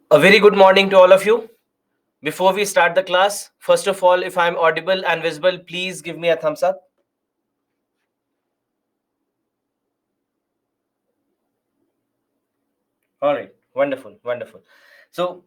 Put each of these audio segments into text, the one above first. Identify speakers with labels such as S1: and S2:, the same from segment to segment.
S1: A very good morning to all of you. Before we start the class, first of all, if I'm audible and visible, please give me a thumbs up. All right, wonderful, wonderful. So,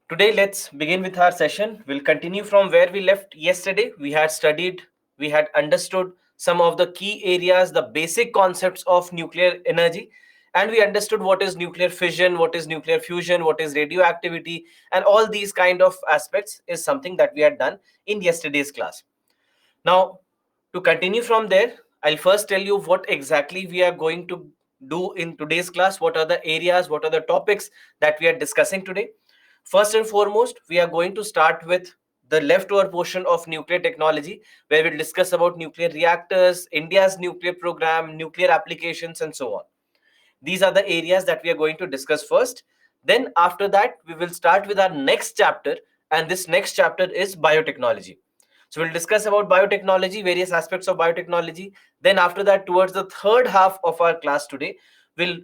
S1: today let's begin with our session. We'll continue from where we left yesterday. We had studied, we had understood some of the key areas, the basic concepts of nuclear energy, and we understood what is nuclear fission, what is nuclear fusion, what is radioactivity, and all these kind of aspects is something that we had done in yesterday's class. Now, to continue from there, I'll first tell you what exactly we are going to do in today's class. What are the areas, what are the topics that we are discussing today? First and foremost, we are going to start with the leftover portion of nuclear technology, where we'll discuss about nuclear reactors, India's nuclear program, nuclear applications, and so on. These are the areas that we are going to discuss first. Then, after that, we will start with our next chapter, and this next chapter is biotechnology. So we'll discuss about biotechnology, various aspects of biotechnology. Then after that, towards the third half of our class today, we'll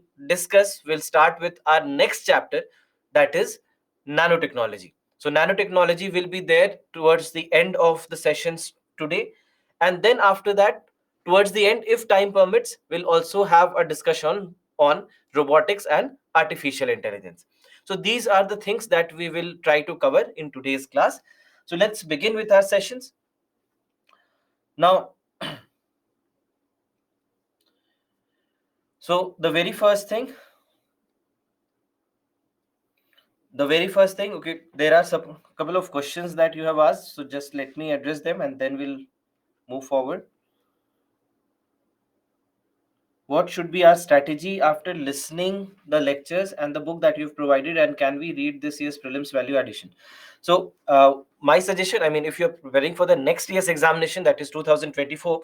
S1: start with our next chapter, that is nanotechnology. So nanotechnology will be there towards the end of the sessions today. And then after that, towards the end, if time permits, we'll also have a discussion on robotics and artificial intelligence. So these are the things that we will try to cover in today's class. So let's begin with our sessions. Now, so the very first thing, okay, there are some couple of questions that you have asked. So just let me address them and then we'll move forward. What should be our strategy after listening the lectures and the book that you've provided, and can we read this year's prelims value addition? So my suggestion, I mean, if you're preparing for the next year's examination, that is 2024,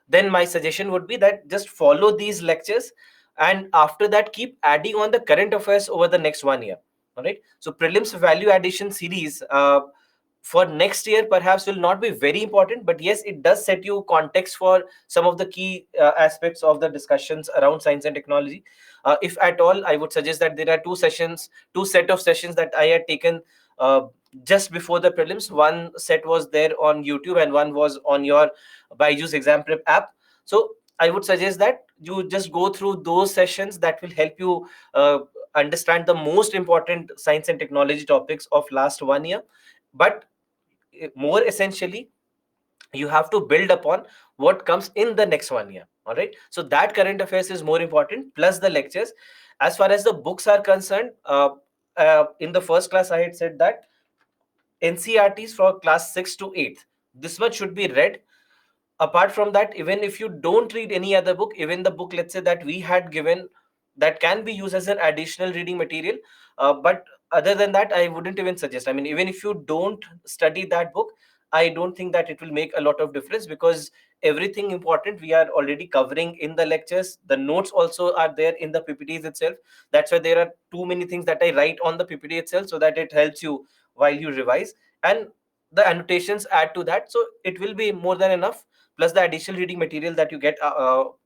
S1: then my suggestion would be that just follow these lectures, and after that keep adding on the current affairs over the next 1 year. All right, so prelims value addition series for next year perhaps will not be very important, but yes, it does set you context for some of the key aspects of the discussions around science and technology. If at all, I would suggest that there are two set of sessions that I had taken uh, just before the prelims. One set was there on YouTube and one was on your Byju's exam prep app. So I would suggest that you just go through those sessions. That will help you understand the most important science and technology topics of last 1 year. But more essentially, you have to build upon what comes in the next 1 year. All right, so that current affairs is more important, plus the lectures. As far as the books are concerned, in the first class I had said that NCRTs for class 6 to 8, this much should be read. Apart from that, even if you don't read any other book, even the book, let's say, that we had given, that can be used as an additional reading material. But other than that, I wouldn't even suggest. I mean, even if you don't study that book, I don't think that it will make a lot of difference, because everything important we are already covering in the lectures. The notes also are there in the PPTs itself. That's why there are too many things that I write on the PPT itself, so that it helps you while you revise, and the annotations add to that, so it will be more than enough, plus the additional reading material that you get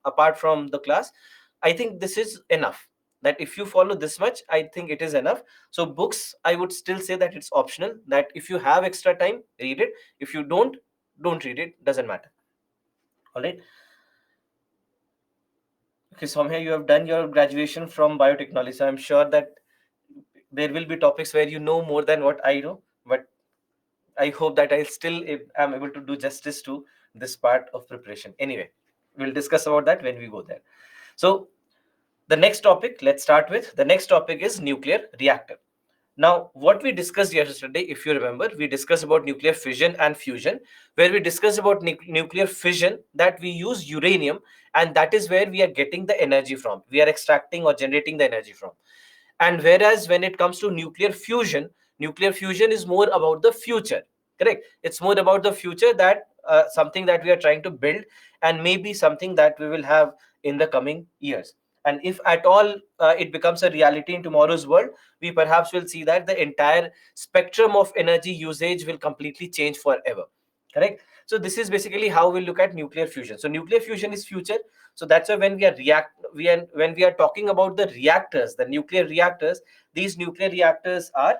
S1: apart from the class. I think this is enough. That if you follow this much, I think it is enough. So books, I would still say that it's optional, that if you have extra time, read it. If you don't read it, doesn't matter. All right. Okay, Soumya, you have done your graduation from biotechnology, so I'm sure that there will be topics where you know more than what I know, but I hope that I still am able to do justice to this part of preparation. Anyway, we'll discuss about that when we go there. So the next topic, let's start with. The next topic is nuclear reactor. Now, what we discussed yesterday, if you remember, we discussed about nuclear fission and fusion, where we discussed about nuclear fission, that we use uranium, and that is where we are getting the energy from. We are extracting or generating the energy from. And whereas when it comes to nuclear fusion is more about the future. Correct, it's more about the future, that something that we are trying to build, and maybe something that we will have in the coming years. And if at all it becomes a reality in tomorrow's world, we perhaps will see that the entire spectrum of energy usage will completely change forever. Correct. So this is basically how we look at nuclear fusion. So nuclear fusion is future. So that's why when we are when we are talking about the reactors, the nuclear reactors, these nuclear reactors are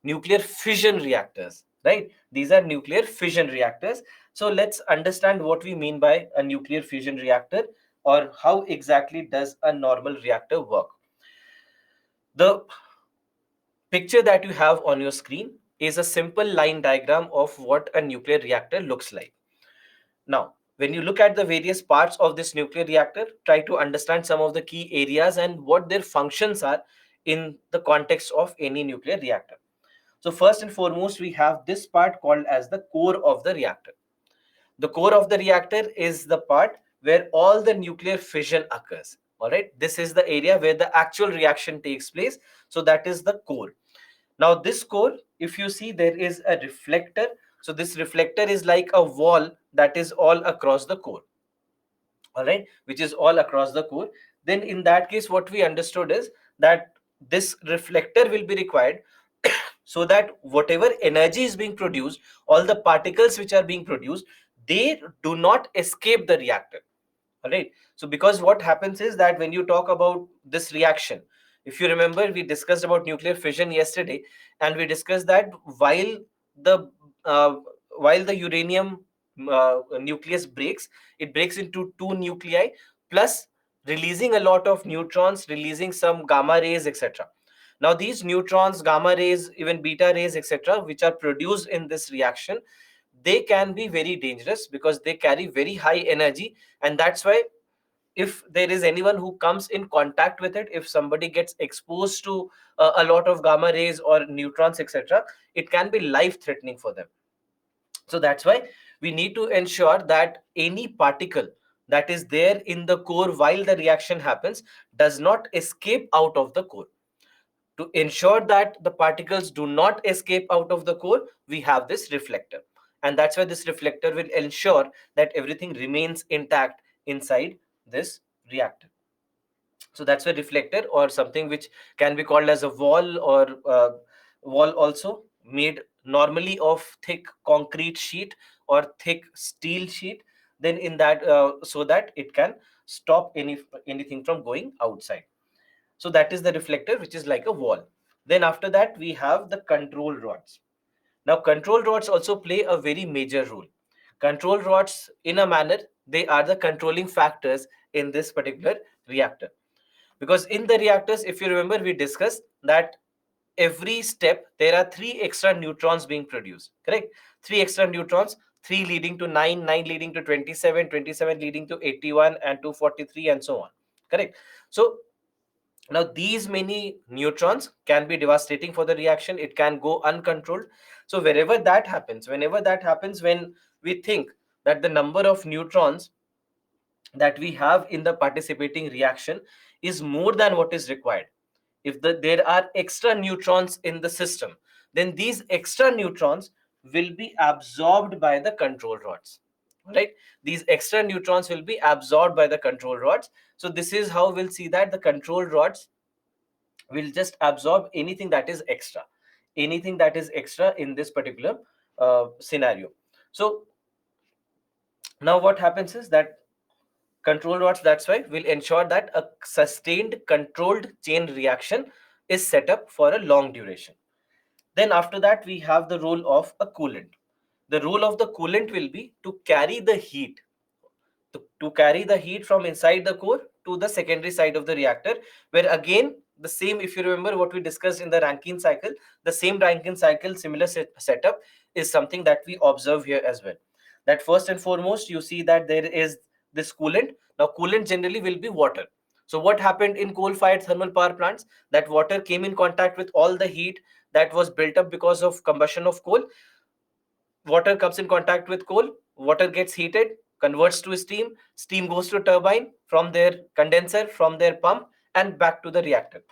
S1: nuclear fission reactors, right? These are nuclear fission reactors. So let's understand what we mean by a nuclear fusion reactor, or how exactly does a normal reactor work. The picture that you have on your screen is a simple line diagram of what a nuclear reactor looks like. Now, when you look at the various parts of this nuclear reactor, try to understand some of the key areas and what their functions are in the context of any nuclear reactor. So first and foremost, we have this part called as the core of the reactor. The core of the reactor is the part where all the nuclear fission occurs. All right, this is the area where the actual reaction takes place. So that is the core. Now this core, if you see, there is a reflector. So this reflector is like a wall that is all across the core. All right, which is all across the core. Then in that case, what we understood is that this reflector will be required so that whatever energy is being produced, all the particles which are being produced, they do not escape the reactor. All right, so because what happens is that when you talk about this reaction, if you remember, we discussed about nuclear fission yesterday, and we discussed that the uh, while the uranium nucleus breaks, it breaks into two nuclei, plus releasing a lot of neutrons, releasing some gamma rays, etc. Now these neutrons, gamma rays, even beta rays, etc., which are produced in this reaction, they can be very dangerous because they carry very high energy. And that's why if there is anyone who comes in contact with it, if somebody gets exposed to a lot of gamma rays or neutrons, etc., it can be life threatening for them. So that's why we need to ensure that any particle that is there in the core while the reaction happens does not escape out of the core. To ensure that the particles do not escape out of the core, we have this reflector. And that's why this reflector will ensure that everything remains intact inside this reactor. So that's a reflector, or something which can be called as a wall, or wall also made normally of thick concrete sheet or thick steel sheet. Then in that, so that it can stop anything from going outside. So that is the reflector, which is like a wall. Then after that, we have the control rods. Now control rods also play a very major role. Control rods, in a manner, they are the controlling factors in this particular reactor. Because in the reactors, if you remember, we discussed that every step there are three extra neutrons being produced, correct? Three extra neutrons, three leading to 9, 9 leading to 27, 27 leading to 81 and 243 and so on, correct? So now these many neutrons can be devastating for the reaction. It can go uncontrolled. So whenever that happens, when we think that the number of neutrons that we have in the participating reaction is more than what is required, if there are extra neutrons in the system, then these extra neutrons will be absorbed by the control rods, right? These extra neutrons will be absorbed by the control rods. So this is how we'll see that the control rods will just absorb anything that is extra in this particular scenario. So now what happens is that control rods, that's why, will ensure that a sustained controlled chain reaction is set up for a long duration. Then after that, we have the role of a coolant. The role of the coolant will be to carry the heat, to carry the heat from inside the core to the secondary side of the reactor, where again the same, if you remember what we discussed in the Rankine cycle, the same Rankine cycle, similar setup is something that we observe here as well. That first and foremost, you see that there is this coolant. Now coolant generally will be water. So what happened in coal fired thermal power plants, that water came in contact with all the heat that was built up because of combustion of coal. Water comes in contact with coal, water gets heated, converts to steam, steam goes to turbine, from their condenser, from their pump, and back to the reactor.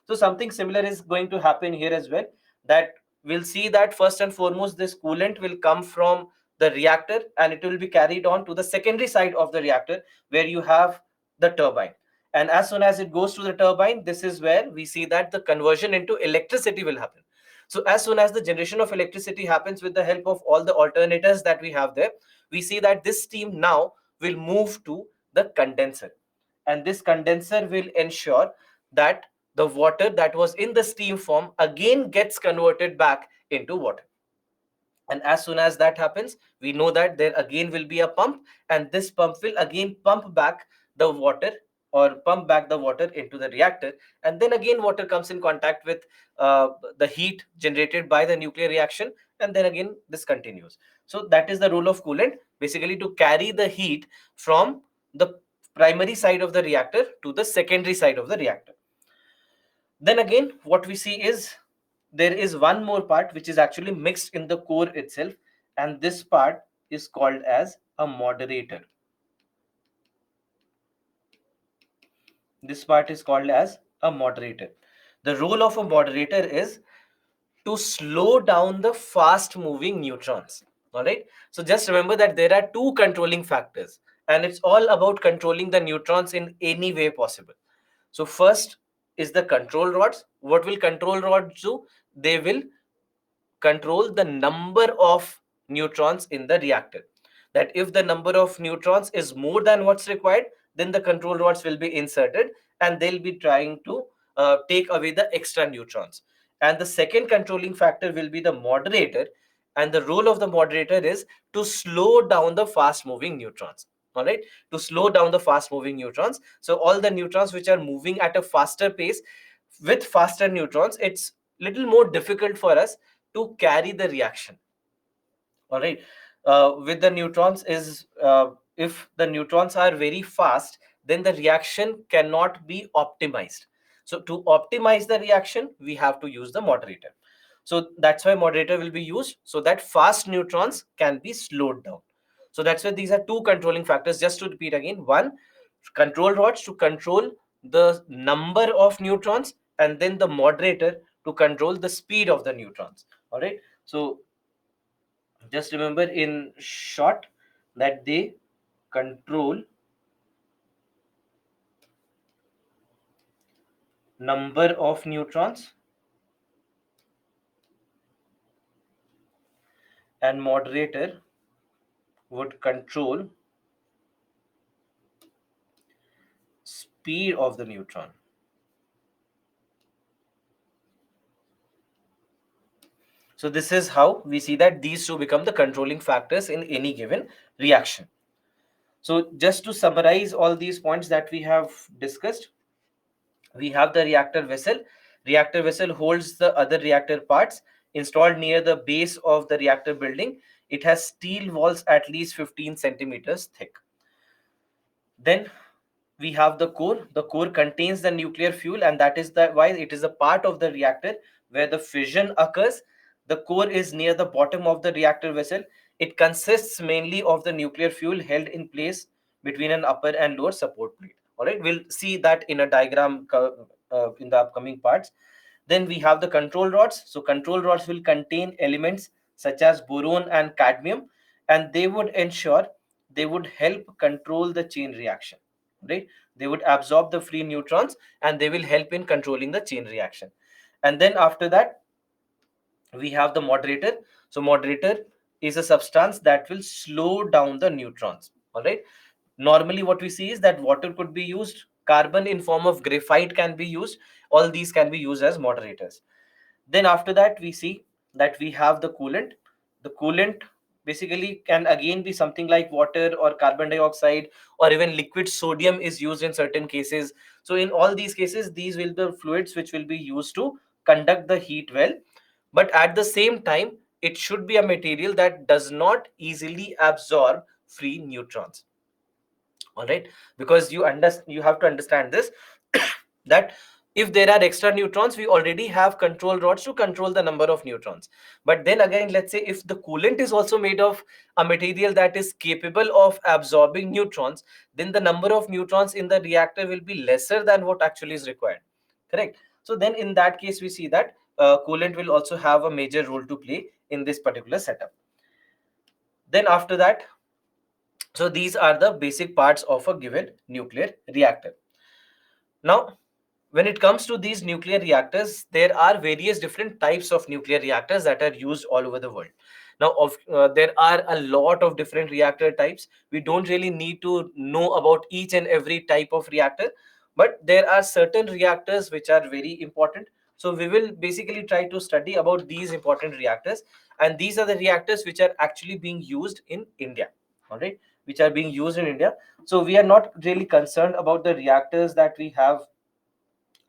S1: So something similar is going to happen here as well, that we'll see that first and foremost this coolant will come from the reactor and it will be carried on to the secondary side of the reactor where you have the turbine. And as soon as it goes to the turbine, this is where we see that the conversion into electricity will happen. So as soon as the generation of electricity happens with the help of all the alternators that we have there, we see that this steam now will move to the condenser. and this condenser will ensure that the water that was in the steam form again gets converted back into water. And as soon as that happens, we know that there again will be a pump, and this pump will again pump back the water, or pump back the water into the reactor, and then again water comes in contact with uh, the heat generated by the nuclear reaction, and then again this continues. So that is the role of coolant, basically to carry the heat from the primary side of the reactor to the secondary side of the reactor. Then again, what we see is there is one more part which is actually mixed in the core itself, and this part is called as a moderator. This part is called as a moderator. The role of a moderator is to slow down the fast moving neutrons. All right. So just remember that there are two controlling factors, and it's all about controlling the neutrons in any way possible. So first is the control rods. What will control rods do? They will control the number of neutrons in the reactor. That if the number of neutrons is more than what's required, then the control rods will be inserted, and they'll be trying to take away the extra neutrons. And the second controlling factor will be the moderator, and the role of the moderator is to slow down the fast moving neutrons. All right, to slow down the fast moving neutrons. So all the neutrons which are moving at a faster pace, with faster neutrons, it's little more difficult for us to carry the reaction. All right, with the neutrons is, if the neutrons are very fast, then the reaction cannot be optimized. So to optimize the reaction, we have to use the moderator. So that's why moderator will be used, so that fast neutrons can be slowed down. So that's why these are two controlling factors. Just to repeat again: one, control rods to control the number of neutrons, and then the moderator to control the speed of the neutrons. All right, so just remember in short that they control number of neutrons, and moderator would control speed of the neutron. So this is how we see that these two become the controlling factors in any given reaction. So just to summarize all these points that we have discussed, we have the reactor vessel. Reactor vessel holds the other reactor parts installed near the base of the reactor building. It has steel walls at least 15 centimeters thick. Then we have the core. The core contains the nuclear fuel, and that is why it is a part of the reactor where the fission occurs. The core is near the bottom of the reactor vessel. It consists mainly of the nuclear fuel held in place between an upper and lower support plate. All right, we'll see that in a diagram in the upcoming parts. Then we have the control rods. So control rods will contain elements such as boron and cadmium, and they would ensure, they would help control the chain reaction. Right, they would absorb the free neutrons, and they will help in controlling the chain reaction. And then after that, we have the moderator. So moderator is a substance that will slow down the neutrons. All right, normally what we see is that water could be used, carbon in form of graphite can be used. All these can be used as moderators. Then after that, we see that we have the coolant. The coolant basically can again be something like water or carbon dioxide, or even liquid sodium is used in certain cases. So in all these cases, these will be the fluids which will be used to conduct the heat well. But at the same time, it should be a material that does not easily absorb free neutrons. All right, because you have to understand this that if there are extra neutrons, we already have control rods to control the number of neutrons. But then again, let's say if the coolant is also made of a material that is capable of absorbing neutrons, then the number of neutrons in the reactor will be lesser than what actually is required. Correct. So then in that case, we see that coolant will also have a major role to play in this particular setup. Then after that, so these are the basic parts of a given nuclear reactor. Now, when it comes to these nuclear reactors, there are various different types of nuclear reactors that are used all over the world. Now, there are a lot of different reactor types. We don't really need to know about each and every type of reactor, but there are certain reactors which are very important. So we will basically try to study about these important reactors, and these are the reactors which are actually being used in India. All right, which are being used in India. So we are not really concerned about the reactors that we have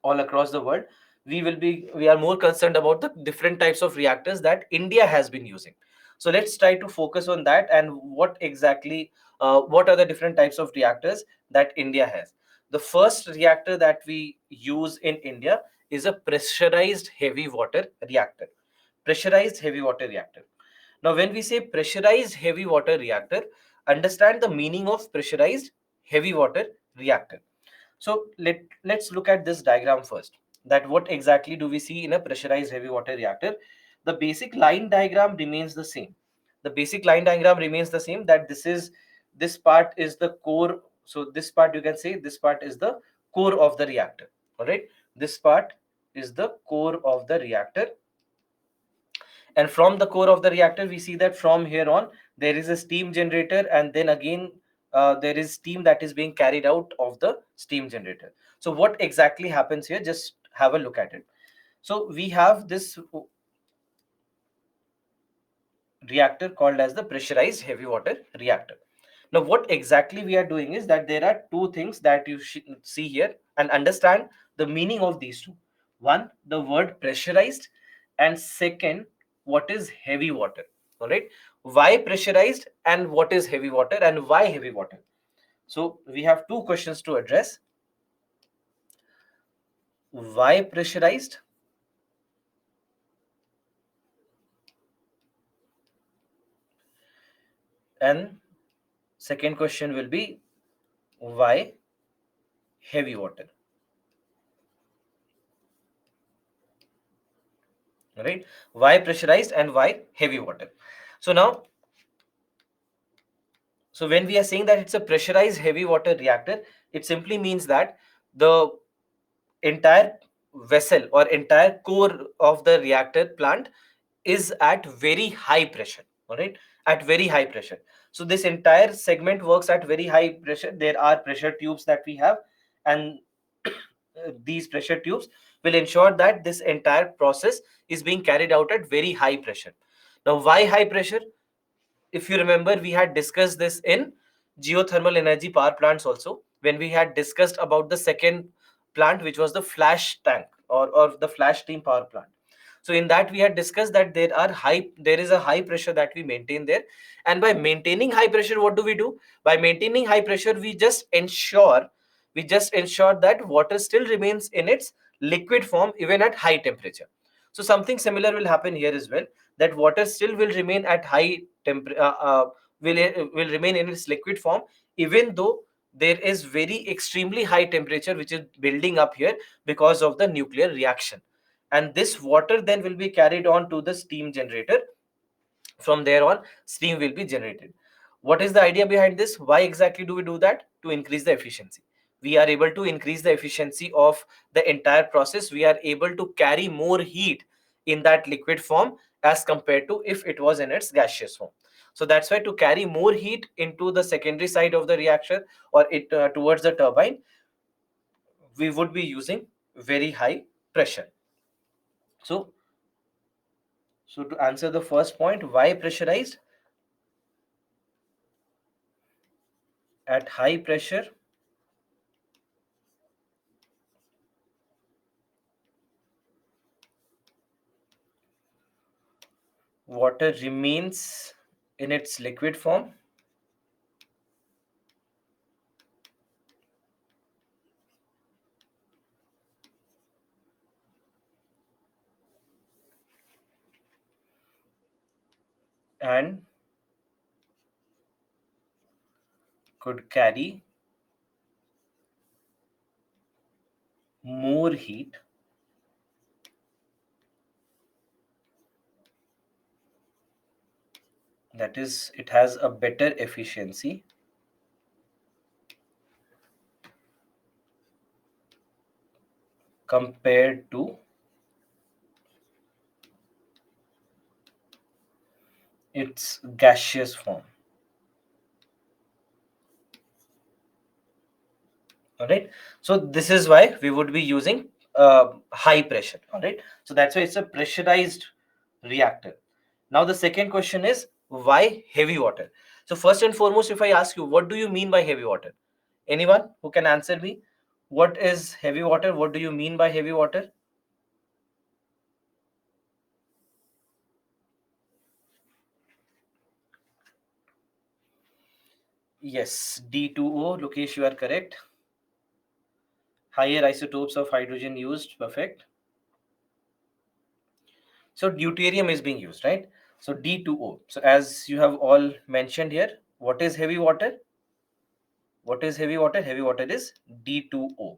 S1: all across the world. We are more concerned about the different types of reactors that India has been using. So let's try to focus on that, and what are the different types of reactors that India has. The first reactor that we use in India is a pressurized heavy water reactor. Pressurized heavy water reactor. Now, when we say pressurized heavy water reactor, understand the meaning of pressurized heavy water reactor. So let's look at this diagram first. That what exactly do we see in a pressurized heavy water reactor? The basic line diagram remains the same. The basic line diagram remains the same. That this part is the core. So this part, you can say, this part is the core of the reactor. All right. This part is the core of the reactor, and from the core of the reactor we see that from here on there is a steam generator, and then again there is steam that is being carried out of the steam generator. So what exactly happens here? Just have a look at it. So we have this reactor called as the pressurized heavy water reactor. Now, what exactly we are doing is that there are two things that you should see here and understand the meaning of these two. One, the word pressurized, and second, what is heavy water. All right. Why pressurized and what is heavy water and why heavy water? So we have two questions to address. Why pressurized? And second question will be why heavy water. Right? Why pressurized and why heavy water? So now, so when we are saying that it's a pressurized heavy water reactor, it simply means that the entire vessel or entire core of the reactor plant is at very high pressure. All right, at very high pressure. So this entire segment works at very high pressure. There are pressure tubes that we have, and these pressure tubes will ensure that this entire process is being carried out at very high pressure. Now, why high pressure? If you remember, we had discussed this in geothermal energy power plants also, when we had discussed about the second plant, which was the flash tank, or the flash steam power plant. So in that we had discussed that there is a high pressure that we maintain there, and by maintaining high pressure, what do we do? By maintaining high pressure, we just ensure that water still remains in its liquid form even at high temperature. So something similar will happen here as well, that water still will remain at high temperature, will remain in its liquid form, even though there is very extremely high temperature which is building up here because of the nuclear reaction. And this water then will be carried on to the steam generator. From there on, steam will be generated. What is the idea behind this? Why exactly do we do that? To increase the efficiency. We are able to increase the efficiency of the entire process. We are able to carry more heat in that liquid form as compared to if it was in its gaseous form. So that's why, to carry more heat into the secondary side of the reactor, or it towards the turbine, we would be using very high pressure. So so to answer the first point, why pressurized? At high pressure, water remains in its liquid form and could carry more heat that is, it has a better efficiency compared to its gaseous form. All right, so this is why we would be using high pressure. All right, so that's why it's a pressurized reactor. Now the second question is, why heavy water? So first and foremost, if I ask you, what do you mean by heavy water? Anyone who can answer me? What is heavy water? What do you mean by heavy water? Yes, D2O. Lokesh, you are correct. Higher isotopes of hydrogen used. Perfect. So deuterium is being used, right? So D2O. So as you have all mentioned here, what is heavy water? What is heavy water? Heavy water is D2O,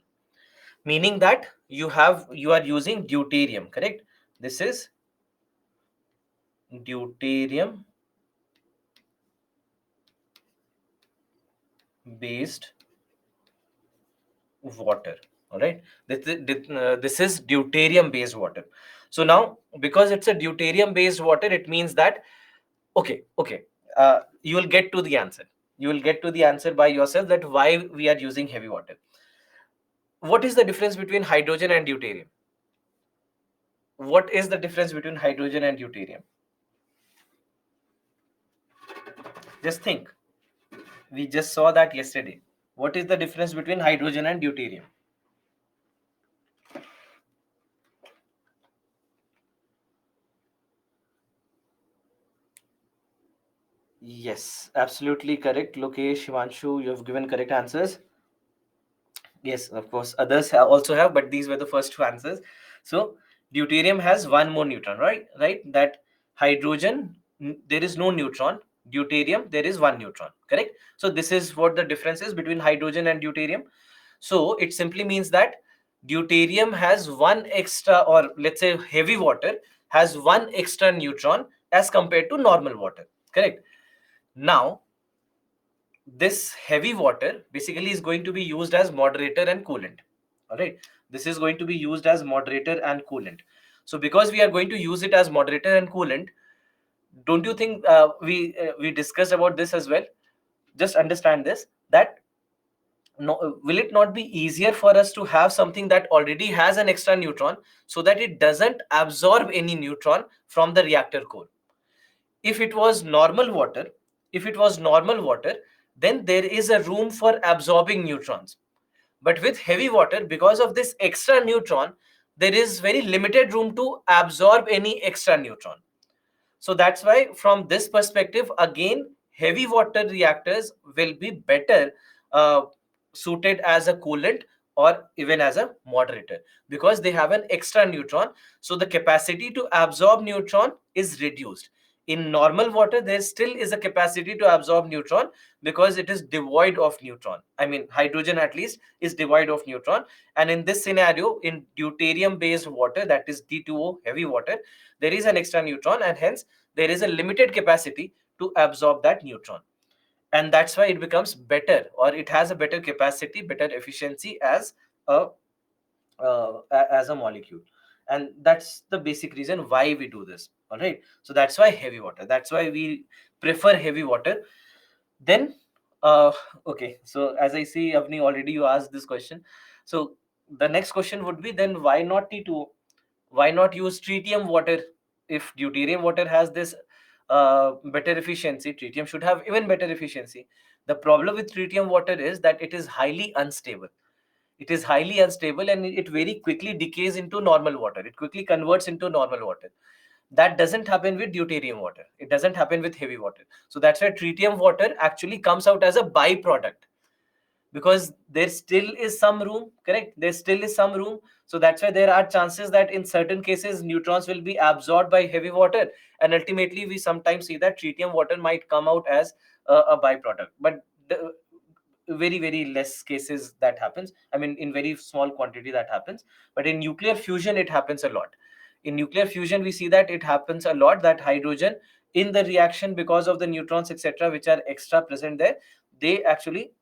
S1: meaning that you are using deuterium, correct? This is deuterium based water. All right, this is deuterium based water. So now, because it's a deuterium based water, it means that, okay, you will get to the answer. You will get to the answer by yourself, that why we are using heavy water. What is the difference between hydrogen and deuterium? What is the difference between hydrogen and deuterium? Just think. We just saw that yesterday. What is the difference between hydrogen and deuterium? Yes, absolutely correct. Lokesh, Shivanshu, you have given correct answers. Yes, of course, others also have, but these were the first two answers. So, deuterium has one more neutron, right? Right? That hydrogen, there is no neutron. Deuterium, there is one neutron, correct? So, this is what the difference is between hydrogen and deuterium. So, it simply means that deuterium has one extra, or let's say heavy water has one extra neutron as compared to normal water, correct? Now, this heavy water basically is going to be used as moderator and coolant. All right, this is going to be used as moderator and coolant. So because we are going to use it as moderator and coolant, don't you think we discussed about this as well? Just understand this, that no, will it not be easier for us to have something that already has an extra neutron, so that it doesn't absorb any neutron from the reactor core? If it was normal water, if it was normal water, then there is a room for absorbing neutrons. But with heavy water, because of this extra neutron, there is very limited room to absorb any extra neutron. So that's why, from this perspective, again, heavy water reactors will be better uh, suited as a coolant or even as a moderator, because they have an extra neutron. So the capacity to absorb neutron is reduced. In normal water, there still is a capacity to absorb neutron, because it is devoid of neutron. I mean, hydrogen at least is devoid of neutron. And in this scenario, in deuterium based water, that is D2O, heavy water, there is an extra neutron, and hence there is a limited capacity to absorb that neutron. And that's why it becomes better, or it has a better capacity, better efficiency as a as a molecule. And that's the basic reason why we do this. All right, so that's why heavy water, that's why we prefer heavy water. Then uh okay, so as I see, Avni, already you asked this question. So the next question would be, then why not T2? Why not use tritium water? If deuterium water has this better efficiency, tritium should have even better efficiency. The problem with tritium water is that it is highly unstable. It is highly unstable, and it very quickly decays into normal water. It quickly converts into normal water. That doesn't happen with deuterium water. It doesn't happen with heavy water. So that's why tritium water actually comes out as a byproduct, because there still is some room, correct? There still is some room. So that's why there are chances that in certain cases neutrons will be absorbed by heavy water, and ultimately we sometimes see that tritium water might come out as a byproduct. But very very less cases that happens. I mean, in very small quantity that happens. But in nuclear fusion it happens a lot. In nuclear fusion we see that it happens a lot, that hydrogen in the reaction, because of the neutrons etc which are extra present there, they actually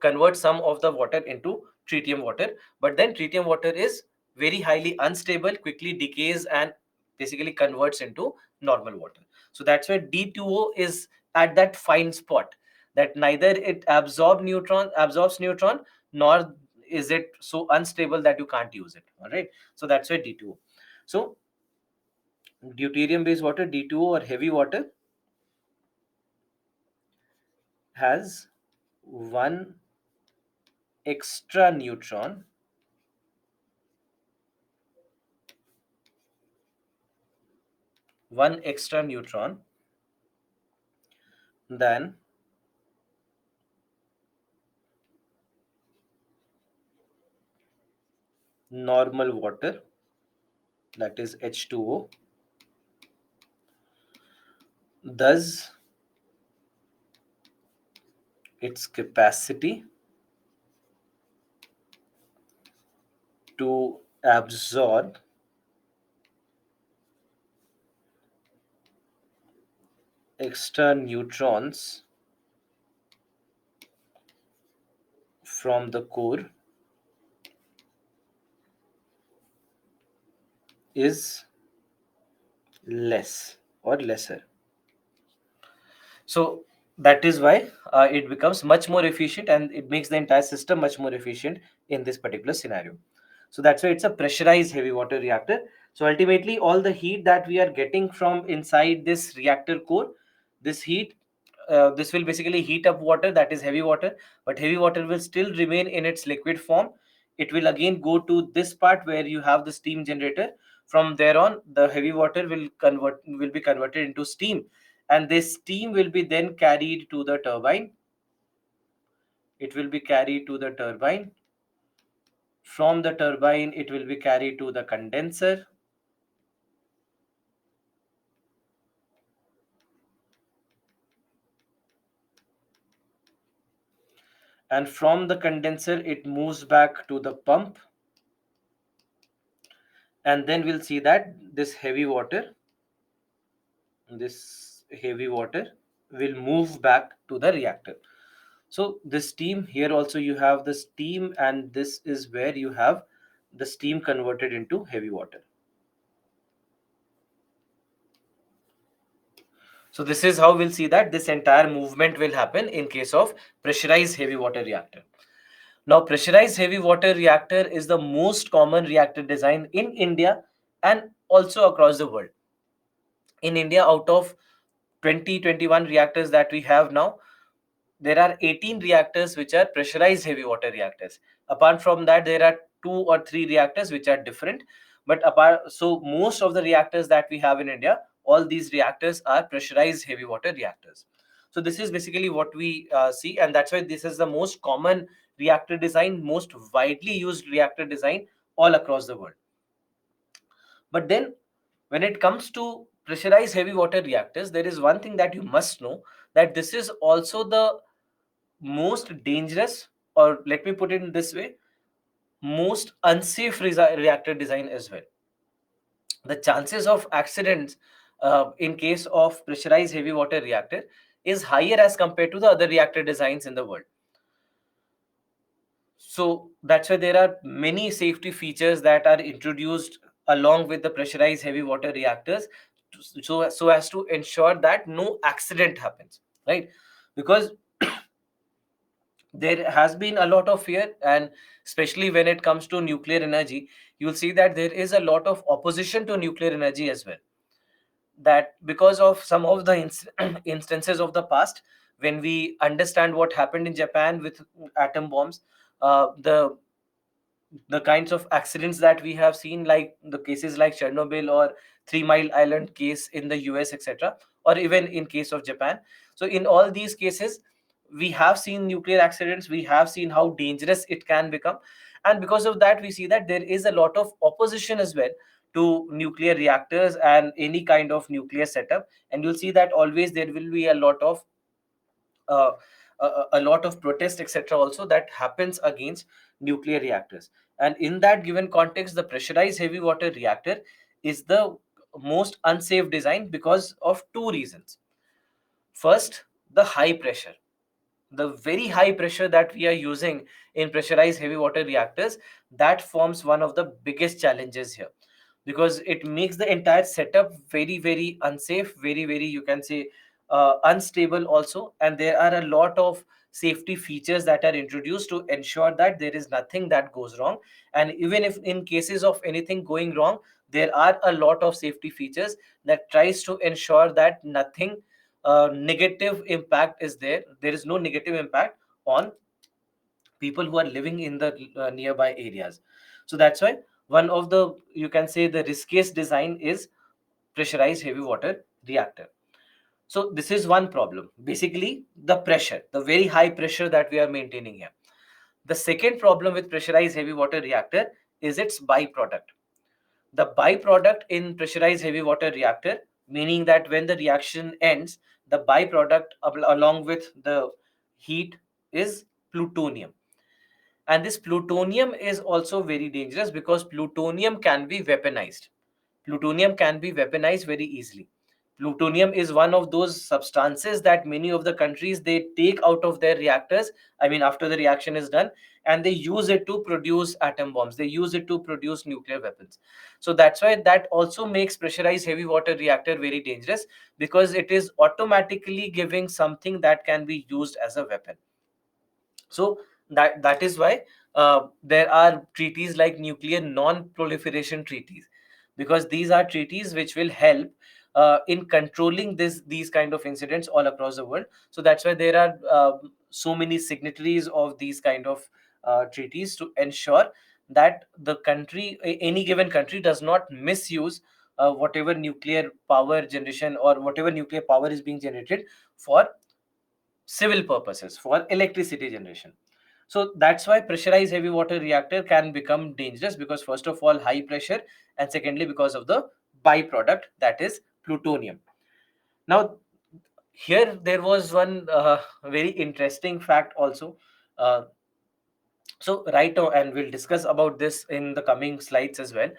S1: convert some of the water into tritium water. But then tritium water is very highly unstable, quickly decays, and basically converts into normal water. So that's why D2O is at that fine spot, that neither it absorbs neutron, nor is it so unstable that you can't use it. All right. So that's why D2O. So deuterium based water, D2O, or heavy water, has one extra neutron one extra neutron than normal water, that is H2O. Thus, its capacity to absorb extra neutrons from the core is less or lesser. So that is why it becomes much more efficient, and it makes the entire system much more efficient in this particular scenario. So that's why it's a pressurized heavy water reactor. So ultimately, all the heat that we are getting from inside this reactor core, this heat, this will basically heat up water, that is heavy water, but heavy water will still remain in its liquid form. It will again go to this part where you have the steam generator. From there on, the heavy water will be converted into steam, and this steam will be then carried to the turbine. It will be carried to the turbine. From the turbine, it will be carried to the condenser. And from the condenser, it moves back to the pump. And then we'll see that this heavy water will move back to the reactor. So the steam, here also you have the steam, and this is where you have the steam converted into heavy water. So this is how we'll see that this entire movement will happen in case of pressurized heavy water reactor. Now, pressurized heavy water reactor is the most common reactor design in India and also across the world. In India, out of 21 reactors that we have now, there are 18 reactors which are pressurized heavy water reactors. Apart from that, there are 2 or 3 reactors which are different. But so most of the reactors that we have in India, all these reactors are pressurized heavy water reactors. So this is basically what we see, and that's why this is the most common reactor design, most widely used reactor design all across the world. But then, when it comes to pressurized heavy water reactors, there is one thing that you must know, that this is also the most dangerous, or let me put it in this way, most unsafe reactor design as well. The chances of accidents in case of pressurized heavy water reactor is higher as compared to the other reactor designs in the world. So that's why there are many safety features that are introduced along with the pressurized heavy water reactors, so as to ensure that no accident happens, right? Because there has been a lot of fear, and especially when it comes to nuclear energy, you'll see that there is a lot of opposition to nuclear energy as well, that because of some of the instances of the past, when we understand what happened in Japan with atom bombs, the kinds of accidents that we have seen, like the cases like Chernobyl or 3 Mile Island case in the US, etc., or even in case of Japan. So in all these cases, we have seen nuclear accidents, we have seen how dangerous it can become, and because of that, we see that there is a lot of opposition as well to nuclear reactors and any kind of nuclear setup. And you'll see that always there will be uh, a lot of protest, etc., also that happens against nuclear reactors. And in that given context, the pressurized heavy water reactor is the most unsafe design because of 2 reasons. First, the high pressure, the very high pressure that we are using in pressurized heavy water reactors, that forms one of the biggest challenges here. because it makes the entire setup very, very unsafe, very, very, you can say, unstable also. And there are a lot of safety features that are introduced to ensure that there is nothing that goes wrong. And even if in cases of anything going wrong, there are a lot of safety features that tries to ensure that nothing negative impact is there. There is no negative impact on people who are living in the nearby areas. So that's why one of the, you can say, the riskiest design is pressurized heavy water reactor. So this is one problem, basically the pressure, the very high pressure that we are maintaining here. The second problem with pressurized heavy water reactor is its byproduct. The byproduct in pressurized heavy water reactor, meaning that when the reaction ends, the byproduct along with the heat is plutonium. And this plutonium is also very dangerous because plutonium can be weaponized. Plutonium can be weaponized very easily. Plutonium is one of those substances that many of the countries they take out of their reactors. I mean, after the reaction is done, and they use it to produce atom bombs. They use it to produce nuclear weapons. So that's why that also makes pressurized heavy water reactor very dangerous, because it is automatically giving something that can be used as a weapon. So that is why there are treaties like nuclear non-proliferation treaties, because these are treaties which will help in controlling these kind of incidents all across the world. So that's why there are so many signatories of these kind of treaties to ensure that the country, any given country, does not misuse whatever nuclear power generation or whatever nuclear power is being generated for civil purposes, for electricity generation. So that's why pressurized heavy water reactor can become dangerous, because first of all high pressure, and secondly because of the byproduct, that is plutonium. Now here there was one very interesting fact also. uh, so right now, and we'll discuss about this in the coming slides as well,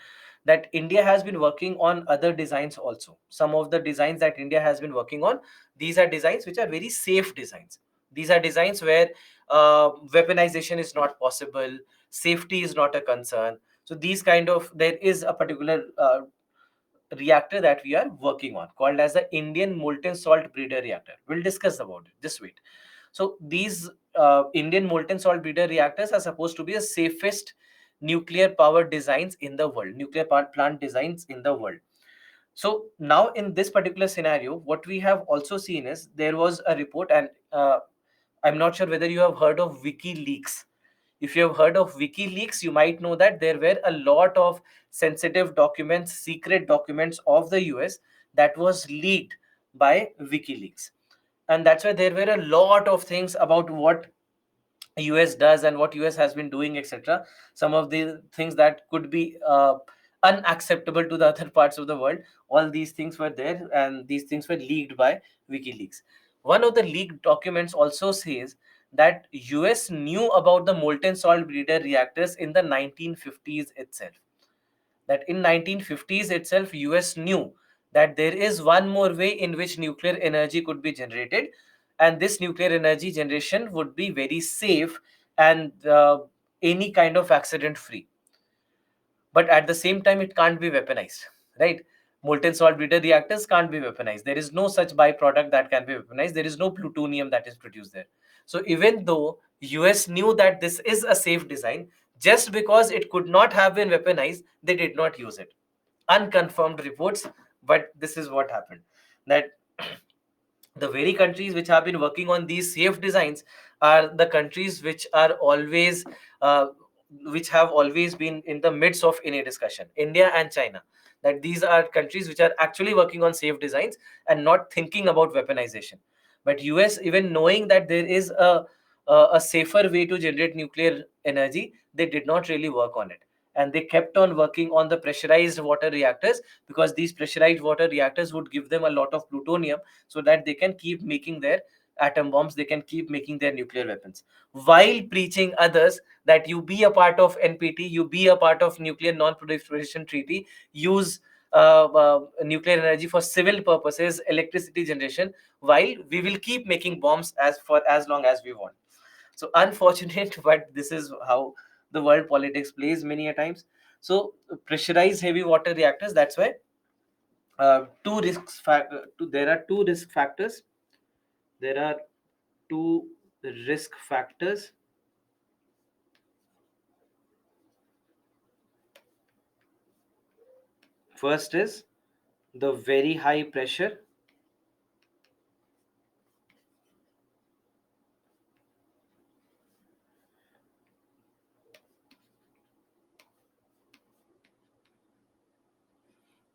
S1: that India has been working on other designs also. Some of the designs that India has been working on, these are designs which are very safe designs. These are designs where weaponization is not possible, safety is not a concern. So these kind of, there is a particular reactor that we are working on called as the Indian molten salt breeder reactor. We'll discuss about it, just wait. So these Indian molten salt breeder reactors are supposed to be the safest nuclear power designs in the world, nuclear power plant designs in the world. So now in this particular scenario, what we have also seen is there was a report, and I'm not sure whether you have heard of WikiLeaks. If you have heard of WikiLeaks, you might know that there were a lot of sensitive documents, secret documents of the US that was leaked by WikiLeaks. And that's why there were a lot of things about what US does and what US has been doing, etc. Some of the things that could be unacceptable to the other parts of the world, all these things were there, and these things were leaked by WikiLeaks. One of the leaked documents also says that US knew about the molten salt breeder reactors in the 1950s itself. That in 1950s itself, US knew that there is one more way in which nuclear energy could be generated, and this nuclear energy generation would be very safe and any kind of accident free. But at the same time, it can't be weaponized, right? Molten salt breeder reactors can't be weaponized. There is no such byproduct that can be weaponized. There is no plutonium that is produced there. So even though US knew that this is a safe design, just because it could not have been weaponized, they did not use it. Unconfirmed reports, but this is what happened. That the very countries which have been working on these safe designs are the countries uh, which have always been in the midst of any discussion, India and China. That these are countries which are actually working on safe designs and not thinking about weaponization. But US, even knowing that there is a safer way to generate nuclear energy, they did not really work on it, and they kept on working on the pressurized water reactors, because these pressurized water reactors would give them a lot of plutonium, so that they can keep making their atom bombs, they can keep making their nuclear weapons, while preaching others that you be a part of NPT, you be a part of nuclear non-proliferation treaty, use nuclear energy for civil purposes, electricity generation, while we will keep making bombs as for as long as we want. So unfortunate, but this is how the world politics plays many a times. So pressurized heavy water reactors, that's why there are two risk factors. There are two risk factors. First is the very high pressure.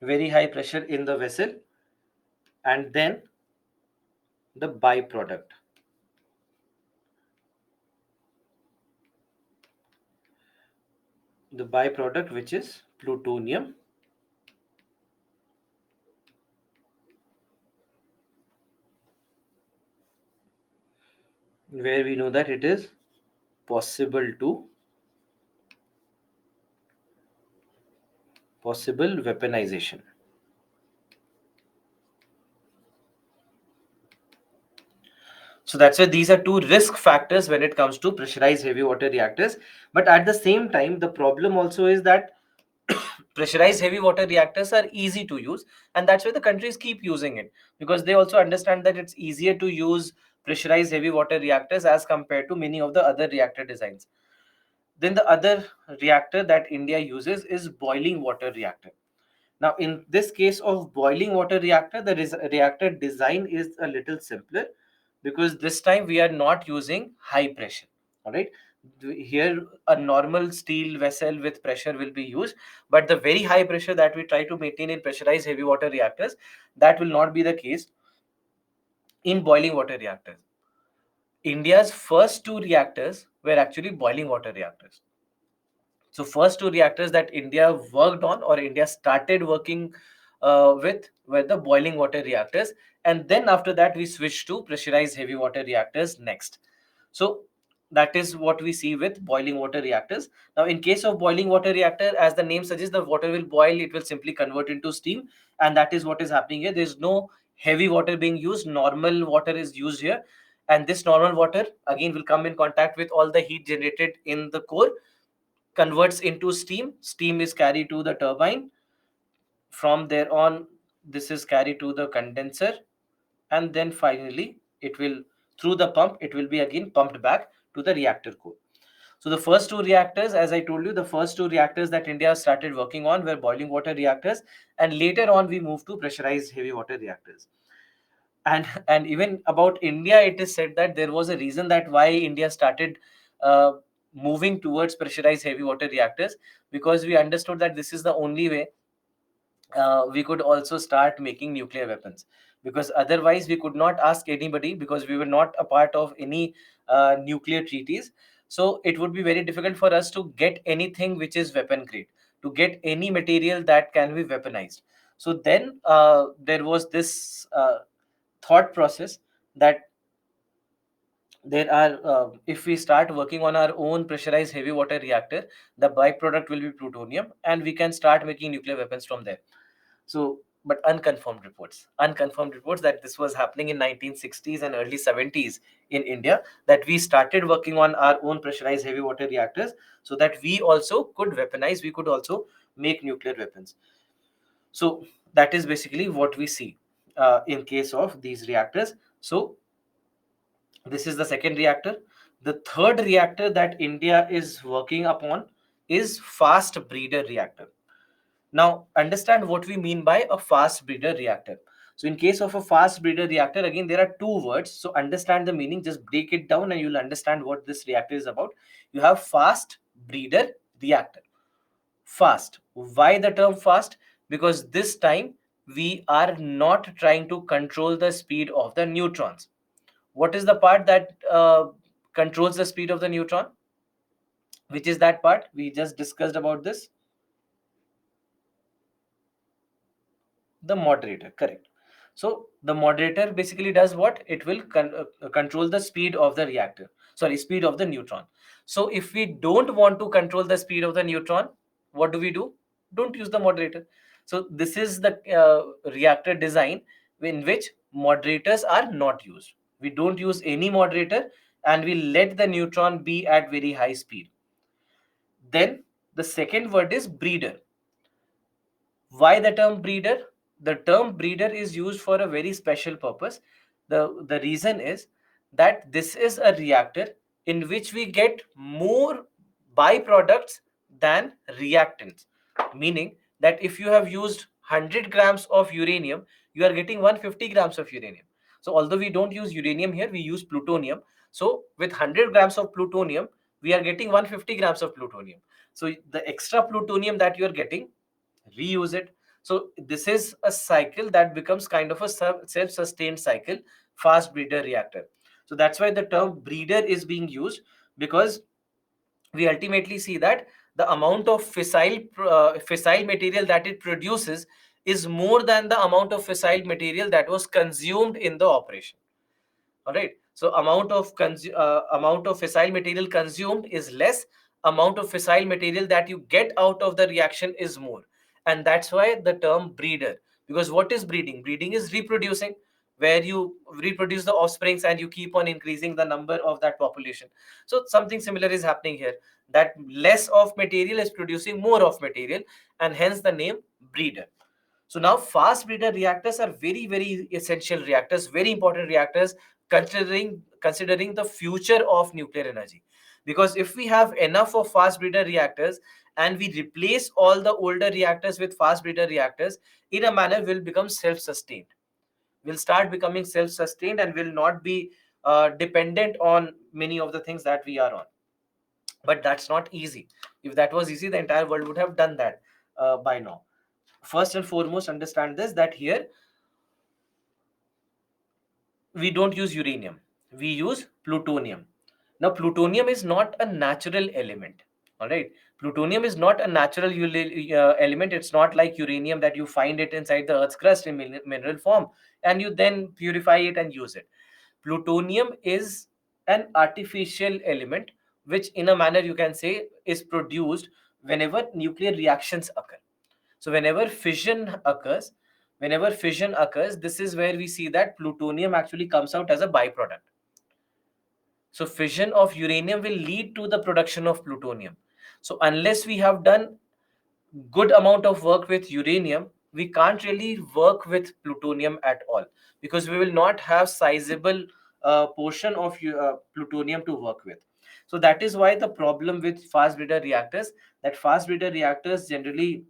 S1: Very high pressure in the vessel, and then the byproduct. The byproduct, which is plutonium, where we know that it is possible to possible weaponization. So that's why these are two risk factors when it comes to pressurized heavy water reactors. But at the same time, the problem also is that pressurized heavy water reactors are easy to use, and that's why the countries keep using it, because they also understand that it's easier to use pressurized heavy water reactors as compared to many of the other reactor designs. Then the other reactor that India uses is boiling water reactor. Now, in this case of boiling water reactor, the reactor design is a little simpler, because this time we are not using high pressure. All right. Here, a normal steel vessel with pressure will be used, but the very high pressure that we try to maintain in pressurized heavy water reactors, that will not be the case in boiling water reactors. India's first two reactors were actually boiling water reactors. So first two reactors that India worked on, or India started working with, were the boiling water reactors, and then after that we switched to pressurized heavy water reactors next. So that is what we see with boiling water reactors. Now, in case of boiling water reactor, as the name suggests, the water will boil; it will simply convert into steam, and that is what is happening here. There is no heavy water being used; normal water is used here, and this normal water again will come in contact with all the heat generated in the core, converts into steam. Steam is carried to the turbine. From there on, this is carried to the condenser, and then finally it will, through the pump, it will be again pumped back to the reactor core. So the first two reactors, as I told you, the first two reactors that India started working on were boiling water reactors, and later on we moved to pressurized heavy water reactors. And even about India, it is said that there was a reason that why India started uh, moving towards pressurized heavy water reactors, because we understood that this is the only way we could also start making nuclear weapons, because otherwise we could not ask anybody, because we were not a part of any nuclear treaties. So it would be very difficult for us to get anything which is weapon grade, to get any material that can be weaponized. So then there was this thought process that there are if we start working on our own pressurized heavy water reactor, the byproduct will be plutonium, and we can start making nuclear weapons from there. So, but unconfirmed reports that this was happening in 1960s and early 70s in India, that we started working on our own pressurized heavy water reactors, so that we also could weaponize, we could also make nuclear weapons. So that is basically what we see in case of these reactors. So this is the second reactor. The third reactor that India is working upon is fast breeder reactor. Now, understand what we mean by a fast breeder reactor. So, in case of a fast breeder reactor, again, there are two words. So, understand the meaning, just break it down and you'll understand what this reactor is about. You have fast breeder reactor. Fast. Why the term fast? Because this time we are not trying to control the speed of the neutrons. What is the part that controls the speed of the neutron? Which is that part? We just discussed about this. The moderator, correct. So the moderator basically does what? It will control the speed of the reactor, sorry, speed of the neutron. So if we don't want to control the speed of the neutron, what do? Don't use the moderator. So this is the reactor design in which moderators are not used. We don't use any moderator, and we let the neutron be at very high speed. Then The second word is breeder. Why the term breeder? The term breeder is used for a very special purpose. The reason is that this is a reactor in which we get more byproducts than reactants. Meaning that if you have used 100 grams of uranium, you are getting 150 grams of uranium. So although we don't use uranium here, we use plutonium. So with 100 grams of plutonium, we are getting 150 grams of plutonium. So the extra plutonium that you are getting, reuse it. So this is a cycle that becomes kind of a self-sustained cycle, fast breeder reactor. So that's why the term breeder is being used, because we ultimately see that the amount of fissile material that it produces is more than the amount of fissile material that was consumed in the operation. All right. So amount of fissile material consumed is less. Amount of fissile material that you get out of the reaction is more, and that's why the term breeder. Because what is breeding? Breeding is reproducing, where you reproduce the offsprings and you keep on increasing the number of that population. So something similar is happening here. That less of material is producing more of material, and hence the name breeder. So now fast breeder reactors are very, very essential reactors, very important reactors, considering the future of nuclear energy. Because if we have enough of fast breeder reactors and we replace all the older reactors with fast breeder reactors, in a manner will become self-sustained. Will start becoming self-sustained and will not be dependent on many of the things that we are on. But that's not easy. If that was easy, the entire world would have done that by now. First and foremost, understand this, that here we don't use uranium, we use plutonium. Now plutonium is not a natural element. All right, plutonium is not a natural element. It's not like uranium that you find it inside the earth's crust in mineral form and you then purify it and use it. Plutonium is an artificial element which in a manner you can say is produced whenever nuclear reactions occur. So whenever fission occurs, this is where we see that plutonium actually comes out as a byproduct. So fission of uranium will lead to the production of plutonium. So unless we have done good amount of work with uranium, we can't really work with plutonium at all, because we will not have sizable portion of plutonium to work with. So that is why the problem with fast breeder reactors, that fast breeder reactors generally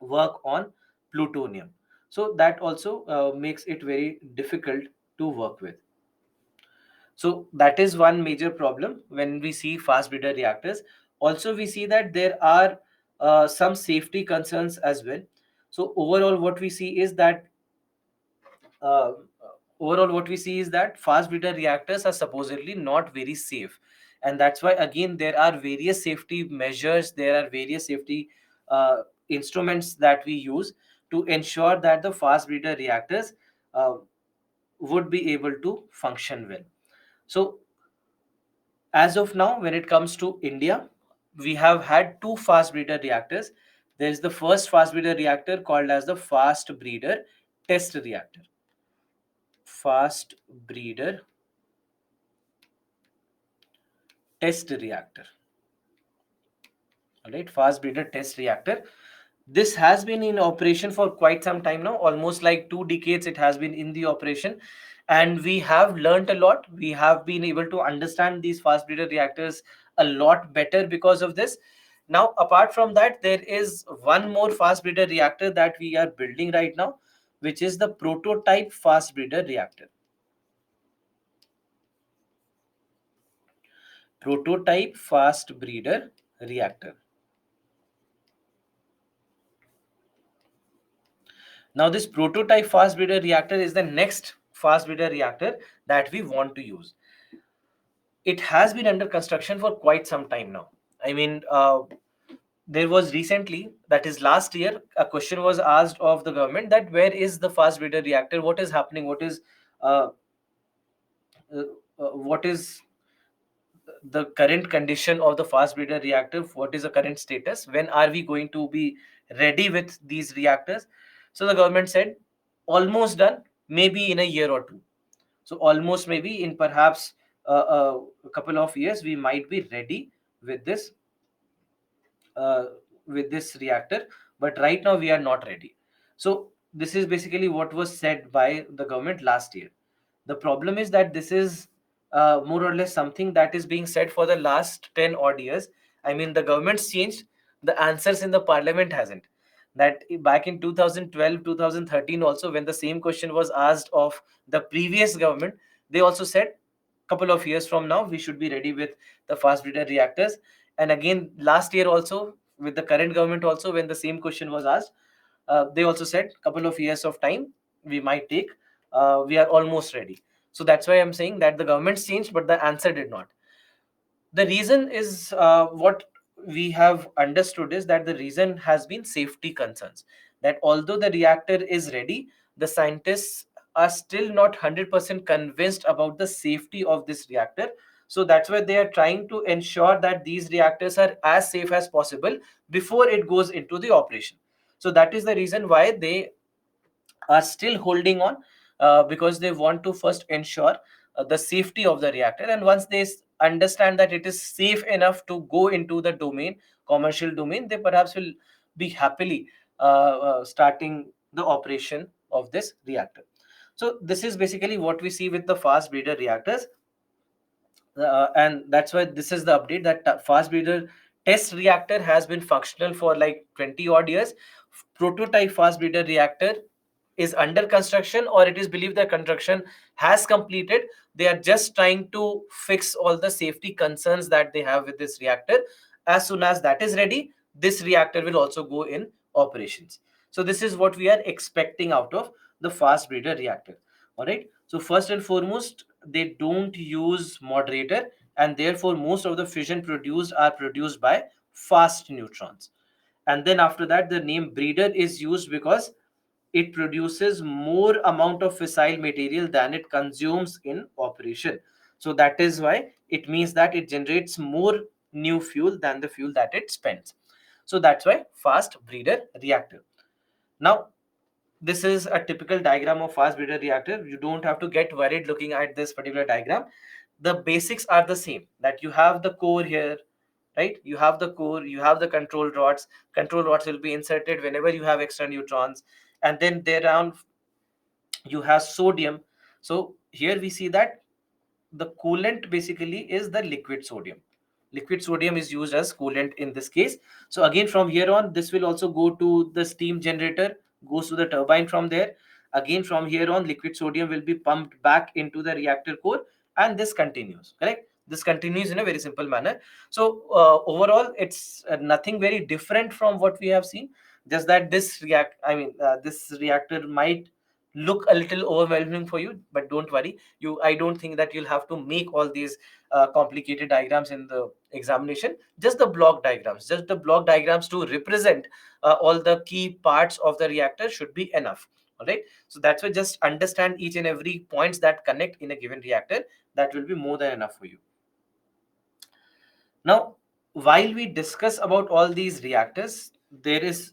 S1: work on plutonium. So that also makes it very difficult to work with. So that is one major problem when we see fast breeder reactors. Also, we see that there are some safety concerns as well. So uh, overall what we see is that fast breeder reactors are supposedly not very safe, and that's why again there are various safety measures, there are various safety instruments that we use to ensure that the fast breeder reactors uh, would be able to function well. So as of now, when it comes to India, we have had two fast breeder reactors. There is the first fast breeder reactor called as the fast breeder test reactor. Fast breeder test reactor. All right, fast breeder test reactor. This has been in operation for quite some time now, almost like 2 decades it has been in the operation, and we have learned a lot. We have been able to understand these fast breeder reactors a lot better because of this. Now apart from that, there is one more fast breeder reactor that we are building right now, which is the prototype fast breeder reactor. Prototype fast breeder reactor. Now, this prototype fast breeder reactor is the next fast breeder reactor that we want to use. It has been under construction for quite some time now. I mean, there was recently, that is last year, a question was asked of the government that where is the fast breeder reactor? What is happening? Uh, uh, what is the current condition of the fast breeder reactor? What is the current status? When are we going to be ready with these reactors? So the government said almost done, maybe in a year or two. So almost maybe in perhaps a couple of years we might be ready with this uh, with this reactor, but right now we are not ready. So this is basically what was said by the government last year. The problem is that this is more or less something that is being said for the last 10 odd years. I mean, the government's changed, the answers in the parliament hasn't. That back in 2012, 2013 also, when the same question was asked of the previous government, they also said couple of years from now we should be ready with the fast breeder reactors. And again last year also with the current government also, when the same question was asked, they also said couple of years of time we might take, we are almost ready. So that's why I'm saying that the government's changed but the answer did not. The reason is, what we have understood is that the reason has been safety concerns, that although the reactor is ready, the scientists are still not 100% convinced about the safety of this reactor. So that's why they are trying to ensure that these reactors are as safe as possible before it goes into the operation. So that is the reason why they are still holding on, because they want to first ensure the safety of the reactor. And once they understand that it is safe enough to go into the domain, commercial domain, they perhaps will be happily starting the operation of this reactor. So this is basically what we see with the fast breeder reactors. And that's why this is the update that fast breeder test reactor has been functional for like 20 odd years. Prototype fast breeder reactor is under construction, or it is believed that construction has completed. They are just trying to fix all the safety concerns that they have with this reactor. As soon as that is ready, this reactor will also go in operations. So this is what we are expecting out of the fast breeder reactor. All right, so first and foremost, they don't use moderator, and therefore most of the fission produced are produced by fast neutrons. And then after that, the name breeder is used because it produces more amount of fissile material than it consumes in operation. So that is why it means that it generates more new fuel than the fuel that it spends. So that's why fast breeder reactor. Now this is a typical diagram of fast breeder reactor. You don't have to get worried looking at this particular diagram. The basics are the same, that you have the core here, right? You have the core, you have the control rods. Control rods will be inserted whenever you have extra neutrons, and then there around you have sodium. So here we see that the coolant basically is the liquid sodium. Liquid sodium is used as coolant in this case. So again, from here on, this will also go to the steam generator, goes to the turbine. From there again, from here on, liquid sodium will be pumped back into the reactor core, and this continues, correct? This continues in a very simple manner. So overall it's nothing very different from what we have seen, just that this reactor might look a little overwhelming for you, but don't worry. I don't think that you'll have to make all these complicated diagrams in the examination. Just the block diagrams, just the block diagrams to represent all the key parts of the reactor should be enough. All right, so that's why just understand each and every points that connect in a given reactor. That will be more than enough for you. Now, while we discuss about all these reactors, there is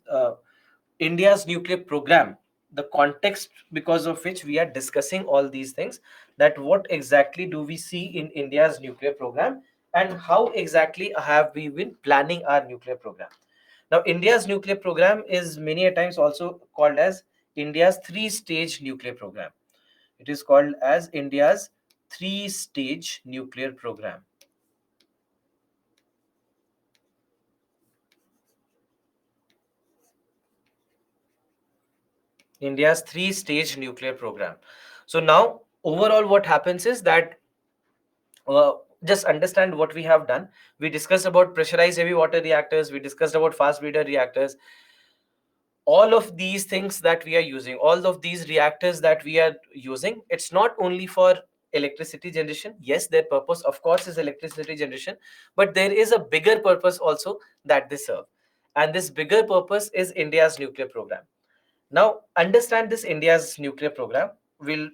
S1: India's nuclear program, the context because of which we are discussing all these things, that what exactly do we see in India's nuclear program, and how exactly have we been planning our nuclear program. Now, India's nuclear program is many a times also called as India's three-stage nuclear program. It is called as India's three-stage nuclear program. India's three-stage nuclear program. So now, overall, what happens is that, uh, just understand what we have done. We discussed about pressurized heavy water reactors. We discussed about fast breeder reactors. All of these things that we are using, all of these reactors that we are using, it's not only for electricity generation. Yes, their purpose, of course, is electricity generation, but there is a bigger purpose also that they serve. And this bigger purpose is India's nuclear program. Now, understand this India's nuclear program will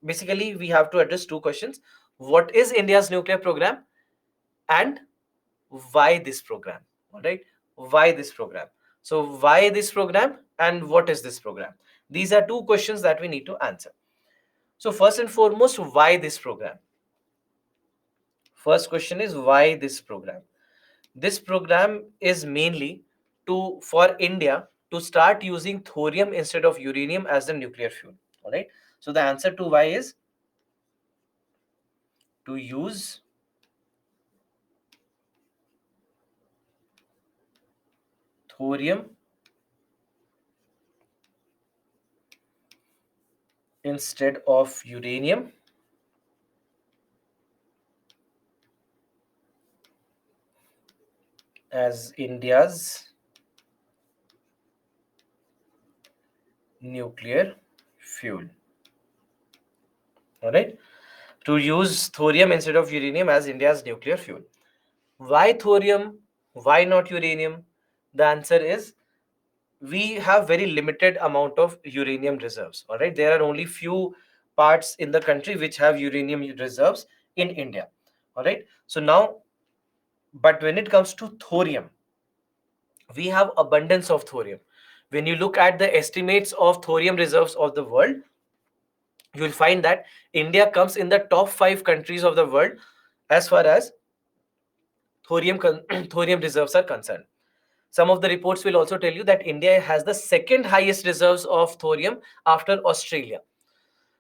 S1: basically we have to address two questions. What is India's nuclear program, and why this program? All right, why this program? So, why this program and what is this program? These are two questions that we need to answer. So, first and foremost, why this program? First question is why this program? This program is mainly to for India to start using thorium instead of uranium as the nuclear fuel. All right. So the answer to why is to use thorium instead of uranium as India's nuclear fuel. All right. To use thorium instead of uranium as India's nuclear fuel. Why thorium? Why not uranium? The answer is we have very limited amount of uranium reserves. All right. There are only few parts in the country which have uranium reserves in India. All right. So now, but when it comes to thorium, we have abundance of thorium. When you look at the estimates of thorium reserves of the world, you will find that India comes in the top 5 countries of the world as far as thorium reserves are concerned. Some of the reports will also tell you that India has the second highest reserves of thorium after Australia.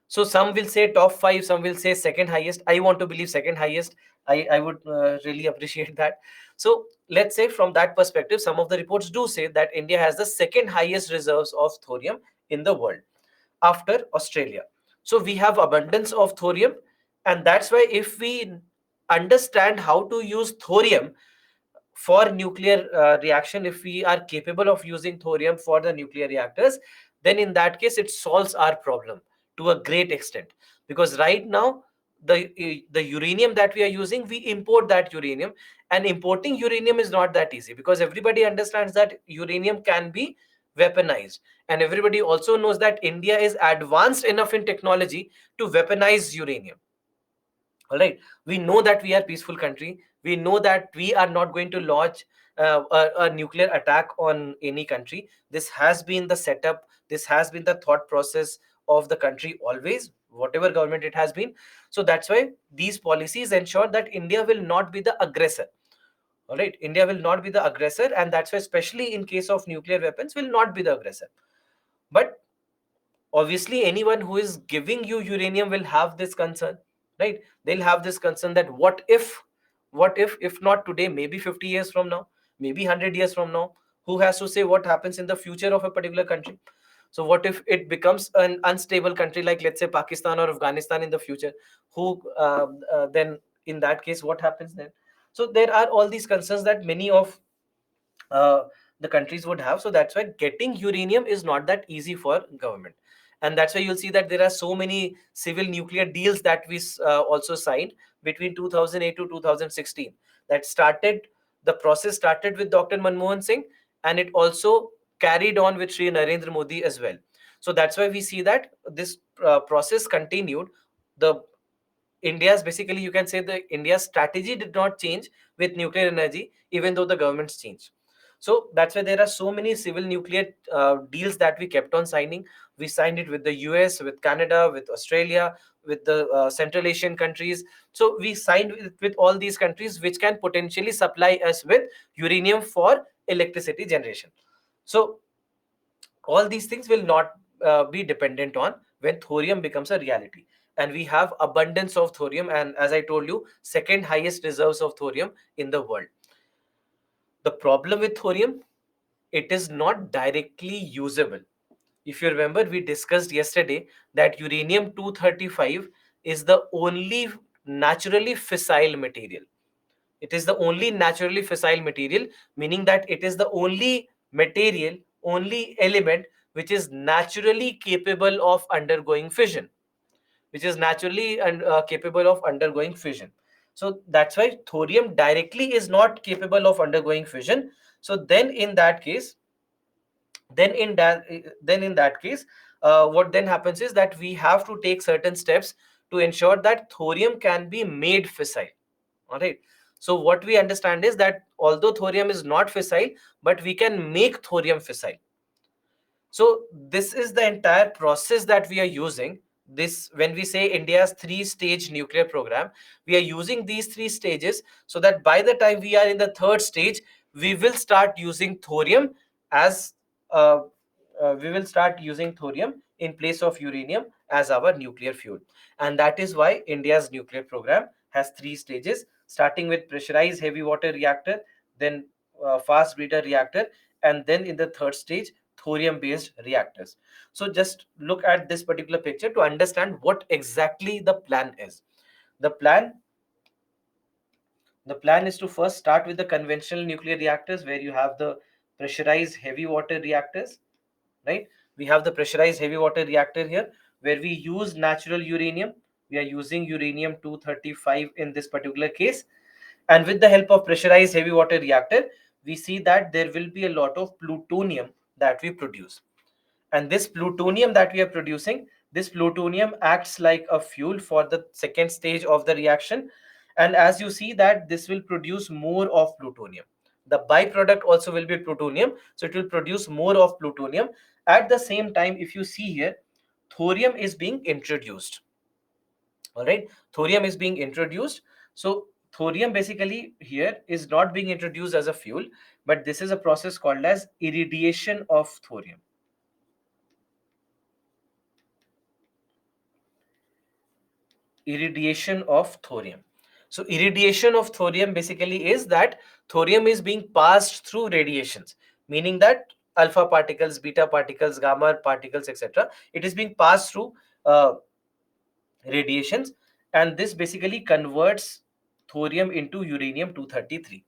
S1: So some will say top 5, some will say second highest. I want to believe second highest. I would really appreciate that. So let's say from that perspective, some of the reports do say that India has the second highest reserves of thorium in the world after Australia. So we have abundance of thorium, and that's why if we understand how to use thorium for nuclear reaction, if we are capable of using thorium for the nuclear reactors, then in that case it solves our problem to a great extent. Because right now the uranium that we are using, we import that uranium, and importing uranium is not that easy because everybody understands that uranium can be weaponized, and everybody also knows that India is advanced enough in technology to weaponize uranium. All right, we know that we are peaceful country, we know that we are not going to launch a nuclear attack on any country. This has been the setup, this has been the thought process of the country always, whatever government it has been. So that's why these policies ensure that India will not be the aggressor. All right, India will not be the aggressor, and that's why especially in case of nuclear weapons will not be the aggressor. But obviously anyone who is giving you uranium will have this concern, right? They'll have this concern that what if not today, maybe 50 years from now, maybe 100 years from now, who has to say what happens in the future of a particular country? So what if it becomes an unstable country like, let's say, Pakistan or Afghanistan in the future? Who then in that case what happens then? So there are all these concerns that many of uh, the countries would have. So that's why getting uranium is not that easy for government, and that's why you'll see that there are so many civil nuclear deals that we also signed between 2008 to 2016. That started the process started with Dr. Manmohan Singh, and it also carried on with Sri Narendra Modi as well. So that's why we see that this process continued. The India's, basically you can say, the India's strategy did not change with nuclear energy, even though the governments changed. So that's why there are so many civil nuclear deals that we kept on signing. We signed it with the US, with Canada, with Australia, with the Central Asian countries. So we signed with all these countries which can potentially supply us with uranium for electricity generation. So all these things will not be dependent on when thorium becomes a reality, and we have abundance of thorium, and as I told you, second highest reserves of thorium in the world. The problem with thorium, it is not directly usable. If you remember, we discussed yesterday that uranium 235 is the only naturally fissile material. It is the only naturally fissile material, meaning that it is the only material, only element which is naturally capable of undergoing fission, which is naturally and capable of undergoing fission. So that's why thorium directly is not capable of undergoing fission. So then in that case, what then happens is that we have to take certain steps to ensure that thorium can be made fissile. All right. So what we understand is that although thorium is not fissile, but we can make thorium fissile. So this is the entire process that we are using. this, when we say India's three-stage nuclear program, we are using these three stages so that by the time we are in the third stage, we will start using thorium as uh, we will start using thorium in place of uranium as our nuclear fuel. And that is why India's nuclear program has three stages, starting with pressurized heavy water reactor, then fast breeder reactor, and then in the third stage, thorium based reactors. So just look at this particular picture to understand what exactly the plan is. The plan the plan is to first start with the conventional nuclear reactors, where you have the pressurized heavy water reactors, right? We have the pressurized heavy water reactor here, where we use natural uranium. We are using uranium 235 in this particular case. And with the help of pressurized heavy water reactor, we see that there will be a lot of plutonium that we produce. And this plutonium that we are producing, this plutonium acts like a fuel for the second stage of the reaction. And as you see that this will produce more of plutonium. The byproduct also will be plutonium, so it will produce more of plutonium. At the same time, if you see here, thorium is being introduced. All right, thorium is being introduced. So thorium basically here is not being introduced as a fuel, but this is a process called as irradiation of thorium. Irradiation of thorium. So irradiation of thorium basically is that thorium is being passed through radiations, meaning that alpha particles, beta particles, gamma particles, etc. It is being passed through uh, radiations, and this basically converts thorium into uranium 233.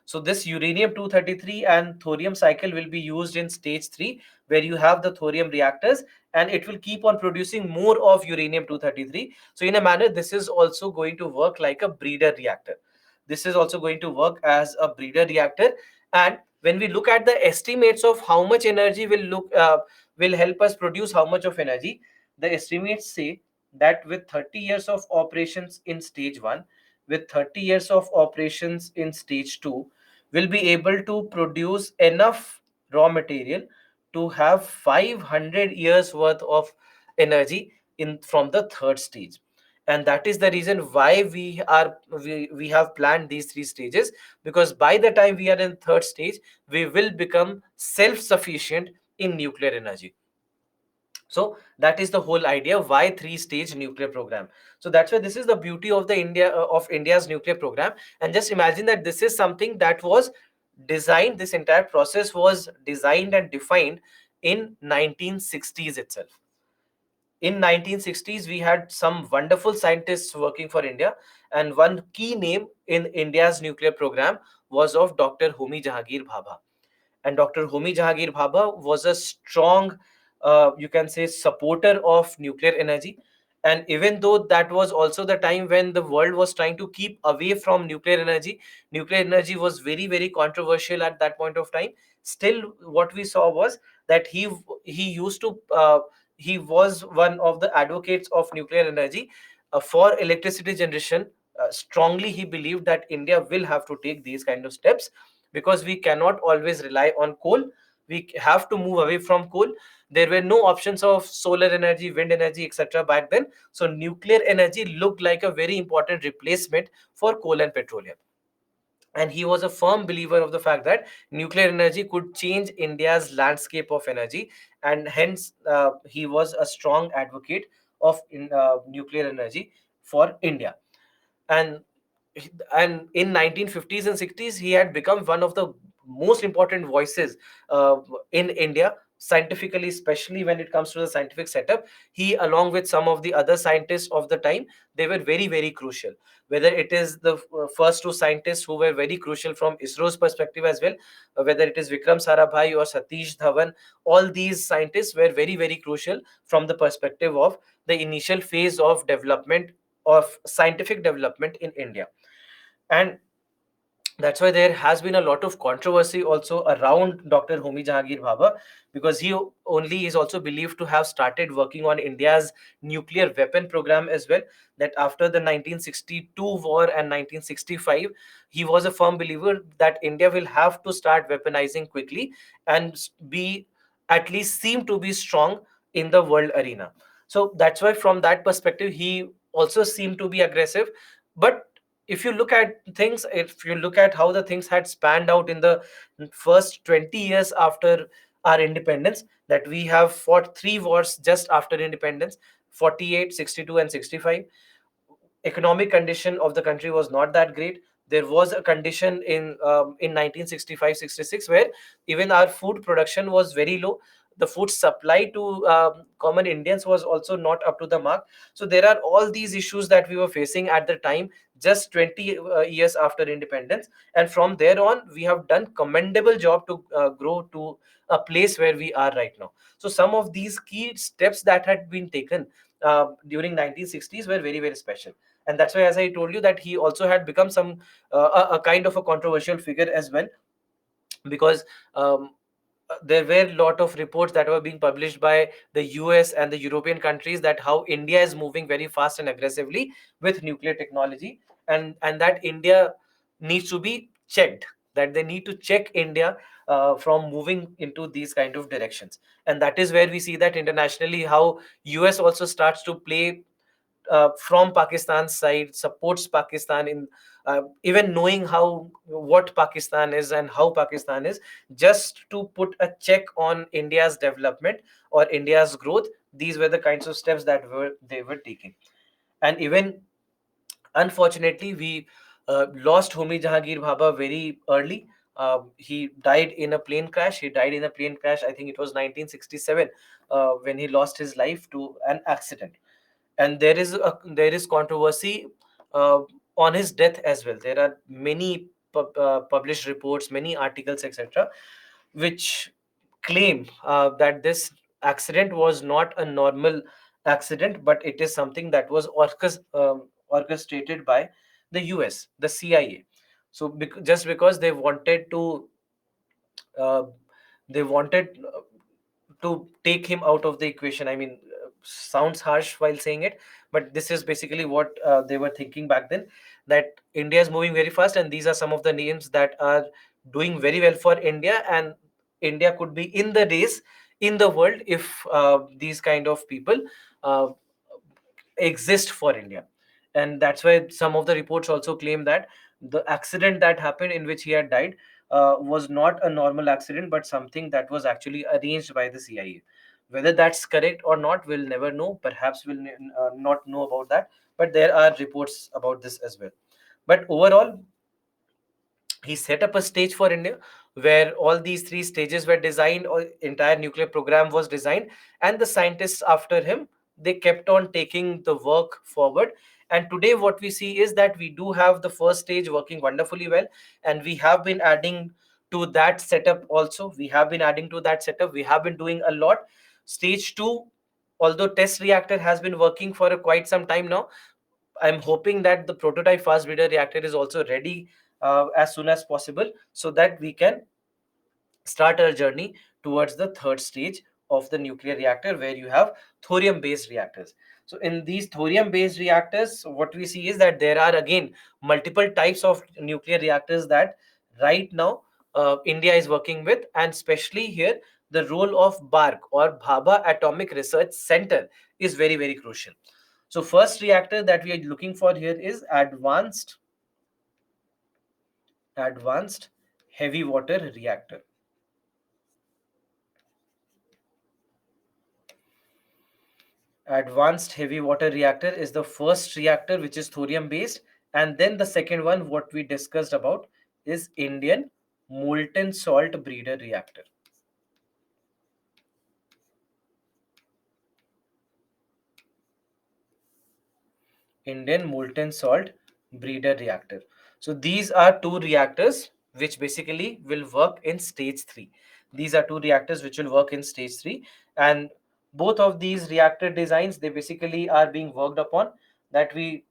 S1: So this uranium 233 and thorium cycle will be used in stage 3, where you have the thorium reactors, and it will keep on producing more of uranium 233. So in a manner, this is also going to work like a breeder reactor. This is also going to work as a breeder reactor. And when we look at the estimates of how much energy will help us produce how much of energy, the estimates say that with 30 years of operations in stage 1, with 30 years of operations in stage 2, will be able to produce enough raw material to have 500 years worth of energy in from the third stage. And that is the reason why we have planned these three stages, because by the time we are in third stage, we will become self sufficient in nuclear energy. So that is the whole idea why three-stage nuclear program. So that's why this is the beauty of the India's nuclear program. And just imagine that this is something that was designed. This entire process was designed and defined in 1960s itself. In 1960s, we had some wonderful scientists working for India, and one key name in India's nuclear program was of Dr. Homi Jahangir Bhabha. And Dr. Homi Jahangir Bhabha was a strong, you can say, supporter of nuclear energy. And even though that was also the time when the world was trying to keep away from nuclear energy was very, very controversial at that point of time. Still, what we saw was that he used to he was one of the advocates of nuclear energy for electricity generation. Strongly, he believed that India will have to take these kind of steps, because we cannot always rely on coal. We have to move away from coal. There were no options of solar energy, wind energy, etc. back then. So nuclear energy looked like a very important replacement for coal and petroleum. And he was a firm believer of the fact that nuclear energy could change India's landscape of energy, and hence he was a strong advocate of nuclear energy for India. and and in 1950s and 60s, he had become one of the most important voices uh, in India scientifically, especially when it comes to the scientific setup. He, along with some of the other scientists of the time, they were very, very crucial. Whether it is the first two scientists who were very crucial from ISRO's perspective as well, whether it is Vikram Sarabhai or Satish Dhawan, all these scientists were very, very crucial from the perspective of the initial phase of development, of scientific development in India. And that's why there has been a lot of controversy also around Dr. Homi Jahangir Bhabha, because he only is also believed to have started working on India's nuclear weapon program as well. That after the 1962 war and 1965, he was a firm believer that India will have to start weaponizing quickly and be, at least seem to be strong in the world arena. So that's why from that perspective he also seemed to be aggressive. But if you look at things, if you look at how the things had spanned out in the first 20 years after our independence, that we have fought three wars just after independence: 48, 62, and 65. Economic condition of the country was not that great. There was a condition in 1965-66 where even our food production was very low. The food supply to common Indians was also not up to the mark. So there are all these issues that we were facing at the time, just 20 years after independence. And from there on, we have done commendable job to grow to a place where we are right now. So some of these key steps that had been taken during 1960s were very, very special. And that's why, as I told you, that he also had become some a kind of a controversial figure as well, because there were a lot of reports that were being published by the US and the European countries, that how India is moving very fast and aggressively with nuclear technology, and that India needs to be checked, that they need to check India from moving into these kind of directions. And that is where we see that internationally how US also starts to play from Pakistan's side, supports Pakistan in even knowing how what Pakistan is and how Pakistan is, just to put a check on India's development or India's growth. These were the kinds of steps that were they were taking. And even unfortunately, we lost Homi Jahangir Bhabha very early. He died in a plane crash. He died in a plane crash. I think it was 1967 when he lost his life to an accident. And there is controversy uh, on his death as well. There are many published reports, many articles, etc., which claim that this accident was not a normal accident, but it is something that was orchestrated by the US, the CIA. So just because uh, they wanted to take him out of the equation. I mean, sounds harsh while saying it, but this is basically what they were thinking back then, that India is moving very fast, and these are some of the names that are doing very well for India, and India could be in the race in the world if these kind of people uh, exist for India. And that's why some of the reports also claim that the accident that happened in which he had died was not a normal accident, but something that was actually arranged by the CIA. Whether that's correct or not, we'll never know. Perhaps we'll not know about that, but there are reports about this as well. But overall, he set up a stage for India where all these three stages were designed, or entire nuclear program was designed, and the scientists after him, they kept on taking the work forward. And today what we see is that we do have the first stage working wonderfully well, and we have been adding to that setup also. We have been adding to that setup. We have been doing a lot. Stage 2, although test reactor has been working for quite some time now, I'm hoping that the prototype fast breeder reactor is also ready as soon as possible, so that we can start our journey towards the third stage of the nuclear reactor, where you have thorium based reactors. So in these thorium based reactors, what we see is that there are again multiple types of nuclear reactors that right now India is working with, and especially here the role of BARC, or Bhabha Atomic Research Center, is very, very crucial. So first reactor that we are looking for here is advanced heavy water reactor. Advanced heavy water reactor is the first reactor which is thorium based, and then the second one what we discussed about is Indian molten salt breeder reactor. Indian molten salt breeder reactor. So these are two reactors which basically will work in stage 3. These are two reactors which will work in stage 3, and both of these reactor designs, they basically are being worked upon. That we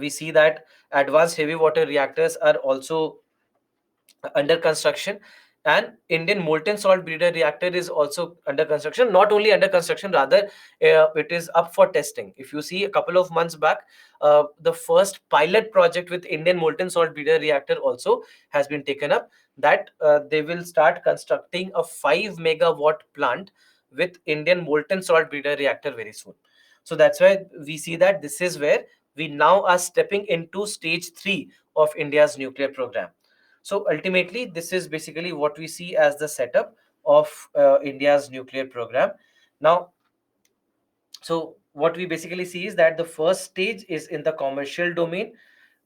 S1: see that advanced heavy water reactors are also under construction, and Indian molten salt breeder reactor is also under construction. Not only under construction, rather it is up for testing. If you see a couple of months back, the first pilot project with Indian molten salt breeder reactor also has been taken up, that they will start constructing a 5 megawatt plant with Indian molten salt breeder reactor very soon. So that's why we see that this is where we now are stepping into stage 3 of India's nuclear program. So ultimately, this is basically what we see as the setup of India's nuclear program. Now, so what we basically see is that the first stage is in the commercial domain.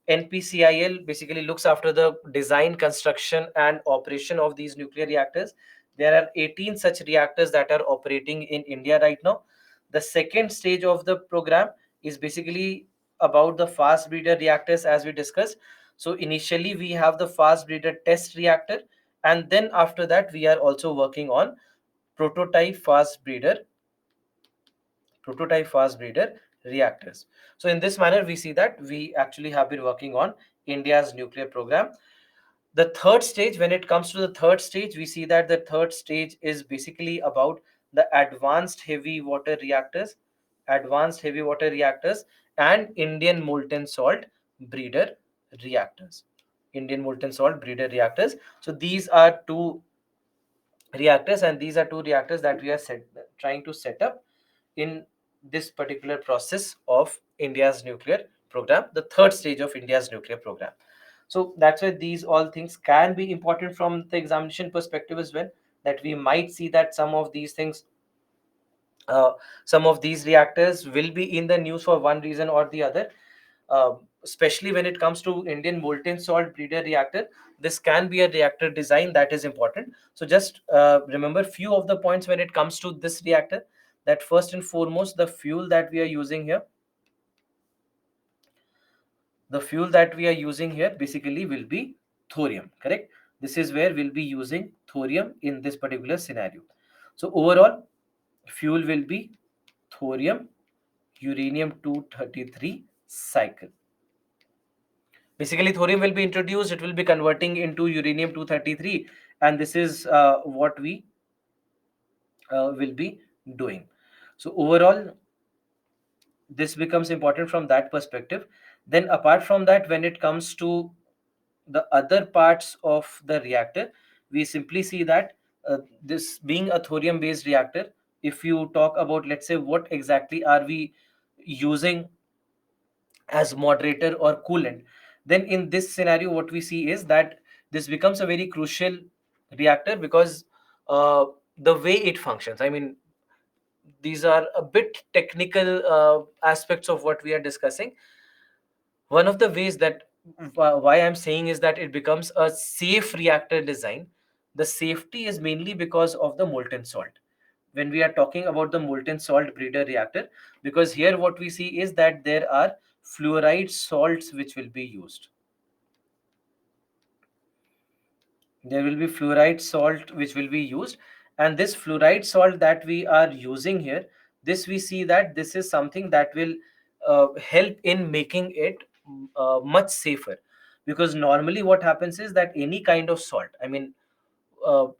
S1: NPCIL basically looks after the design, construction, and operation of these nuclear reactors. There are 18 such reactors that are operating in India right now. The second stage of the program is basically about the fast breeder reactors, as we discussed. So initially, we have the fast breeder test reactor, and then after that, we are also working on prototype fast breeder prototype fast breeder reactors. So in this manner, we see that we actually have been working on India's nuclear program. The third stage, when it comes to the third stage, we see that the third stage is basically about the advanced heavy water reactors, and Indian molten salt breeder reactors. Indian molten salt breeder reactors. So these are two reactors, and these are two reactors that we are trying to set up in this particular process of India's nuclear program, the third stage of India's nuclear program. So that's why these all things can be important from the examination perspective as well, that we might see that uh, some of these reactors will be in the news for one reason or the other. Especially when it comes to Indian molten salt breeder reactor, this can be a reactor design that is important. So just remember few of the points when it comes to this reactor. That first and foremost, the fuel that we are using here basically will be thorium, correct? This is where we'll be using thorium in this particular scenario. So overall, fuel will be thorium uranium 233 cycle. Basically, thorium will be introduced, it will be converting into uranium 233, and this is what we will be doing. So overall, this becomes important from that perspective. Then apart from that, when it comes to the other parts of the reactor, we simply see that this being a thorium based reactor, if you talk about, let's say, what exactly are we using as moderator or coolant, then in this scenario what we see is that this becomes a very crucial reactor, because the way it functions, I mean, these are a bit technical aspects of what we are discussing. One of the ways that why I'm saying is that it becomes a safe reactor design. The safety is mainly because of the molten salt. When we are talking about the molten salt breeder reactor, because here what we see is that there are fluoride salts which will be used. There will be fluoride salt which will be used, and this fluoride salt that we are using here, this we see that this is something that will help in making it much safer. Because normally what happens is that any kind of salt, I mean,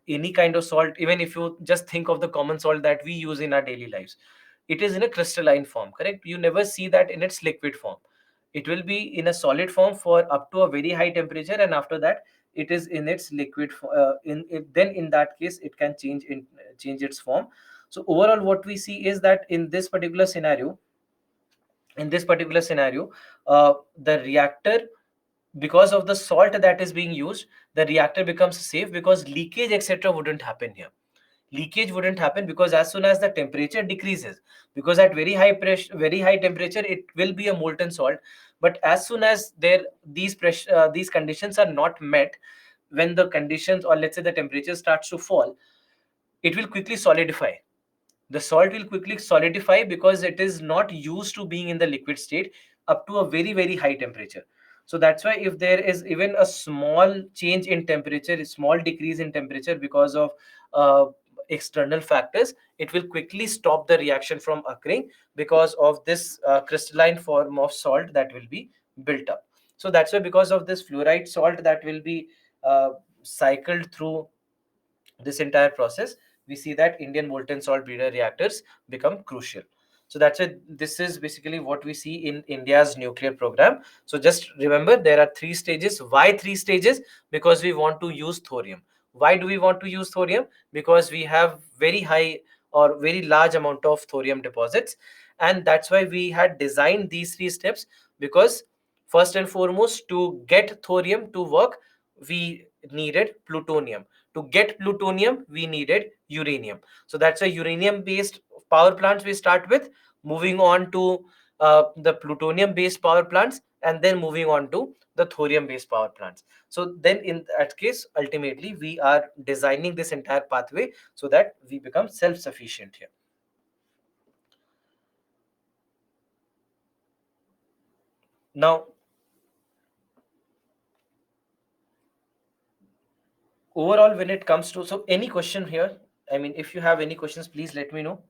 S1: any kind of salt, even if you just think of the common salt that we use in our daily lives, it is in a crystalline form, correct? You never see that in its liquid form. It will be in a solid form for up to a very high temperature, and after that it is in its liquid in it, then in that case it can change its form. So overall what we see is that in this particular scenario, the reactor, because of the salt that is being used, the reactor becomes safe, because leakage etc wouldn't happen here. Leakage wouldn't happen because as soon as the temperature decreases, because at very high pressure, very high temperature, it will be a molten salt. But as soon as these conditions are not met, when the conditions, or let's say the temperature starts to fall, it will quickly solidify. The salt will quickly solidify because it is not used to being in the liquid state up to a very very high temperature. So that's why if there is even a small change in temperature, a small decrease in temperature because of uh, external factors, it will quickly stop the reaction from occurring, because of this crystalline form of salt that will be built up. So that's why, because of this fluoride salt that will be cycled through this entire process, we see that Indian molten salt breeder reactors become crucial. So that's it. This is basically what we see in India's nuclear program. So just remember, there are three stages. Why three stages? Because we want to use thorium. Why do we want to use thorium? Because we have very high or very large amount of thorium deposits. And that's why we had designed these three steps, because first and foremost, to get thorium to work, we needed plutonium. To get plutonium, we needed uranium. So that's a uranium based power plants we start with, moving on to the plutonium based power plants, and then moving on to the thorium based power plants. So then in that case, ultimately we are designing this entire pathway so that we become self sufficient here. Now, overall, when it comes to, so any question here, I mean, if you have any questions, please let me know.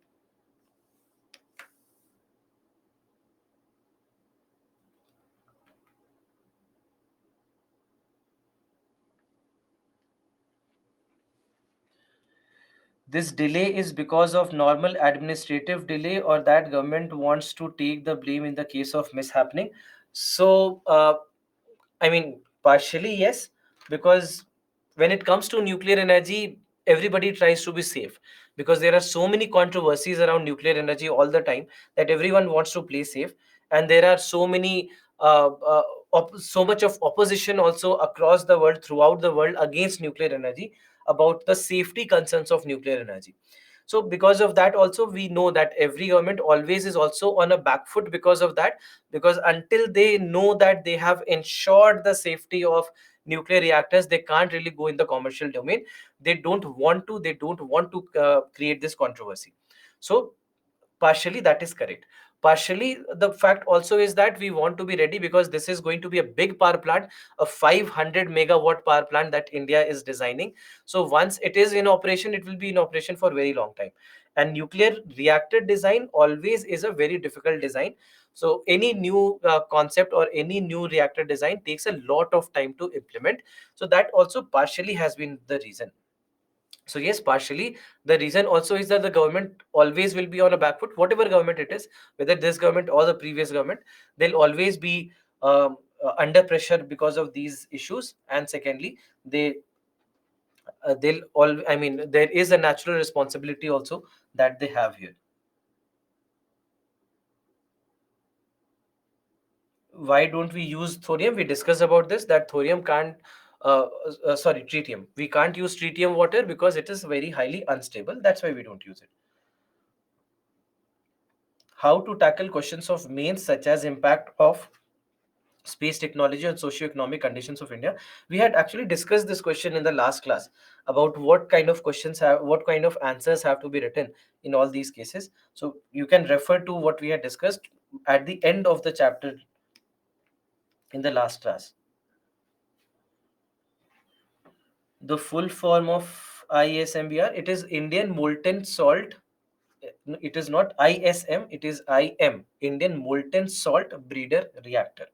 S1: This delay is because of normal administrative delay, or that government wants to take the blame in the case of mishappening. So I mean, partially yes, because when it comes to nuclear energy, everybody tries to be safe, because there are so many controversies around nuclear energy all the time that everyone wants to play safe, and there are so many so much of opposition also across the world, throughout the world, against nuclear energy, about the safety concerns of nuclear energy. So because of that also, we know that every government always is also on a back foot because of that, because until they know that they have ensured the safety of nuclear reactors, they can't really go in the commercial domain. They don't want to create this controversy. So partially that is correct. Partially the fact also is that we want to be ready, because this is going to be a big power plant, a 500 megawatt power plant that India is designing. So once it is in operation, it will be in operation for a very long time. And nuclear reactor design always is a very difficult design. So any new concept or any new reactor design takes a lot of time to implement. So that also partially has been the reason. So yes, partially the reason also is that the government always will be on a back foot, whatever government it is, whether this government or the previous government, they'll always be under pressure because of these issues. And secondly, they'll all, I mean, there is a natural responsibility also that they have here. Why don't we use thorium? We discussed about this, that thorium can't sorry, tritium, we can't use tritium water because it is very highly unstable. That's why we don't use it. How to tackle questions of mains, such as impact of space technology and socio-economic conditions of India. We had actually discussed this question in the last class, about what kind of questions have, what kind of answers have to be written in all these cases. So you can refer to what we had discussed at the end of the chapter in the last class. The full form of ISMBR, it is Indian molten salt. It is not ISM, it is IM, Indian molten salt breeder reactor.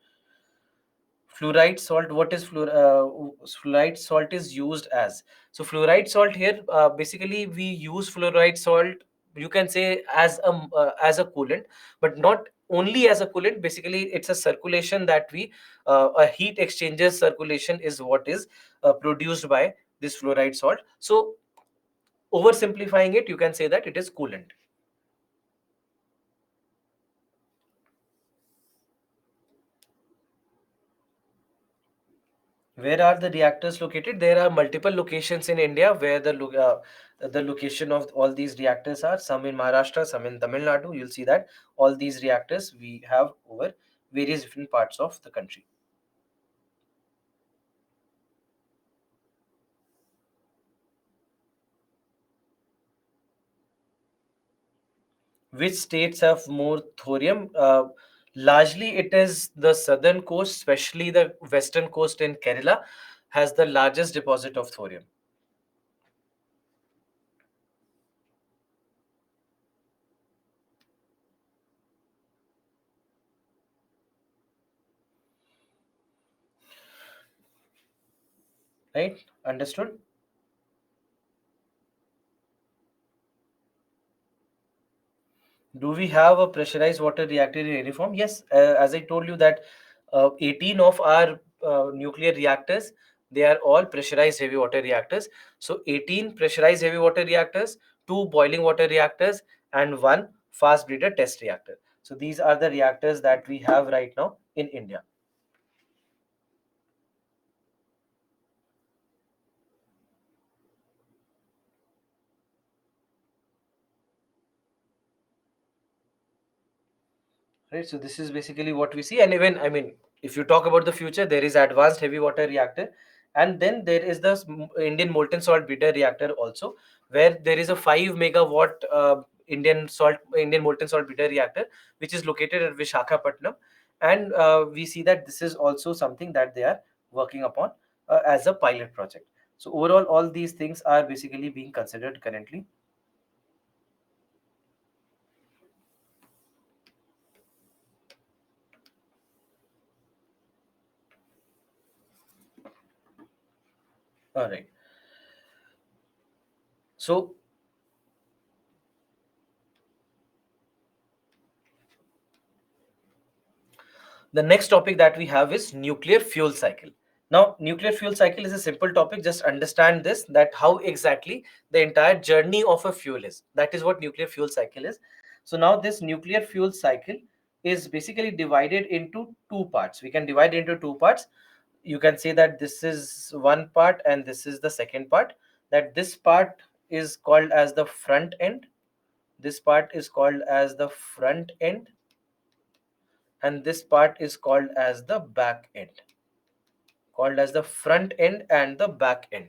S1: Fluoride salt, what is fluoride salt is used as? So fluoride salt here, basically we use fluoride salt, you can say, as a coolant, but not only as a coolant. Basically it's a circulation that we a heat exchanger circulation is what is produced by this fluoride salt. So oversimplifying it, you can say that it is coolant. Where are the reactors located? There are multiple locations in India where the location of all these reactors are. Some in Maharashtra, some in Tamil Nadu. You'll see that all these reactors we have over various different parts of the country. Which states have more thorium? Largely, it is the southern coast, especially the western coast in Kerala, has the largest deposit of thorium. Right? Understood? Do we have a pressurized water reactor in any form? Yes, as I told you that 18 of our nuclear reactors they are all pressurized heavy water reactors. So 18 pressurized heavy water reactors, 2 boiling water reactors, and 1 fast breeder test reactor. So these are the reactors that we have right now in India. Right, so this is basically what we see. And even, I mean, if you talk about the future, there is advanced heavy water reactor, and then there is the Indian molten salt breeder reactor also, where there is a 5 megawatt Indian molten salt breeder reactor, which is located at Vishakhapatnam. And we see that this is also something that they are working upon as a pilot project. So overall, all these things are basically being considered currently. All right. So the next topic that we have is nuclear fuel cycle. Now, nuclear fuel cycle is a simple topic. Just understand this, that how exactly the entire journey of a fuel is. That is what nuclear fuel cycle is. So now this nuclear fuel cycle is basically divided into two parts. We can divide into two parts. You can say that this is one part and this is the second part. That this part is called as the front end. This part is called as the front end, and this part is called as the back end, called as the front end and the back end.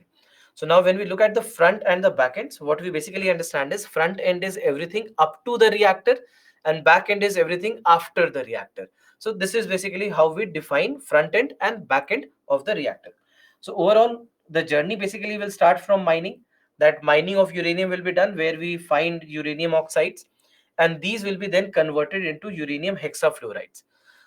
S1: So now when we look at the front and the back ends, what we basically understand is front end is everything up to the reactor and back end is everything after the reactor. So this is basically how we define front end and back end of the reactor. So overall, the journey basically will start from mining. That mining of uranium will be done where we find uranium oxides, and these will be then converted into uranium hexafluorides.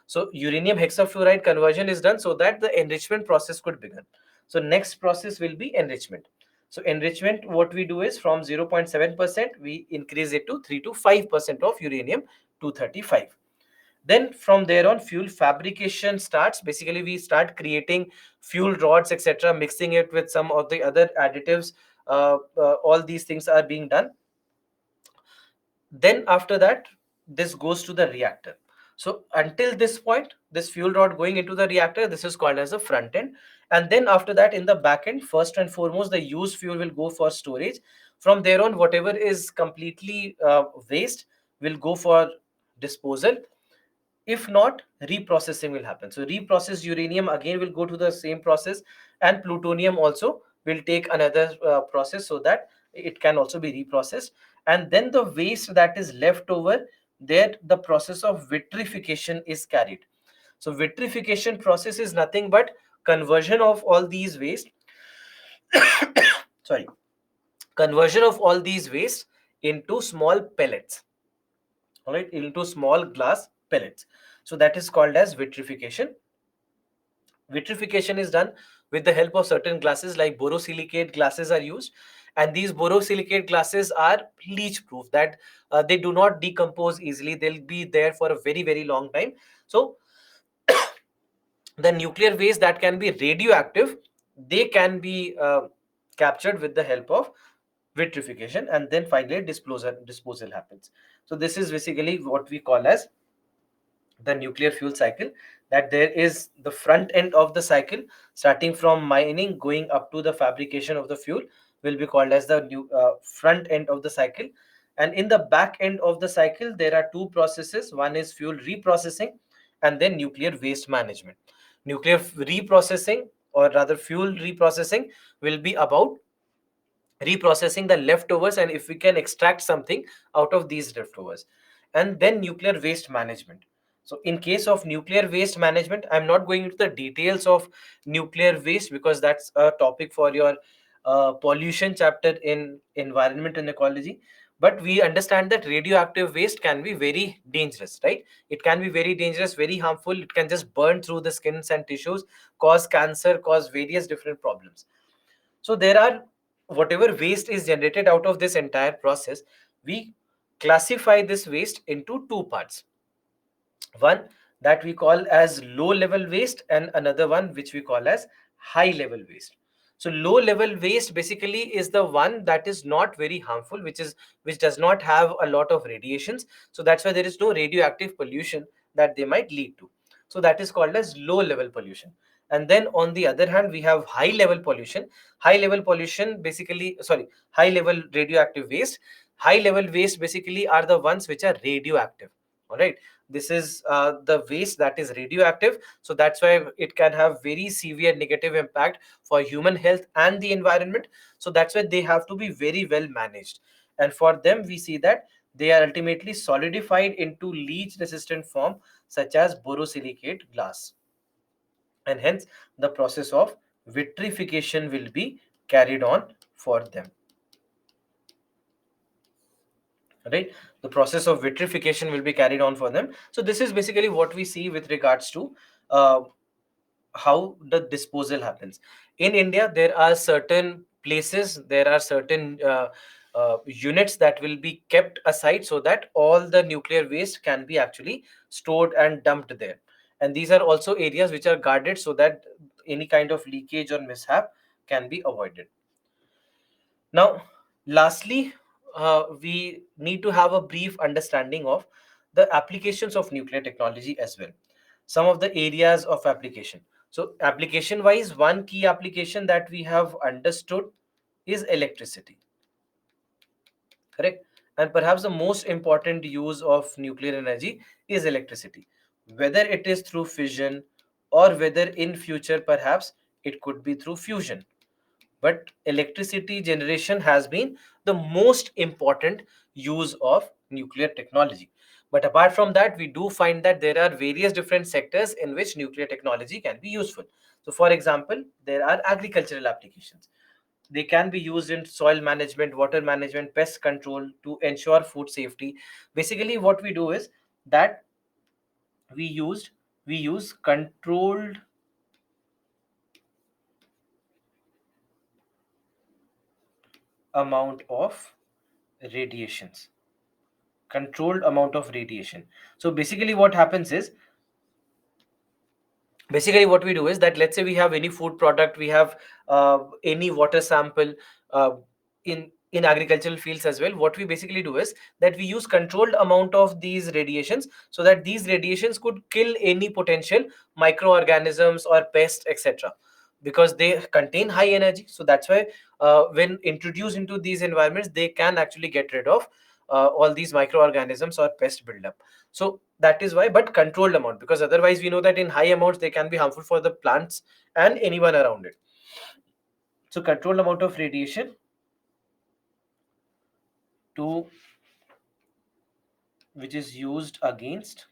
S1: So uranium hexafluoride conversion is done so that the enrichment process could begin. So next process will be enrichment. So enrichment, what we do is from 0.7%, we increase it to 3 to 5% of uranium 235. Then from there on, fuel fabrication starts. Basically, we start creating fuel rods, etc., mixing it with some of the other additives. All these things are being done. Then after that, this goes to the reactor. So until this point, this fuel rod going into the reactor, this is called as a front end. And then after that, in the back end, first and foremost, the used fuel will go for storage. From there on, whatever is completely waste will go for disposal. If not, reprocessing will happen. So reprocessed uranium again will go to the same process, and plutonium also will take another process so that it can also be reprocessed. And then the waste that is left over, there the process of vitrification is carried. So vitrification process is nothing but conversion of all these waste sorry, conversion of all these waste into small pellets, all right, into small glass pellets. So that is called as vitrification. Vitrification is done with the help of certain glasses, like borosilicate glasses are used, and these borosilicate glasses are leach proof, that they do not decompose easily. They'll be there for a very very long time. So the nuclear waste that can be radioactive, they can be captured with the help of vitrification, and then finally disposal happens. So this is basically what we call as the nuclear fuel cycle. That there is the front end of the cycle, starting from mining going up to the fabrication of the fuel, will be called as the new front end of the cycle. And in the back end of the cycle, there are two processes. One is fuel reprocessing, and then nuclear waste management. Nuclear reprocessing, or rather fuel reprocessing, will be about reprocessing the leftovers, and if we can extract something out of these leftovers. And then nuclear waste management. So in case of nuclear waste management, I'm not going into the details of nuclear waste because that's a topic for your pollution chapter in environment and ecology. But we understand that radioactive waste can be very dangerous, right? It can be very dangerous, very harmful. It can just burn through the skins and tissues, cause cancer, cause various different problems. So there are, whatever waste is generated out of this entire process, we classify this waste into two parts. One that we call as low level waste, and another one which we call as high level waste. So low level waste basically is the one that is not very harmful, which does not have a lot of radiations. So that's why there is no radioactive pollution that they might lead to. So that is called as low level pollution. And then on the other hand, we have high level pollution. High level pollution basically, sorry, high level radioactive waste. High level waste basically are the ones which are radioactive. All right. This is the waste that is radioactive. So that's why it can have very severe negative impact for human health and the environment. So that's why they have to be very well managed. And for them, we see that they are ultimately solidified into leach resistant form such as borosilicate glass. And hence the process of vitrification will be carried on for them. Right, the process of vitrification will be carried on for them. So this is basically what we see with regards to uh, how the disposal happens. In India, there are certain places, there are certain units that will be kept aside so that all the nuclear waste can be actually stored and dumped there. And these are also areas which are guarded so that any kind of leakage or mishap can be avoided. Now, lastly, we need to have a brief understanding of the applications of nuclear technology as well. Some of the areas of application. So, application wise, one key application that we have understood is electricity, correct? And perhaps the most important use of nuclear energy is electricity, whether it is through fission or whether in future perhaps it could be through fusion. But electricity generation has been the most important use of nuclear technology. But apart from that, we do find that there are various different sectors in which nuclear technology can be useful. So for example, there are agricultural applications. They can be used in soil management, water management, pest control to ensure food safety. Basically what we do is that we used we use controlled amount of radiations, controlled amount of radiation. So basically what we do is that, let's say we have any food product, we have any water sample uh, in agricultural fields as well. What we basically do is that we use controlled amount of these radiations so that these radiations could kill any potential microorganisms or pests, etc., because they contain high energy. So that's why when introduced into these environments, they can actually get rid of all these microorganisms or pest buildup. So that is why, but controlled amount, because otherwise we know that in high amounts they can be harmful for the plants and anyone around it. So controlled amount of radiation to which is used against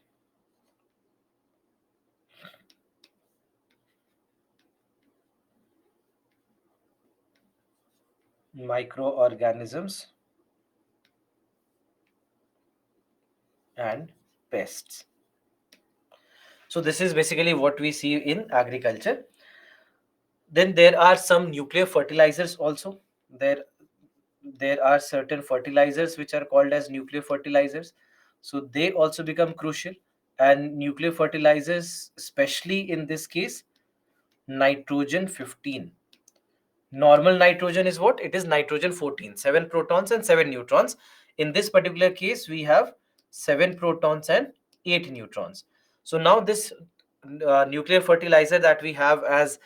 S1: microorganisms and pests. So this is basically what we see in agriculture. Then there are some nuclear fertilizers also. There are certain fertilizers which are called as nuclear fertilizers. So they also become crucial. And nuclear fertilizers, especially in this case, nitrogen 15. Normal nitrogen is what? It is nitrogen 14, 7 protons and 7 neutrons. In this particular case, we have 7 protons and 8 neutrons. So now this nuclear fertilizer that we have as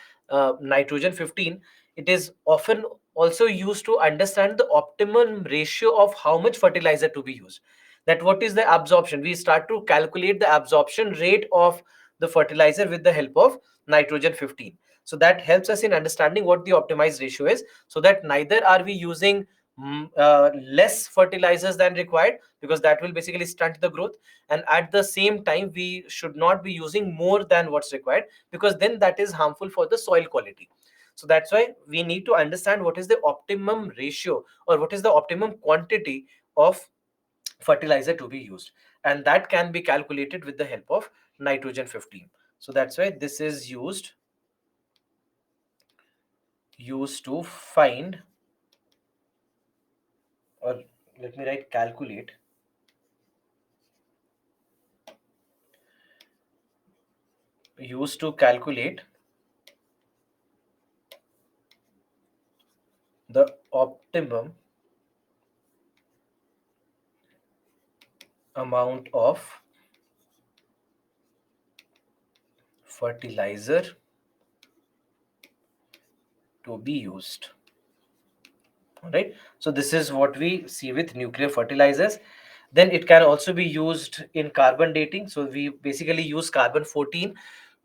S1: nitrogen 15, it is often also used to understand the optimum ratio of how much fertilizer to be used. That what is the absorption? We start to calculate the absorption rate of the fertilizer with the help of nitrogen 15. So that helps us in understanding what the optimized ratio is, so that neither are we using less fertilizers than required, because that will basically stunt the growth, and at the same time we should not be using more than what's required, because then that is harmful for the soil quality. So that's why we need to understand what is the optimum ratio or what is the optimum quantity of fertilizer to be used, and that can be calculated with the help of nitrogen 15. So that's why this is used to find, or let me write calculate, used to calculate the optimum amount of fertilizer to be used. All right. So this is what we see with nuclear fertilizers. Then it can also be used in carbon dating. So we basically use carbon 14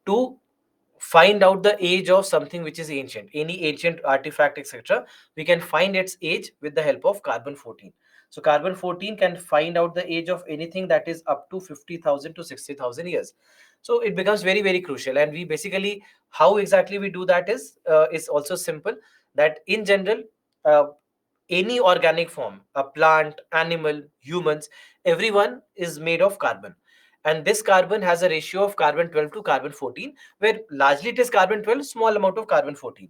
S1: to find out the age of something which is ancient, any ancient artifact, etc. We can find its age with the help of carbon 14. So carbon 14 can find out the age of anything that is up to 50,000 to 60,000 years. So it becomes very, very crucial. And we basically, how exactly we do that is also simple. That in general, uh, any organic form, a plant, animal, humans, everyone is made of carbon. And this carbon has a ratio of carbon 12 to carbon 14, where largely it is carbon 12, small amount of carbon 14.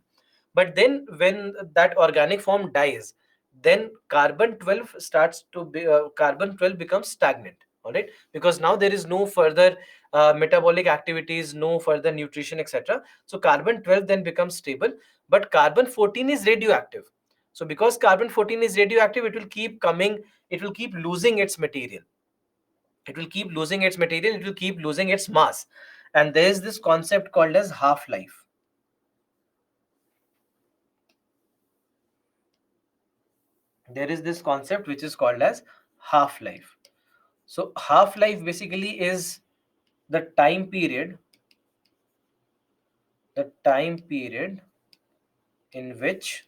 S1: But then when that organic form dies, then carbon 12 starts to be, carbon 12 becomes stagnant. All right, because now there is no further metabolic activities, no further nutrition, etc. So carbon 12 then becomes stable, but carbon 14 is radioactive. So because carbon 14 is radioactive, it will keep coming, it will keep losing its material, it will keep losing its material, it will keep losing its mass. And there is this concept called as half life. There is this concept which is called as half life. So half life basically is the time period in which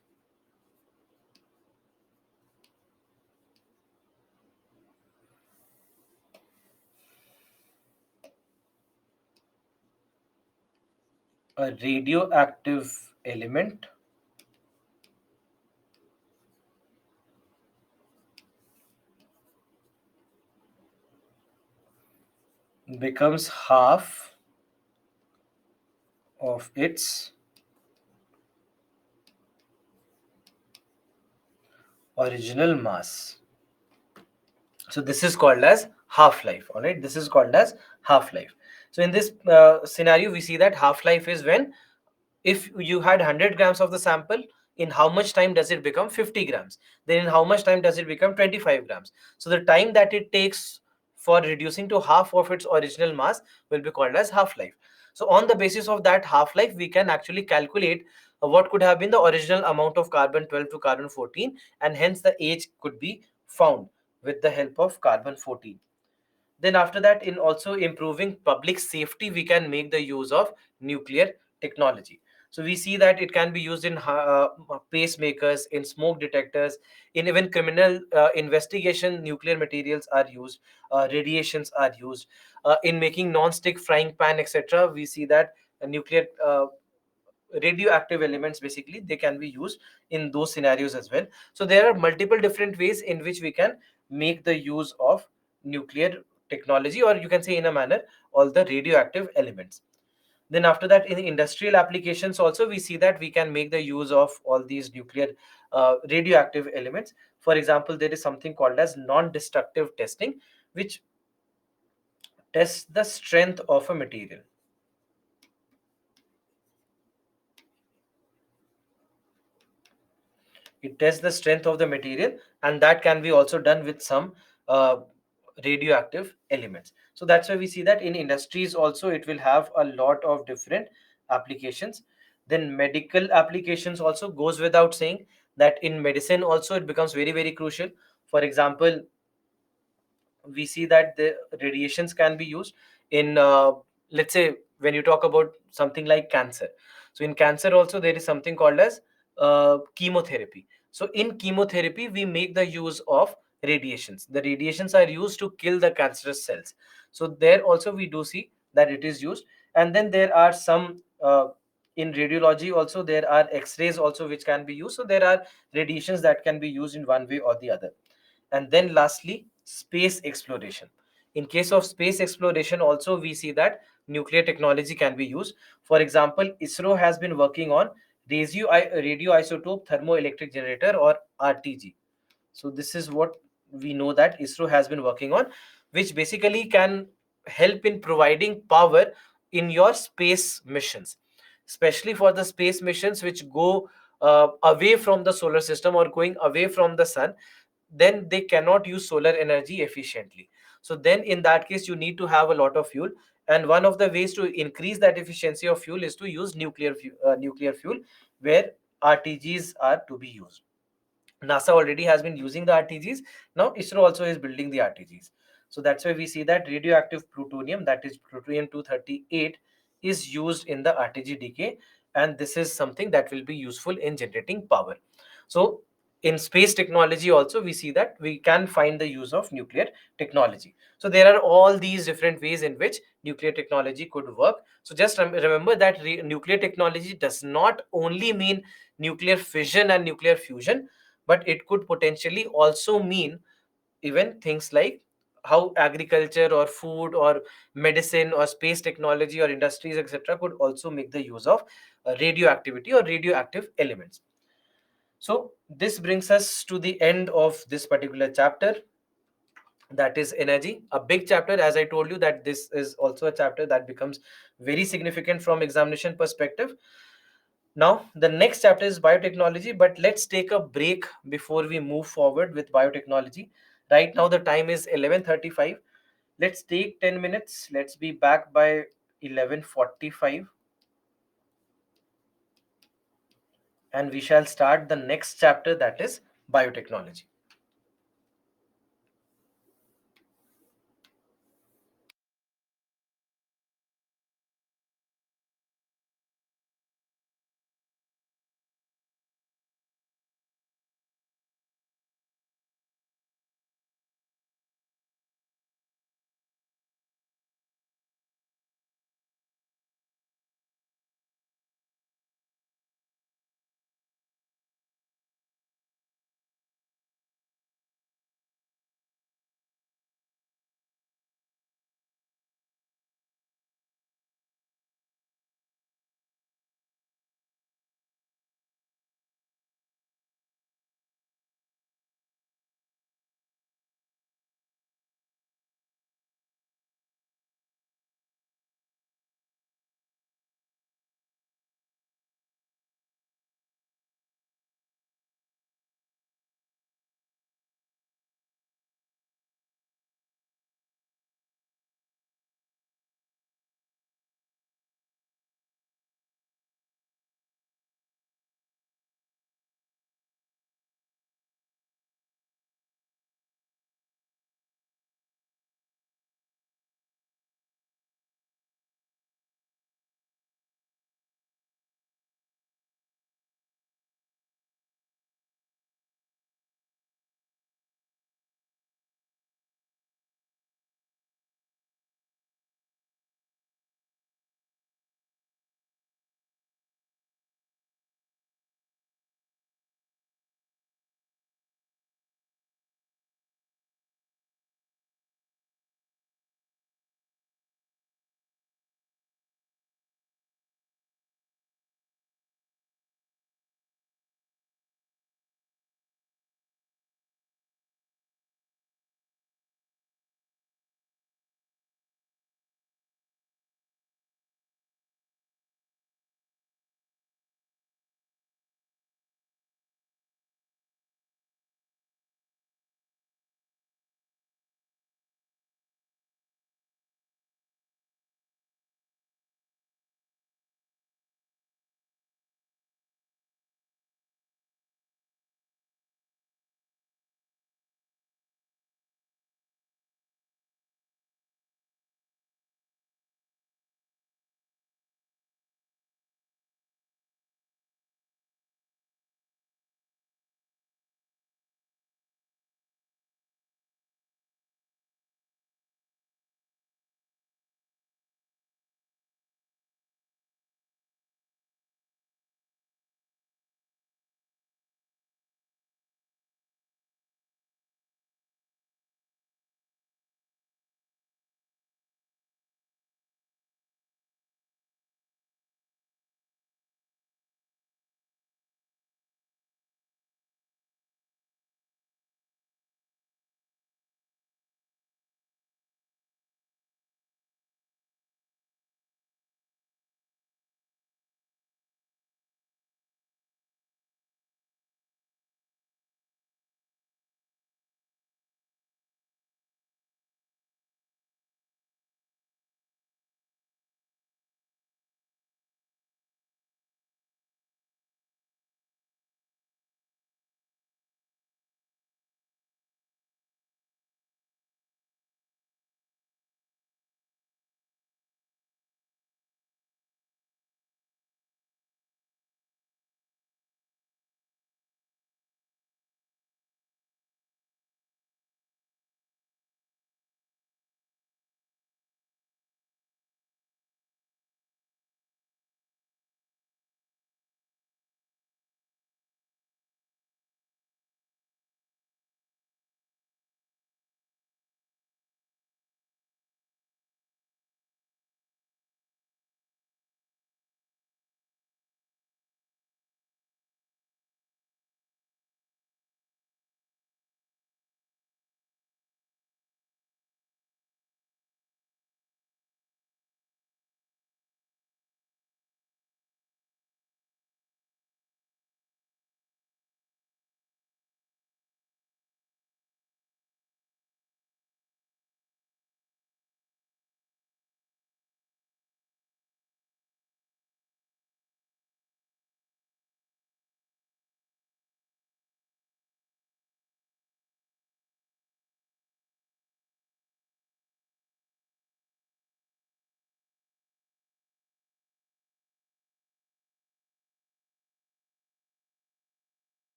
S1: a radioactive element becomes half of its original mass. So this is called as half life. All right, this is called as half life. So in this scenario, we see that half life is when, if you had 100 grams of the sample, in how much time does it become 50 grams, then in how much time does it become 25 grams. So the time that it takes for reducing to half of its original mass will be called as half life. So on the basis of that half life, we can actually calculate what could have been the original amount of carbon 12 to carbon 14, and hence the age could be found with the help of carbon 14. Then after that, in also improving public safety, we can make the use of nuclear technology. So we see that it can be used in pacemakers, in smoke detectors, in even criminal investigation. Nuclear materials are used, radiations are used in making non-stick frying pan, etc. We see that nuclear radioactive elements, basically they can be used in those scenarios as well. So there are multiple different ways in which we can make the use of nuclear technology, or you can say in a manner all the radioactive elements. Then after that, in industrial applications also, we see that we can make the use of all these nuclear radioactive elements. For example, there is something called as non-destructive testing, which tests the strength of a material. It tests the strength of the material, and that can be also done with some uh, radioactive elements. So that's why we see that in industries also it will have a lot of different applications. Then medical applications also goes without saying, that in medicine also it becomes very, very crucial. For example, we see that the radiations can be used in let's say when you talk about something like cancer. So in cancer also there is something called as chemotherapy. So in chemotherapy we make the use of radiations. The radiations are used to kill the cancerous cells. So there also we do see that it is used. And then there are some in radiology also there are x-rays also which can be used. So there are radiations that can be used in one way or the other. And then lastly, space exploration. In case of space exploration also, we see that nuclear technology can be used. For example, ISRO has been working on radioisotope thermoelectric generator, or RTG. So this is what we know that ISRO has been working on, which basically can help in providing power in your space missions, especially for the space missions which go away from the solar system or going away from the sun, then they cannot use solar energy efficiently. So then in that case you need to have a lot of fuel, and one of the ways to increase that efficiency of fuel is to use nuclear fuel, where RTGs are to be used. NASA already has been using the RTGs. Now ISRO also is building the RTGs. So that's why we see that radioactive plutonium, that is plutonium 238, is used in the RTG decay, and this is something that will be useful in generating power. So in space technology also we see that we can find the use of nuclear technology. So there are all these different ways in which nuclear technology could work. So just remember that nuclear technology does not only mean nuclear fission and nuclear fusion, but it could potentially also mean even things like how agriculture or food or medicine or space technology or industries etc could also make the use of radioactivity or radioactive elements. So this brings us to the end of this particular chapter, that is energy, a big chapter. As I told you that this is also a chapter that becomes very significant from examination perspective. Now, the next chapter is biotechnology, but let's take a break before we move forward with biotechnology. Right now, the time is 11:35. Let's take 10 minutes. Let's be back by 11:45, and we shall start the next chapter, that is biotechnology.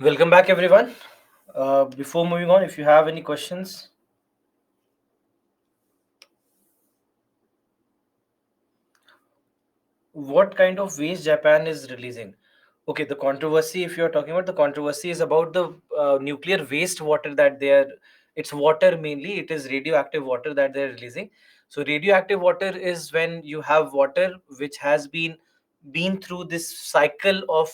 S1: Welcome back, everyone. Before moving on, if you have any questions, what kind of waste Japan is releasing? Okay, the controversy, if you're talking about the controversy, is about the nuclear waste water that they are. It's water mainly. It is radioactive water that they're releasing. So radioactive water is when you have water which has been through this cycle of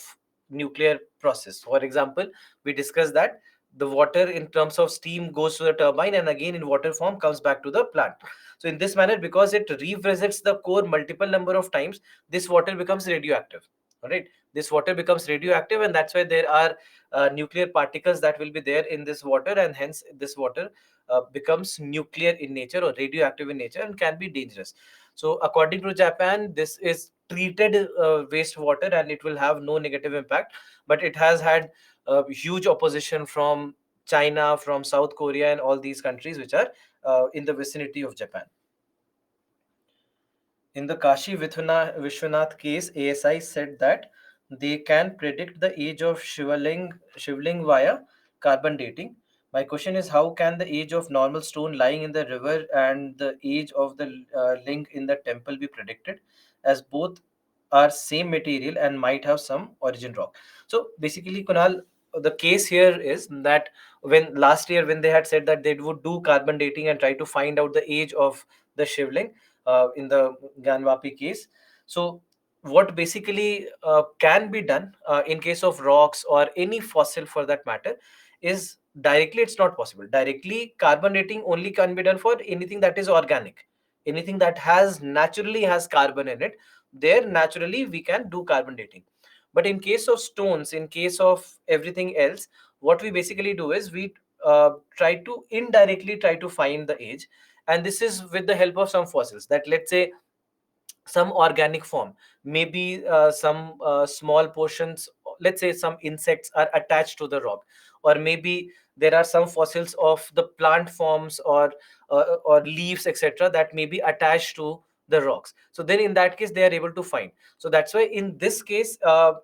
S1: nuclear process. For example, we discussed that the water in terms of steam goes to the turbine and again in water form comes back to the plant. So in this manner, because it revisits the core multiple number of times, this water becomes radioactive. All right, this water becomes radioactive, and that's why there are nuclear particles that will be there in this water, and hence this water becomes nuclear in nature or radioactive in nature and can be dangerous. So according to Japan, this is treated wastewater and it will have no negative impact, but it has had huge opposition from China, from South Korea, and all these countries which are in the vicinity of Japan. In the Kashi Vishwanath case, ASI said that they can predict the age of Shivling via carbon dating. My question is, how can the age of normal stone lying in the river and the age of the link in the temple be predicted, as both are same material and might have some origin rock? So basically, Kunal, the case here is that when last year when they had said that they would do carbon dating and try to find out the age of the Shivling, in the Ganwapi case. So, what basically can be done in case of rocks or any fossil for that matter is directly it's not possible. Directly, carbon dating only can be done for anything that is organic, anything that has naturally has carbon in it. There, naturally, we can do carbon dating. But in case of stones, in case of everything else, what we basically do is we try to indirectly try to find the age, and this is with the help of some fossils, that let's say some organic form, maybe some small portions, let's say some insects are attached to the rock, or maybe there are some fossils of the plant forms or leaves, etc., that may be attached to the rocks. So then in that case they are able to find. So that's why in this case,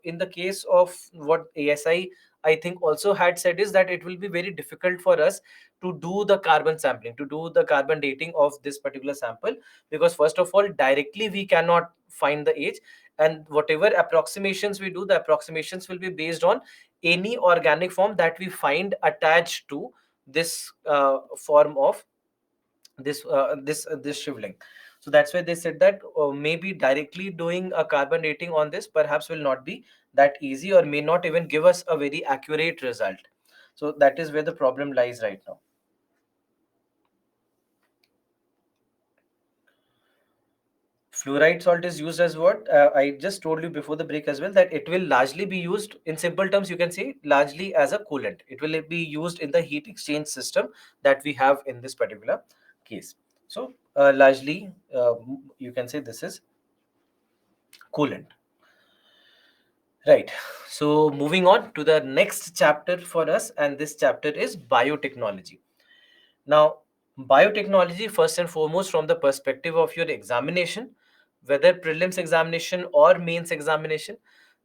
S1: in the case of what ASI, I think, also had said is that it will be very difficult for us to do the carbon sampling, to do the carbon dating of this particular sample, because first of all directly we cannot find the age, and whatever approximations we do, the approximations will be based on any organic form that we find attached to this form of this shivling. So that's why they said that maybe directly doing a carbon dating on this perhaps will not be that easy, or may not even give us a very accurate result. So that is where the problem lies right now. Fluoride salt is used as what? I just told you before the break as well, that it will largely be used, in simple terms, you can say largely as a coolant. It will be used in the heat exchange system that we have in this particular case. So, largely, you can say this is coolant. Right. So, moving on to the next chapter for us, and this chapter is biotechnology. Now, biotechnology, first and foremost, from the perspective of your examination, whether prelims examination or mains examination,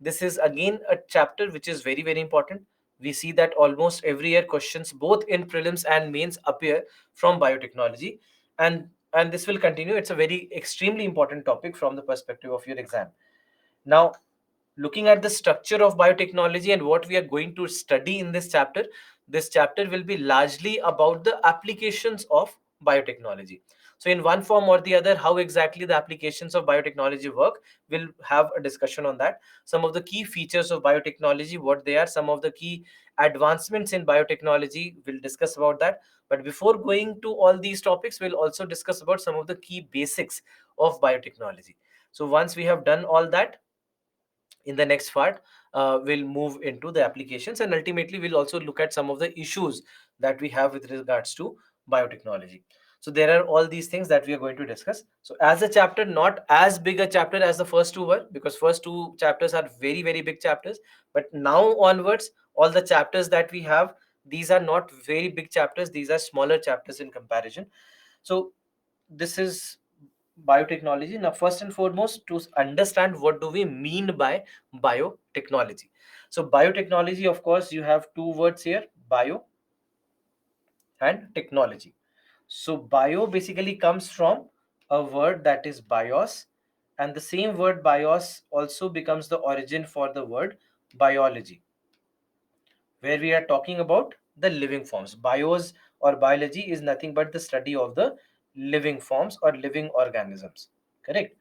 S1: this is again a chapter which is very, very important. We see that almost every year questions both in prelims and mains appear from biotechnology, and this will continue. It's a very extremely important topic from the perspective of your exam. Now, looking at the structure of biotechnology and what we are going to study in this chapter will be largely about the applications of biotechnology. So in one form or the other, how exactly the applications of biotechnology work, we'll have a discussion on that. Some of the key features of biotechnology, what they are, some of the key advancements in biotechnology, we'll discuss about that. But before going to all these topics, we'll also discuss about some of the key basics of biotechnology. So once we have done all that, in the next part, we'll move into the applications, and ultimately we'll also look at some of the issues that we have with regards to biotechnology. So there are all these things that we are going to discuss. So as a chapter, not as big a chapter as the first two were, because first two chapters are very, very big chapters, but now onwards, all the chapters that we have, these are not very big chapters, these are smaller chapters in comparison. So this is biotechnology. Now, first and foremost, to understand what do we mean by biotechnology. So biotechnology, of course, you have two words here, bio and technology. So bio basically comes from a word that is bios, and the same word bios also becomes the origin for the word biology, where we are talking about the living forms. Bios or biology is nothing but the study of the living forms or living organisms. Correct?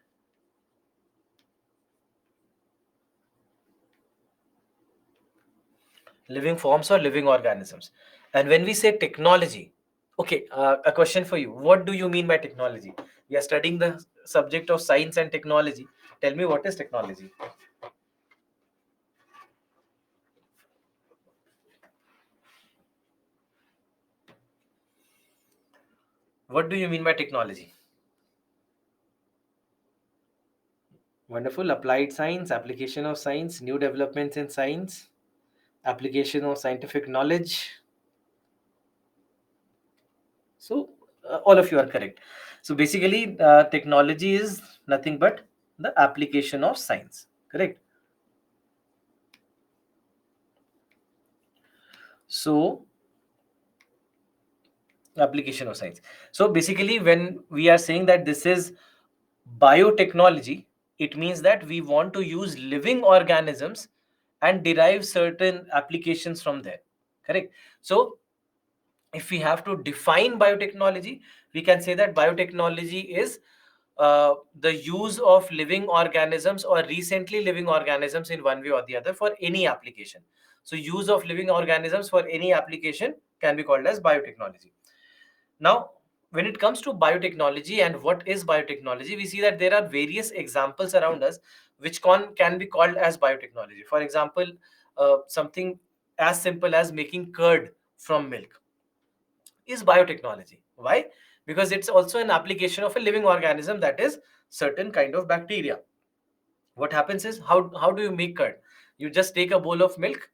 S1: Living forms or living organisms. And when we say technology, okay, a question for you. What do you mean by technology? We are studying the subject of science and technology. Tell me, what is technology? What do you mean by technology? Wonderful. Applied science, application of science, new developments in science, application of scientific knowledge. So, all of you are correct. So, basically, technology is nothing but the application of science. Correct? So, application of science. So, basically, when we are saying that this is biotechnology, it means that we want to use living organisms and derive certain applications from there. Correct? So, if we have to define biotechnology, we can say that biotechnology is the use of living organisms or recently living organisms in one way or the other for any application. So, use of living organisms for any application can be called as biotechnology. Now, when it comes to biotechnology and what is biotechnology, we see that there are various examples around us which can be called as biotechnology. For example, something as simple as making curd from milk is biotechnology. Why? Because it's also an application of a living organism, that is certain kind of bacteria. What happens is, how do you make curd? You just take a bowl of milk,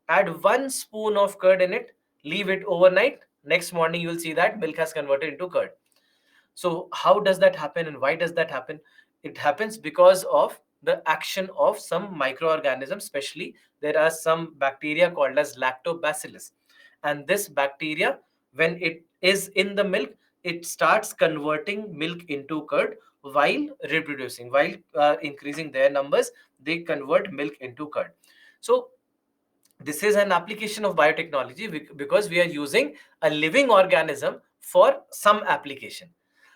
S1: add 1 spoon of curd in it, leave it overnight. Next morning, you will see that milk has converted into curd. So how does that happen and why does that happen? It happens because of the action of some microorganisms. Especially, there are some bacteria called as lactobacillus, and this bacteria, when it is in the milk, it starts converting milk into curd while reproducing, while increasing their numbers. They convert milk into curd. So this is an application of biotechnology because we are using a living organism for some application.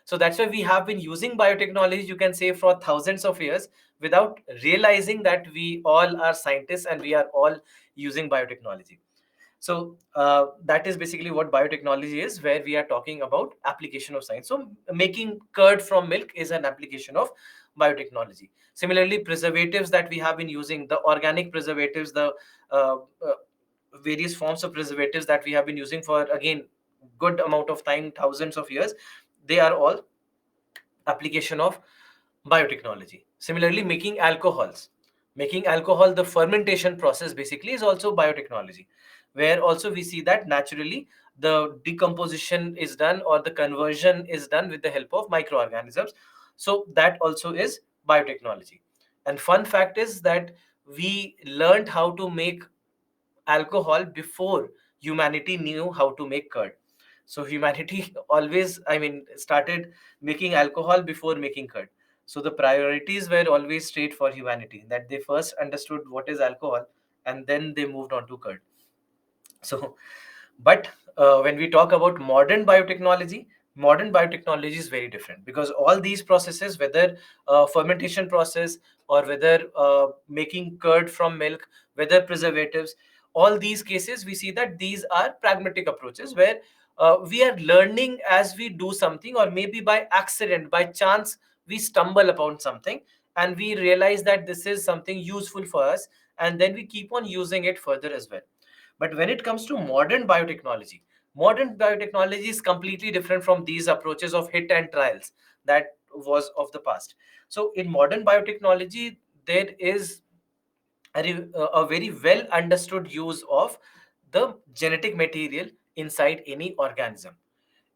S1: So that's why we have been using biotechnology, you can say, for thousands of years without realizing that we all are scientists and we are all using biotechnology. So that is basically what biotechnology is, where we are talking about application of science. So making curd from milk is an application of biotechnology. Similarly, preservatives that we have been using, the organic preservatives, the uh, uh, various forms of preservatives that we have been using for, again, good amount of time, thousands of years, they are all application of biotechnology. Similarly, making alcohols. Making alcohol, the fermentation process basically is also biotechnology, where also we see that naturally the decomposition is done or the conversion is done with the help of microorganisms. So that also is biotechnology. And fun fact is that we learned how to make alcohol before humanity knew how to make curd. So humanity always, I mean, started making alcohol before making curd. So the priorities were always straight for humanity, that they first understood what is alcohol and then they moved on to curd. So, but when we talk about modern biotechnology is very different, because all these processes, whether fermentation process or whether making curd from milk, whether preservatives, all these cases we see that these are pragmatic approaches, where we are learning as we do something, or maybe by accident, by chance, we stumble upon something and we realize that this is something useful for us, and then we keep on using it further as well. But when it comes to modern biotechnology is completely different from these approaches of hit and trials that was of the past. So in modern biotechnology, there is a very well understood use of the genetic material inside any organism.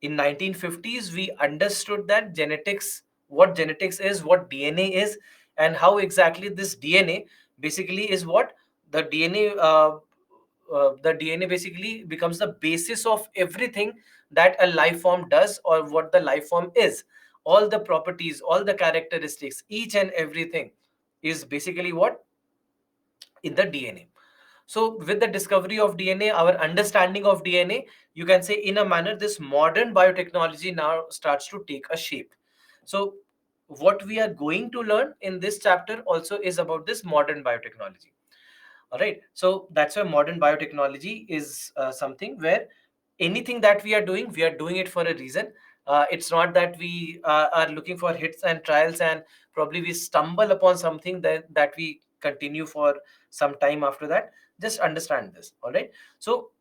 S1: In 1950s, we understood that what genetics is, what DNA is, and how exactly this DNA basically is what the DNA the DNA basically becomes the basis of everything that a life form does or what the life form is. All the properties, all the characteristics, each and everything is basically what in the DNA. So, with the discovery of DNA, our understanding of DNA, you can say in a manner, this modern biotechnology now starts to take a shape. So, what we are going to learn in this chapter also is about this modern biotechnology. All right. So, that's why modern biotechnology is something where anything that we are doing it for a reason. It's not that we are looking for hits and trials and probably we stumble upon something that we continue for some time after that. Just understand this. All right. So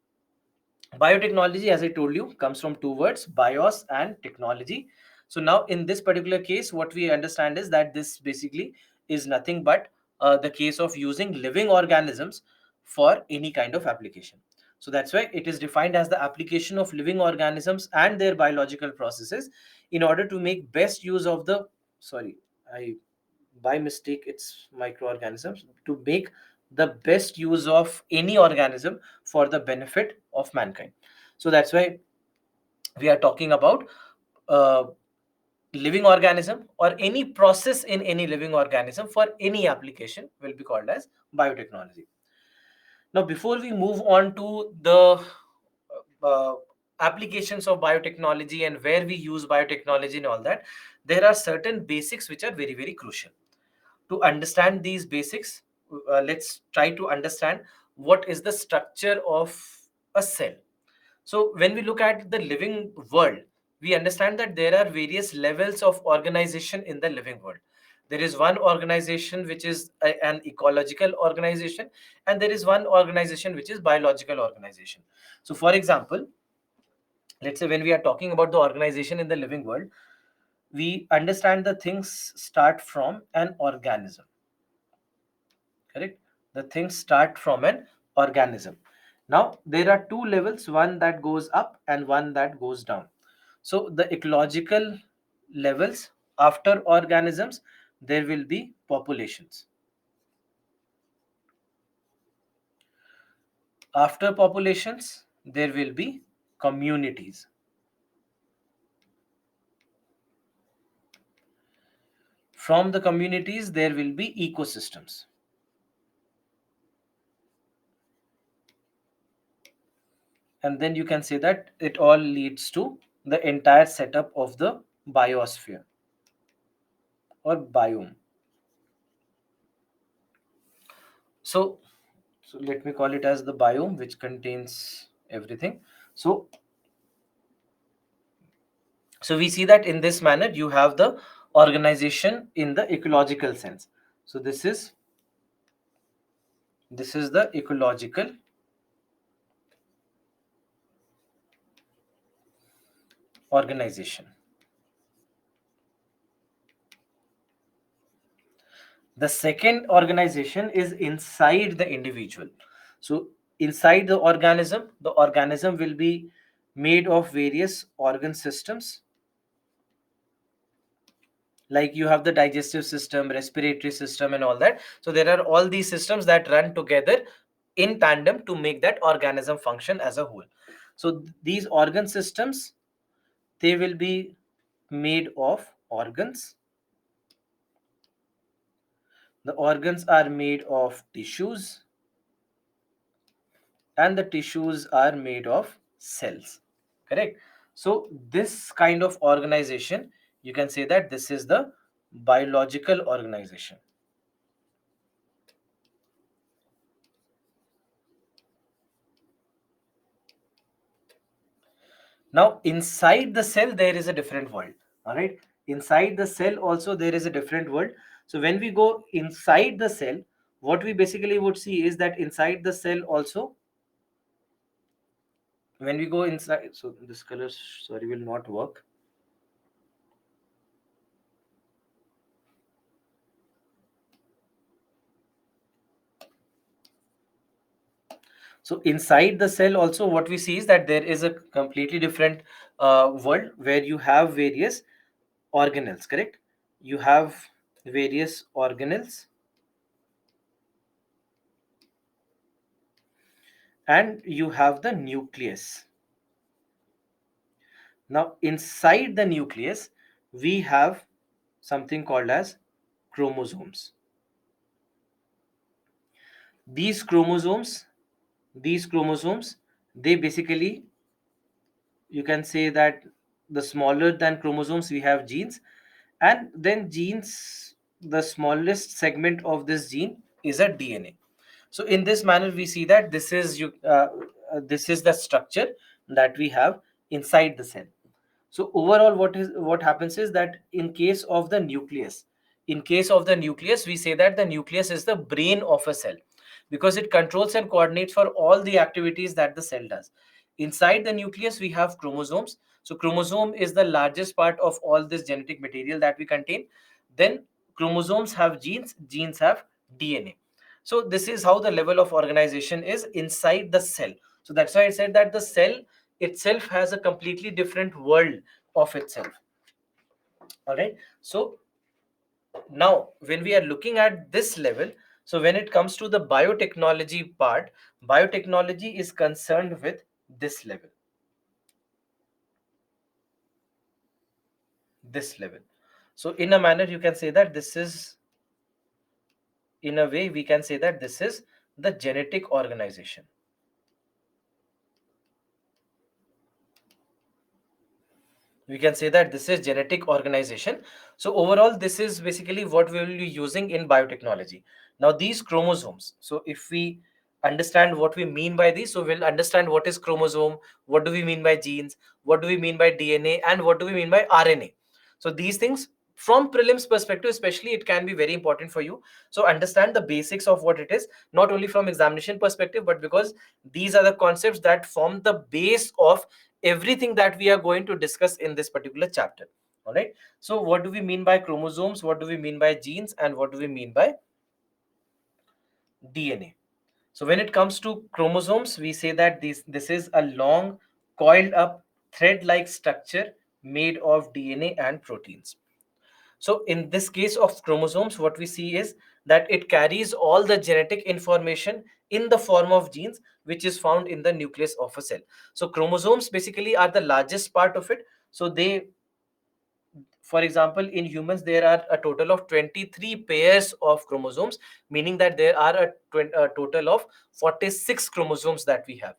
S1: biotechnology, as I told you, comes from two words, bios and technology. So now in this particular case, what we understand is that this basically is nothing but the case of using living organisms for any kind of application. So that's why it is defined as the application of living organisms and their biological processes in order to make best use of the, sorry, I by mistake it's microorganisms, to make the best use of any organism for the benefit of mankind. So that's why we are talking about uh, living organism or any process in any living organism for any application will be called as biotechnology. Now before we move on to the uh, applications of biotechnology and where we use biotechnology and all that, there are certain basics which are very, very crucial. To understand these basics, let's try to understand what is the structure of a cell. So when we look at the living world, we understand that there are various levels of organization in the living world. There is one organization which is an ecological organization, and there is one organization which is biological organization. So for example, let's say when we are talking about the organization in the living world, we understand the things start from an organism. Correct? The things start from an organism. Now there are two levels, one that goes up and one that goes down. So the ecological levels, after organisms there will be populations, after populations there will be communities, from the communities there will be ecosystems, and then you can say that it all leads to the entire setup of the biosphere or biome. So let me call it as the biome, which contains everything. So so we see that in this manner you have the organization in the ecological sense. So this is the ecological organization. The second organization is inside the individual. So inside the organism will be made of various organ systems, like you have the digestive system, respiratory system, and all that. So there are all these systems that run together in tandem to make that organism function as a whole. So these organ systems, they will be made of organs. The organs are made of tissues, and the tissues are made of cells. Correct? So this kind of organization, you can say that this is the biological organization. Now, inside the cell, there is a different world. All right. Inside the cell, also, there is a different world. So, when we go inside the cell, what we basically would see is that inside the cell, also, when we go inside, so this color, sorry, will not work. So, inside the cell, also, what we see is that there is a completely different world where you have various organelles, correct? You have various organelles. and you have the nucleus. Now, inside the nucleus, we have something called as chromosomes. These chromosomes, these chromosomes, they basically, you can say that the smaller than chromosomes, we have genes, and then genes, the smallest segment of this gene is a DNA. So in this manner, we see that this is the structure that we have inside the cell. So overall, what happens is that in case of the nucleus, we say that the nucleus is the brain of a cell because it controls and coordinates for all the activities that the cell does. Inside the nucleus, we have chromosomes. So chromosome is the largest part of all this genetic material that we contain. Then chromosomes have genes, genes have DNA. So this is how the level of organization is inside the cell. So that's why I said that the cell itself has a completely different world of itself. All right. So now when we are looking at this level, so when it comes to the biotechnology part, biotechnology is concerned with this level. This level. So in a manner, you can say that this is, in a way, we can say that this is the genetic organization. We can say that this is genetic organization. So overall, this is basically what we will be using in biotechnology. Now these chromosomes, so if we understand what we mean by these, so we'll understand what is chromosome, what do we mean by genes, what do we mean by DNA, and what do we mean by RNA. So these things from prelims perspective especially, it can be very important for you. So understand the basics of what it is, not only from examination perspective, but because these are the concepts that form the base of everything that we are going to discuss in this particular chapter. All right. So what do we mean by chromosomes? What do we mean by genes? And what do we mean by DNA? So when it comes to chromosomes, we say that this is a long, coiled up, thread-like structure made of DNA and proteins. So in this case of chromosomes, what we see is that it carries all the genetic information in the form of genes, which is found in the nucleus of a cell. So chromosomes basically are the largest part of it. So they, for example, in humans, there are a total of 23 pairs of chromosomes, meaning that there are a total of 46 chromosomes that we have.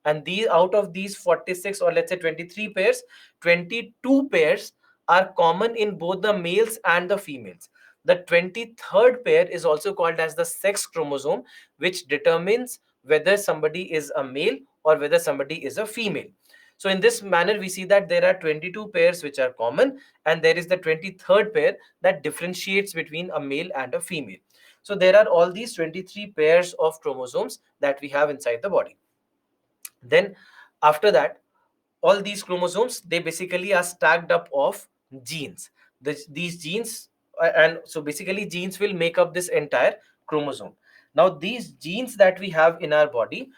S1: And these, out of these 46, or let's say 23 pairs, 22 pairs are common in both the males and the females. The 23rd pair is also called as the sex chromosome, which determines whether somebody is a male or whether somebody is a female. So in this manner, we see that there are 22 pairs which are common, and there is the 23rd pair that differentiates between a male and a female. So there are all these 23 pairs of chromosomes that we have inside the body. Then after that, all these chromosomes, they basically are stacked up of genes. These genes, and so basically genes will make up this entire chromosome. Now these genes that we have in our body,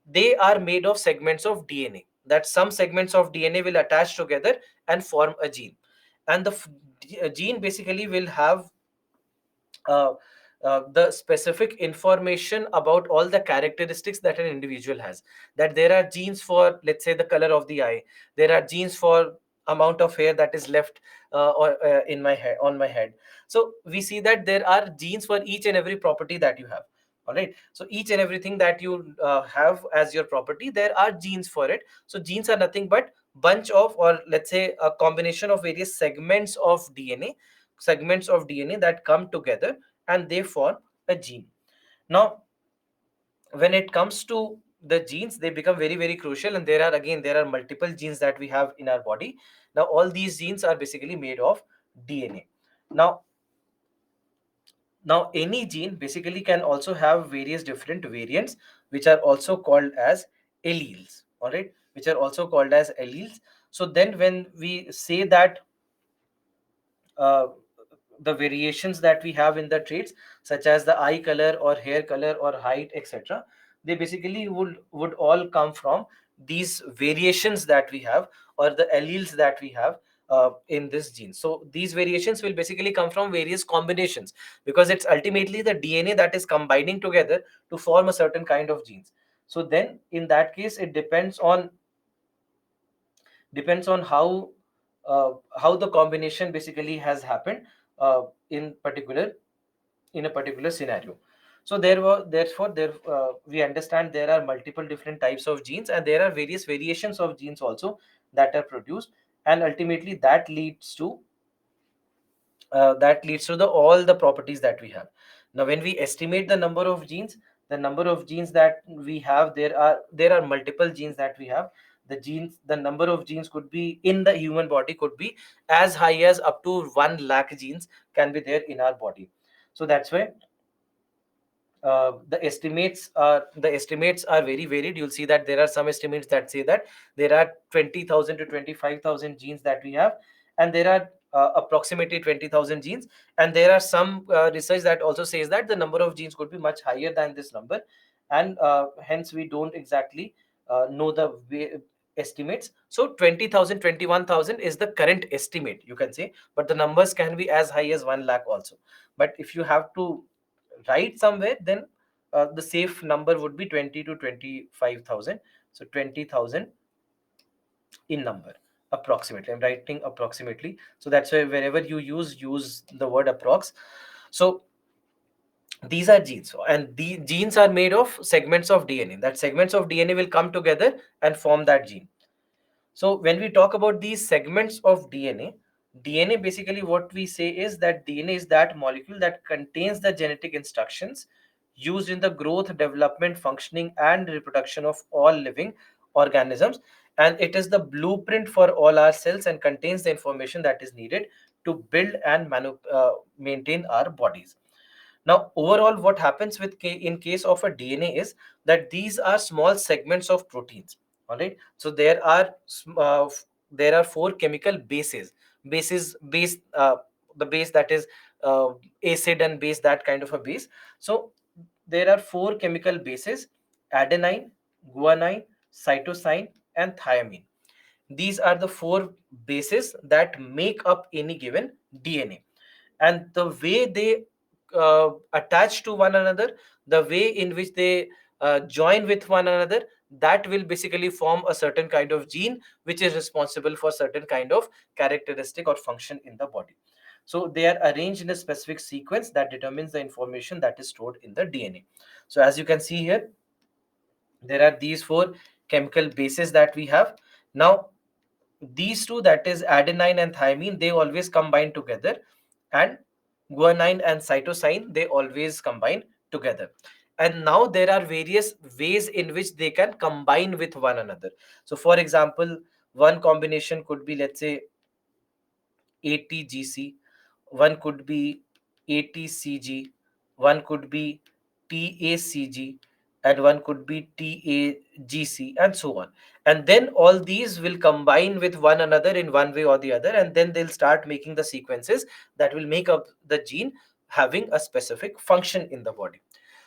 S1: they are made of segments of DNA, that some segments of DNA will attach together and form a gene. And the gene basically will have uh, the specific information about all the characteristics that an individual has. That there are genes for, let's say, the color of the eye. There are genes for amount of hair that is left or in my head, on my head. So we see that there are genes for each and every property that you have. All right. So each and everything that you have as your property, there are genes for it. So genes are nothing but bunch of, or let's say a combination of various segments of DNA that come together and they form a gene. Now, when it comes to the genes, they become very, very crucial. And there are multiple genes that we have in our body. Now, all these genes are basically made of DNA. Now, any gene basically can also have various different variants, which are also called as alleles. All right, which are also called as alleles. So then, when we say that uh, the variations that we have in the traits, such as the eye color or hair color or height, etc., they basically would all come from these variations that we have, or the alleles that we have in this gene. So these variations will basically come from various combinations, because it's ultimately the DNA that is combining together to form a certain kind of genes. So then in that case it depends on how the combination basically has happened in a particular scenario. So therefore we understand there are multiple different types of genes, and there are various variations of genes also that are produced, and ultimately that leads to the all the properties that we have. Now when we estimate the number of genes that we have, there are multiple genes that we have. The number of genes could be in the human body could be as high as up to 1 lakh genes can be there in our body. So that's why the estimates are very varied. You'll see that there are some estimates that say that there are 20,000 to 25,000 genes that we have, and there are approximately 20,000 genes, and there are some research that also says that the number of genes could be much higher than this number, and hence we don't exactly know the estimates. So 20,000, 21,000 is the current estimate, you can say, but the numbers can be as high as 1 lakh also. But if you have to write somewhere, then the safe number would be 20 to 25,000. So 20,000 in number, approximately. I'm writing approximately. So that's why wherever you use the word approx. So these are genes, and the genes are made of segments of DNA. That segments of DNA will come together and form that gene. So when we talk about these segments of DNA basically what we say is that DNA is that molecule that contains the genetic instructions used in the growth, development, functioning, and reproduction of all living organisms. And it is the blueprint for all our cells and contains the information that is needed to build and maintain our bodies. Now, overall, what happens in case of a DNA is that these are small segments of proteins. All right. So there are four chemical bases. The base that is uh, acid and base, that kind of a base. So there are four chemical bases: adenine, guanine, cytosine, and thymine. These are the four bases that make up any given DNA, and the way they attach to one another, the way in which they join with one another, that will basically form a certain kind of gene which is responsible for certain kind of characteristic or function in the body. So they are arranged in a specific sequence that determines the information that is stored in the DNA. So as you can see here, there are these four chemical bases that we have. Now these two, that is adenine and thymine, they always combine together, and guanine and cytosine, they always combine together. And now there are various ways in which they can combine with one another. So for example, one combination could be, let's say, ATGC, one could be ATCG, one could be TACG, and one could be TAGC, and so on. And then all these will combine with one another in one way or the other, and then they'll start making the sequences that will make up the gene having a specific function in the body.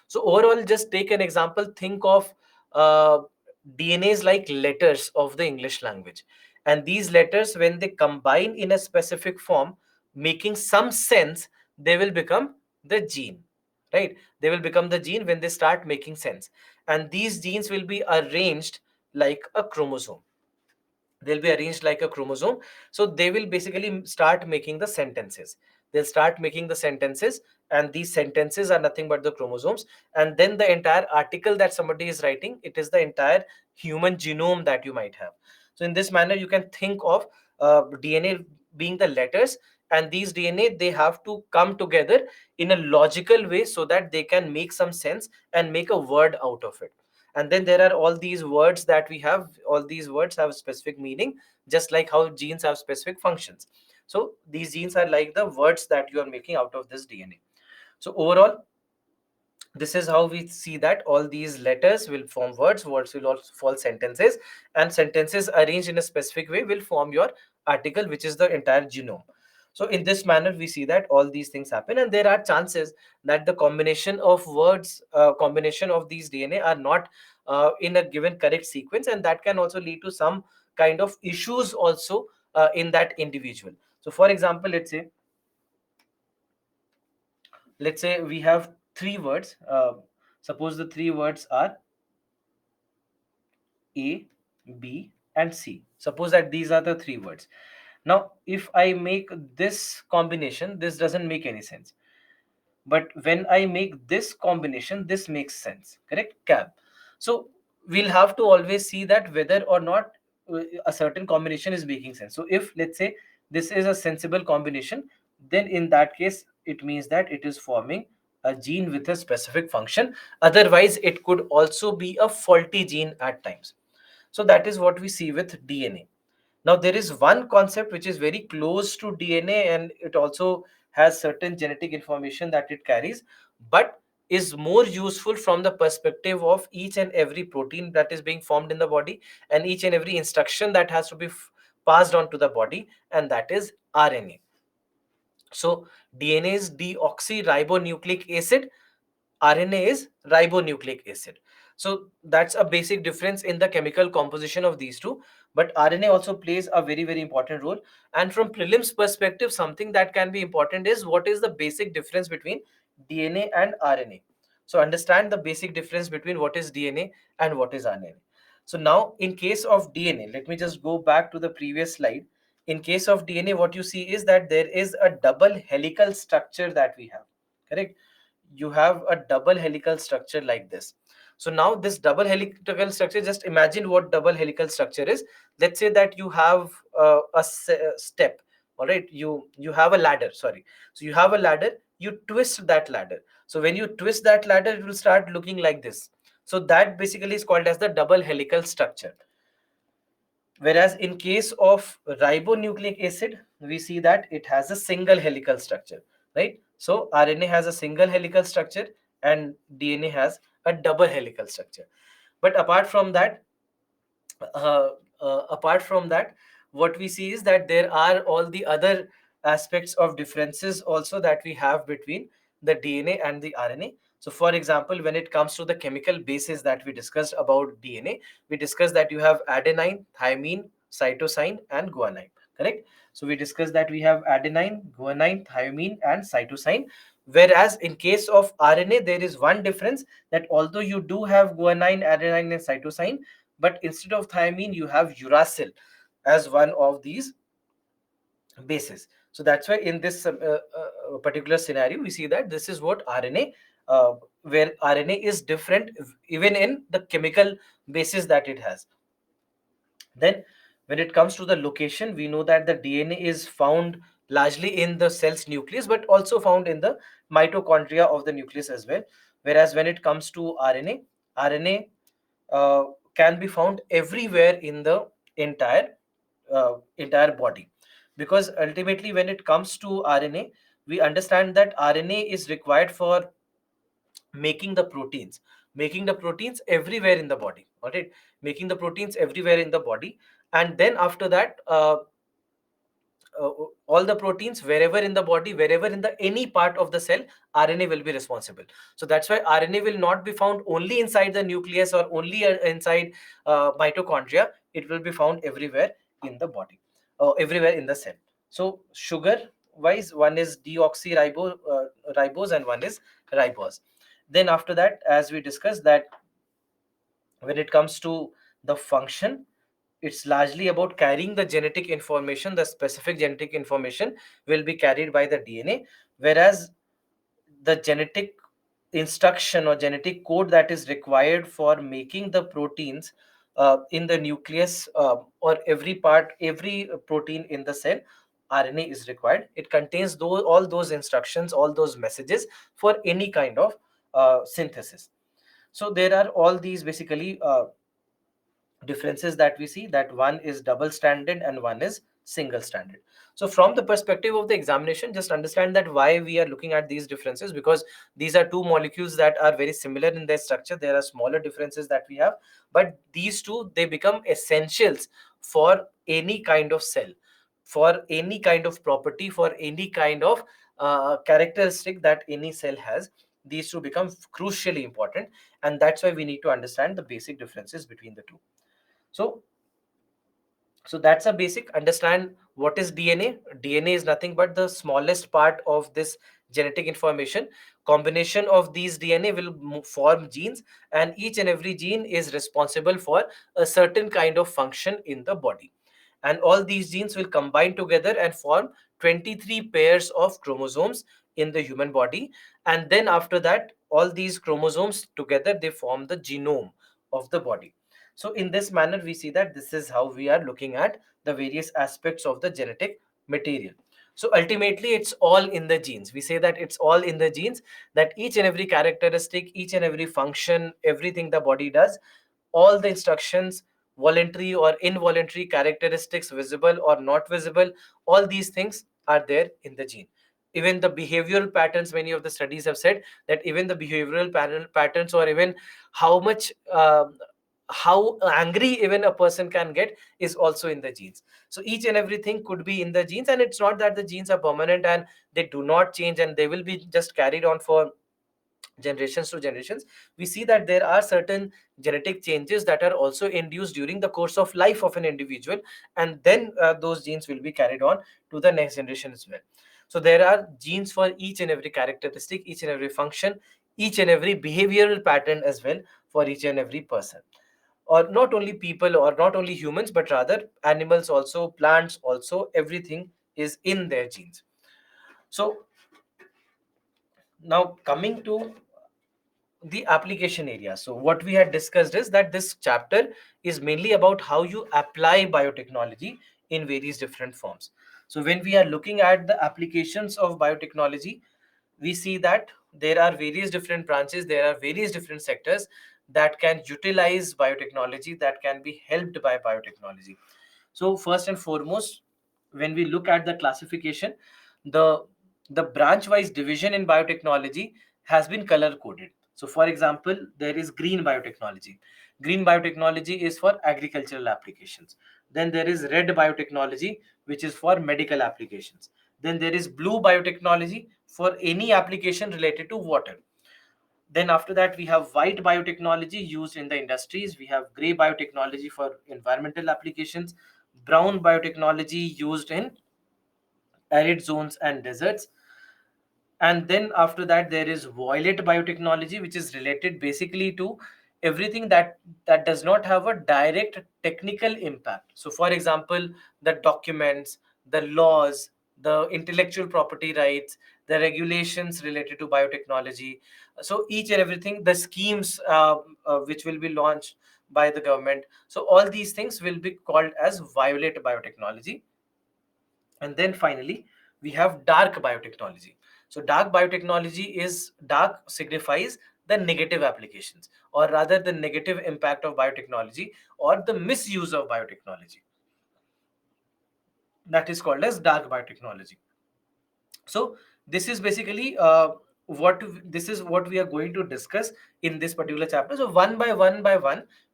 S1: So overall, just take an example. Think of uh, DNAs like letters of the English language. And these letters, when they combine in a specific form, making some sense, they will become the gene, right? They will become the gene when they start making sense. And these genes will be arranged like a chromosome. They'll be arranged like a chromosome. So they will basically start making the sentences. They'll start making the sentences, and these sentences are nothing but the chromosomes. And then the entire article that somebody is writing, it is the entire human genome that you might have. So in this manner, you can think of DNA being the letters, and these DNA, they have to come together in a logical way so that they can make some sense and make a word out of it. And then there are all these words that we have. All these words have specific meaning, just like how genes have specific functions. So these genes are like the words that you are making out of this DNA. So overall, this is how we see that all these letters will form words will also form sentences, and sentences arranged in a specific way will form your article, which is the entire genome. So in this manner, we see that all these things happen, and there are chances that the combination of words, combination of these DNA are not in a given correct sequence, and that can also lead to some kind of issues also in that individual. So for example, let's say we have three words. Suppose the three words are A, B, and C. Suppose that these are the three words. Now, if I make this combination, this doesn't make any sense. But when I make this combination, this makes sense. Correct? Cab. So we'll have to always see that whether or not a certain combination is making sense. So if, let's say, this is a sensible combination, then in that case, it means that it is forming a gene with a specific function. Otherwise, it could also be a faulty gene at times. So that is what we see with DNA. Now, there is one concept which is very close to DNA, and it also has certain genetic information that it carries, but is more useful from the perspective of each and every protein that is being formed in the body and each and every instruction that has to be passed on to the body, and that is RNA. So, DNA is deoxyribonucleic acid, RNA is ribonucleic acid. So that's a basic difference in the chemical composition of these two. But RNA also plays a very, very important role. And from prelims perspective, something that can be important is what is the basic difference between DNA and RNA. So understand the basic difference between what is DNA and what is RNA. So now in case of DNA, let me just go back to the previous slide. In case of DNA, what you see is that there is a double helical structure that we have. Correct? You have a double helical structure like this. So now this double helical structure, just imagine what double helical structure is. Let's say that you have step. All right, you have a ladder, sorry. So you have a ladder, you twist that ladder. So when you twist that ladder, it will start looking like this. So that basically is called as the double helical structure. Whereas in case of ribonucleic acid, we see that it has a single helical structure, right? So RNA has a single helical structure and DNA has a double helical structure. But uh, apart from that, what we see is that there are all the other aspects of differences also that we have between the DNA and the RNA. So for example, when it comes to the chemical bases that we discussed about DNA, we discussed that you have adenine, thymine, cytosine, and guanine. Correct? So we discussed that we have adenine, guanine, thymine, and cytosine. Whereas in case of RNA, there is one difference, that although you do have guanine, adenine, and cytosine, but instead of thymine, you have uracil as one of these bases. So that's why in this particular scenario, we see that this is what RNA, where RNA is different even in the chemical basis that it has. Then, when it comes to the location, we know that the DNA is found largely in the cell's nucleus, but also found in the mitochondria of the nucleus as well. Whereas when it comes to RNA uh, can be found everywhere in the entire body, because ultimately when it comes to RNA, we understand that RNA is required for making the proteins everywhere in the body. All right, making the proteins everywhere in the body. And then after that, uh, all the proteins wherever in the body, wherever in the any part of the cell, RNA will be responsible. So that's why RNA will not be found only inside the nucleus or only inside mitochondria. It will be found everywhere in the body, everywhere in the cell. So sugar wise, one is ribose and one is ribose. Then after that, as we discussed, that when it comes to the function, it's largely about carrying the genetic information. The specific genetic information will be carried by the DNA, whereas the genetic instruction or genetic code that is required for making the proteins in the nucleus, or every protein in the cell, RNA is required. It contains all those instructions, all those messages for any kind of synthesis. So there are all these basically differences that we see, that one is double stranded and one is single stranded. So from the perspective of the examination, just understand that why we are looking at these differences, because these are two molecules that are very similar in their structure. There are smaller differences that we have, but these two, they become essentials for any kind of cell, for any kind of property, for any kind of characteristic that any cell has. These two become crucially important, and that's why we need to understand the basic differences between the two. So so that's a basic understand what is DNA. DNA is nothing but the smallest part of this genetic information. Combination of these DNA will form genes, and each and every gene is responsible for a certain kind of function in the body. And all these genes will combine together and form 23 pairs of chromosomes in the human body. And then after that, all these chromosomes together, they form the genome of the body. So in this manner, we see that this is how we are looking at the various aspects of the genetic material. So ultimately, it's all in the genes. We say that it's all in the genes, that each and every characteristic, each and every function, everything the body does, all the instructions, voluntary or involuntary characteristics, visible or not visible, all these things are there in the gene. Even the behavioral patterns, many of the studies have said that even the behavioral patterns, or even how much how angry even a person can get, is also in the genes. So each and everything could be in the genes, and it's not that the genes are permanent and they do not change and they will be just carried on for generations to generations. We see that there are certain genetic changes that are also induced during the course of life of an individual, and then those genes will be carried on to the next generation as well. So there are genes for each and every characteristic, each and every function, each and every behavioral pattern as well, for each and every person. Or not only people, or not only humans, but rather animals also, plants also, everything is in their genes. So now coming to the application area. So what we had discussed is that this chapter is mainly about how you apply biotechnology in various different forms. So when we are looking at the applications of biotechnology, we see that there are various different branches, there are various different sectors that can utilize biotechnology, that can be helped by biotechnology. So first and foremost, when we look at the classification, the the branch wise division in biotechnology has been color coded. So for example, there is green biotechnology. Green biotechnology is for agricultural applications. Then there is red biotechnology, which is for medical applications. Then there is blue biotechnology for any application related to water. Then after that, we have white biotechnology used in the industries. We have gray biotechnology for environmental applications, brown biotechnology used in arid zones and deserts. And then after that, there is violet biotechnology, which is related basically to everything that does not have a direct technical impact. So for example, the documents, the laws, the intellectual property rights, the regulations related to biotechnology, so each and everything, the schemes which will be launched by the government, so all these things will be called as violet biotechnology. And then finally, we have dark biotechnology. So dark biotechnology is, dark signifies the negative applications, or rather the negative impact of biotechnology, or the misuse of biotechnology. That is called as dark biotechnology. So this is basically what this is what we are going to discuss in this particular chapter. So one by one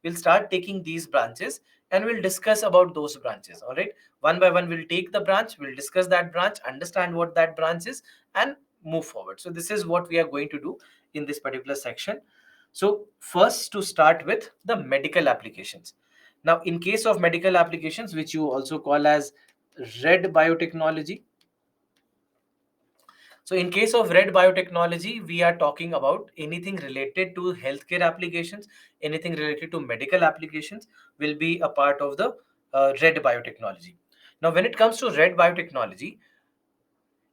S1: we'll start taking these branches, and we'll discuss about those branches. All right, one by one we'll take the branch, we'll discuss that branch, understand what that branch is, and move forward. So this is what we are going to do in this particular section. So first, to start with the medical applications. Now in case of medical applications, which you also call as red biotechnology, so in case of red biotechnology, we are talking about anything related to healthcare applications, anything related to medical applications will be a part of the red biotechnology. Now, when it comes to red biotechnology,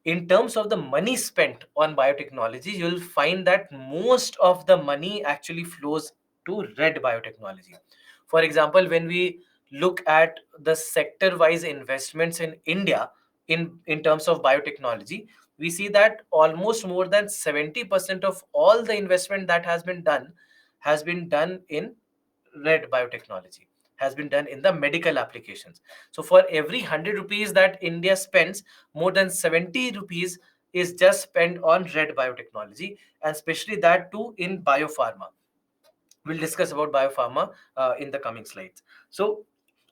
S1: in terms of the money spent on biotechnology, you'll find that most of the money actually flows to red biotechnology. For example, when we look at the sector wise investments in India in terms of biotechnology, we see that almost more than 70% of all the investment that has been done in red biotechnology, has been done in the medical applications. So for every 100 rupees that India spends, more than 70 rupees is just spent on red biotechnology, and especially that too in biopharma. We'll discuss about biopharma in the coming slides. So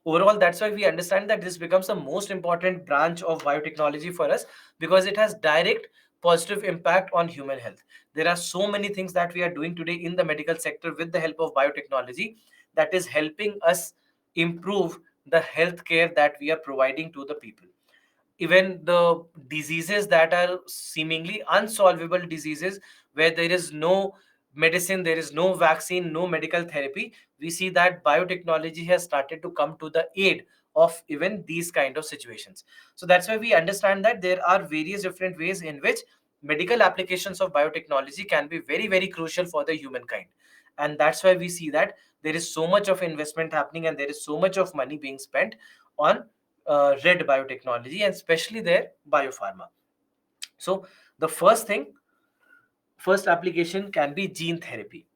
S1: overall, that's why we understand that this becomes the most important branch of biotechnology for us, because it has direct positive impact on human health. There are so many things that we are doing today in the medical sector with the help of biotechnology, that is helping us improve the health care that we are providing to the people. even the diseases that are seemingly unsolvable diseases, where there is no medicine, there is no vaccine, no medical therapy, we see that biotechnology has started to come to the aid of even these kind of situations. So that's why we understand that there are various different ways in which medical applications of biotechnology can be very, very crucial for the humankind. And that's why we see that there is so much of investment happening and there is so much of money being spent on red biotechnology, and especially their biopharma. So the first application can be gene therapy.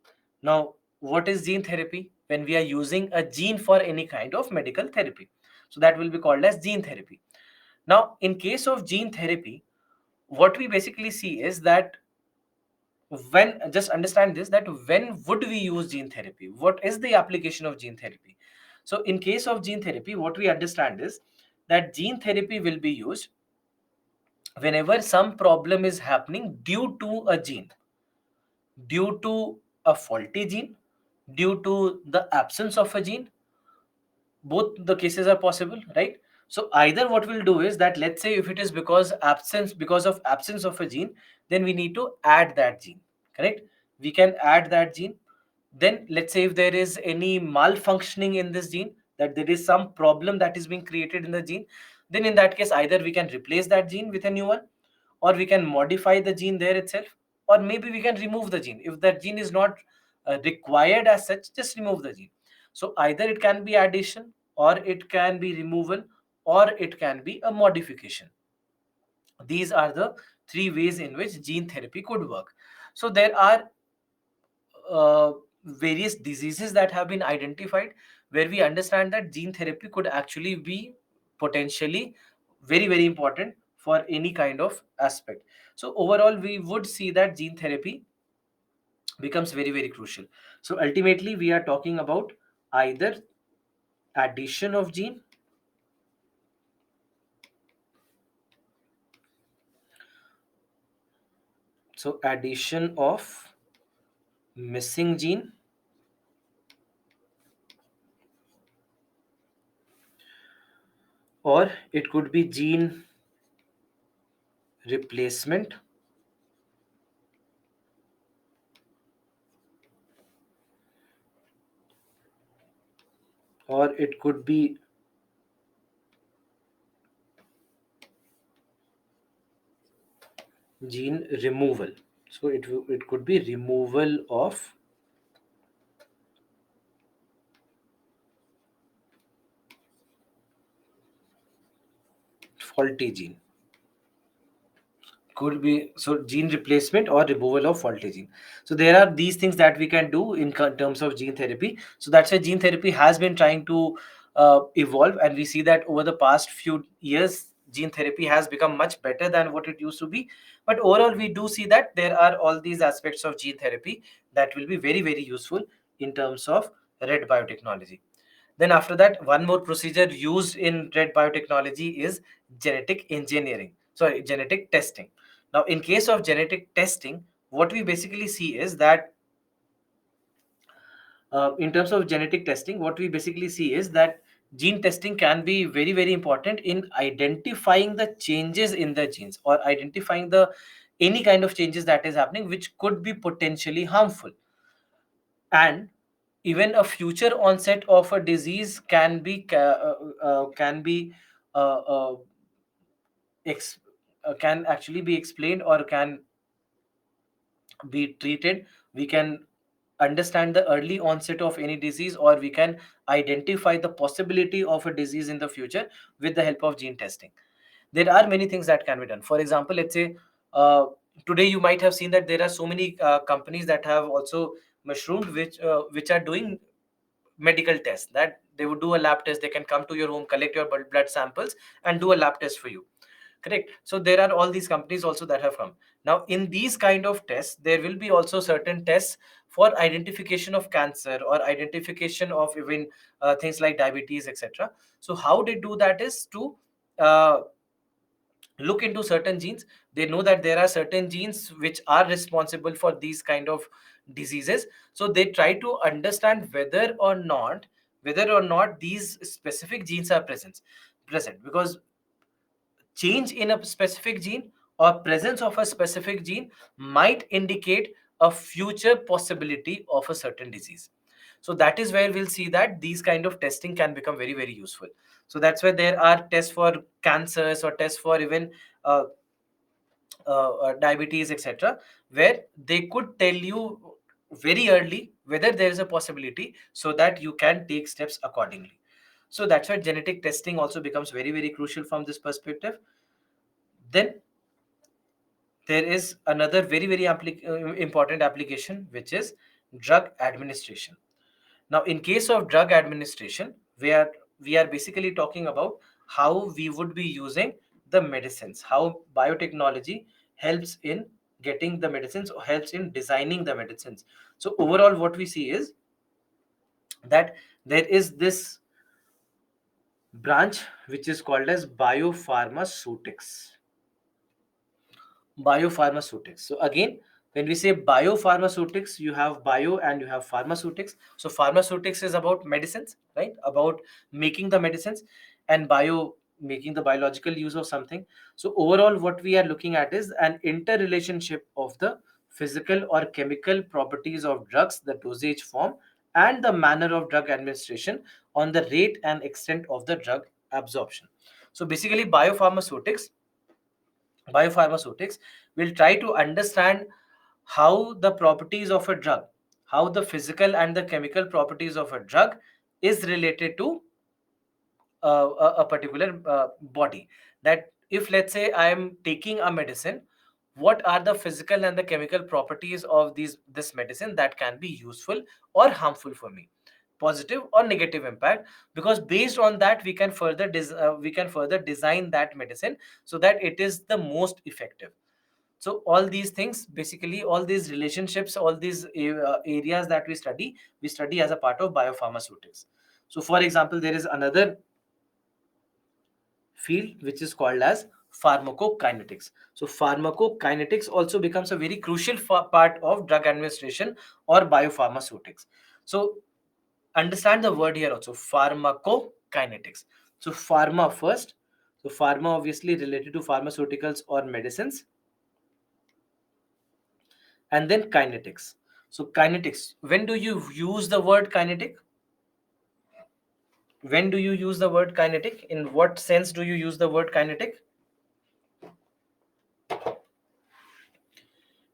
S1: Now, what is gene therapy? When we are using a gene for any kind of medical therapy, so that will be called as gene therapy. Now, in case of gene therapy, what we basically see is that when, just understand this, that when would we use gene therapy, what is the application of gene therapy. So in case of gene therapy, what we understand is that gene therapy will be used whenever some problem is happening due to a gene, due to a faulty gene, due to the absence of a gene. Both the cases are possible, right? So either what we'll do is that, let's say if it is because of absence of a gene, then we need to add that gene, correct? We can add that gene. Then let's say if there is any malfunctioning in this gene, that there is some problem that is being created in the gene, then in that case either we can replace that gene with a new one, or we can modify the gene there itself, or maybe we can remove the gene. If that gene is not required as such, just remove the gene. So either it can be addition, or it can be removal, or it can be a modification. These are the three ways in which gene therapy could work. So there are various diseases that have been identified where we understand that gene therapy could actually be potentially very, very important for any kind of aspect. So overall, we would see that gene therapy becomes very, very crucial. So ultimately, we are talking about either addition of gene, so addition of missing gene, or it could be gene replacement, or it could be gene removal. So it could be removal of faulty gene. Could be, so gene replacement or removal of faulty gene. So there are these things that we can do in terms of gene therapy. So that's why gene therapy has been trying to evolve, and we see that over the past few years gene therapy has become much better than what it used to be. But overall, we do see that there are all these aspects of gene therapy that will be very, very useful in terms of red biotechnology. Then after that, one more procedure used in red biotechnology is genetic engineering. Sorry, genetic testing. Now, in case of genetic testing, what we basically see is that in terms of genetic testing, what we basically see is that gene testing can be very, very important in identifying the changes in the genes, or identifying the any kind of changes that is happening which could be potentially harmful. And even a future onset of a disease can be uh, uh, ex- can actually be explained or can be treated. We can understand the early onset of any disease, or we can identify the possibility of a disease in the future with the help of gene testing. There are many things that can be done. For example, let's say uh, today you might have seen that there are so many companies that have also mushroomed, which are doing medical tests, that they would do a lab test. They can come to your home, collect your blood samples, and do a lab test for you, correct? So there are all these companies also that have come. Now in these kind of tests, there will be also certain tests for identification of cancer, or identification of even things like diabetes, etc. So how they do that is to uh, look into certain genes. They know that there are certain genes which are responsible for these kind of diseases. So they try to understand whether or not these specific genes are present, because change in a specific gene or presence of a specific gene might indicate a future possibility of a certain disease. So that is where we'll see that these kind of testing can become very, very useful. So that's why there are tests for cancers or tests for even uh, diabetes, etc., where they could tell you very early whether there is a possibility so that you can take steps accordingly. So that's why genetic testing also becomes very, very crucial from this perspective. Then there is another very, very important application, which is drug administration. Now, in case of drug administration, we are basically talking about how we would be using the medicines, how biotechnology helps in getting the medicines or helps in designing the medicines. So overall, what we see is that there is this branch which is called as biopharmaceutics. Biopharmaceutics. So again, when we say biopharmaceutics, you have bio and you have pharmaceutics. So pharmaceutics is about medicines, right? About making the medicines, and bio, making the biological use of something. So overall, what we are looking at is an interrelationship of the physical or chemical properties of drugs, the dosage form, and the manner of drug administration on the rate and extent of the drug absorption. So basically, biopharmaceutics will try to understand how the properties of a drug, how the physical and the chemical properties of a drug is related to a particular body. That if, let's say, I am taking a medicine, what are the physical and the chemical properties of this medicine that can be useful or harmful for me, positive or negative impact, because based on that we can further design that medicine so that it is the most effective. So all these things, basically all these relationships, all these areas that we study as a part of biopharmaceutics. So for example, there is another field which is called as pharmacokinetics. So pharmacokinetics also becomes a very crucial part of drug administration or biopharmaceutics. So understand the word here also, pharmacokinetics. So pharma first. So pharma obviously related to pharmaceuticals or medicines, and then kinetics. So kinetics, when do you use the word kinetic? When do you use the word kinetic? In what sense do you use the word kinetic?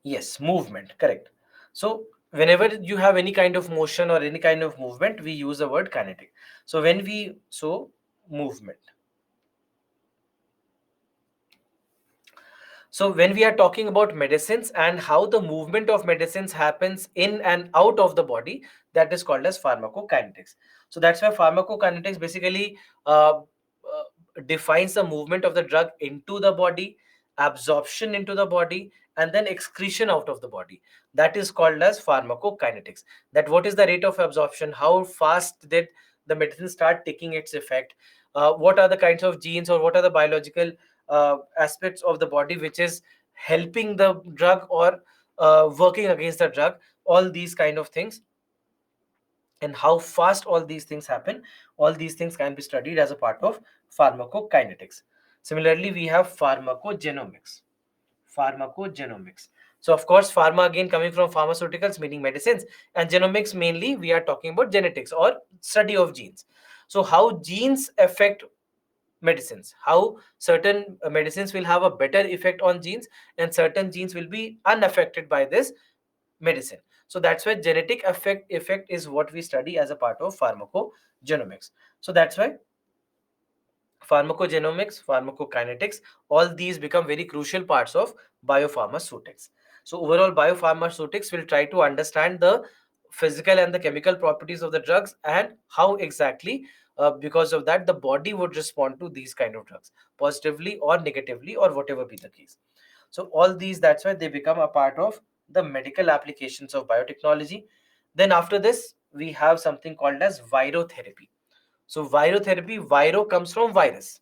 S1: Yes, movement, correct. So whenever you have any kind of motion or any kind of movement, we use the word kinetic. So movement. So when we are talking about medicines and how the movement of medicines happens in and out of the body, that is called as pharmacokinetics. So that's why pharmacokinetics basically defines the movement of the drug into the body, absorption into the body, and then excretion out of the body. That is called as pharmacokinetics. That what is the rate of absorption? How fast did the medicine start taking its effect? What are the kinds of genes or what are the biological aspects of the body which is helping the drug or working against the drug, all these kind of things, and how fast all these things happen, all these things can be studied as a part of pharmacokinetics. Similarly, we have pharmacogenomics. So of course, pharma again coming from pharmaceuticals, meaning medicines, and genomics mainly we are talking about genetics or study of genes. So how genes affect medicines, how certain medicines will have a better effect on genes and certain genes will be unaffected by this medicine. So that's why genetic effect is what we study as a part of pharmacogenomics. So that's why pharmacogenomics, pharmacokinetics, all these become very crucial parts of biopharmaceutics. So overall, biopharmaceutics will try to understand the physical and the chemical properties of the drugs and how exactly, because of that, the body would respond to these kind of drugs, positively or negatively or whatever be the case. So all these, that's why they become a part of the medical applications of biotechnology. Then after this, we have something called as virotherapy. So virotherapy, viro comes from virus.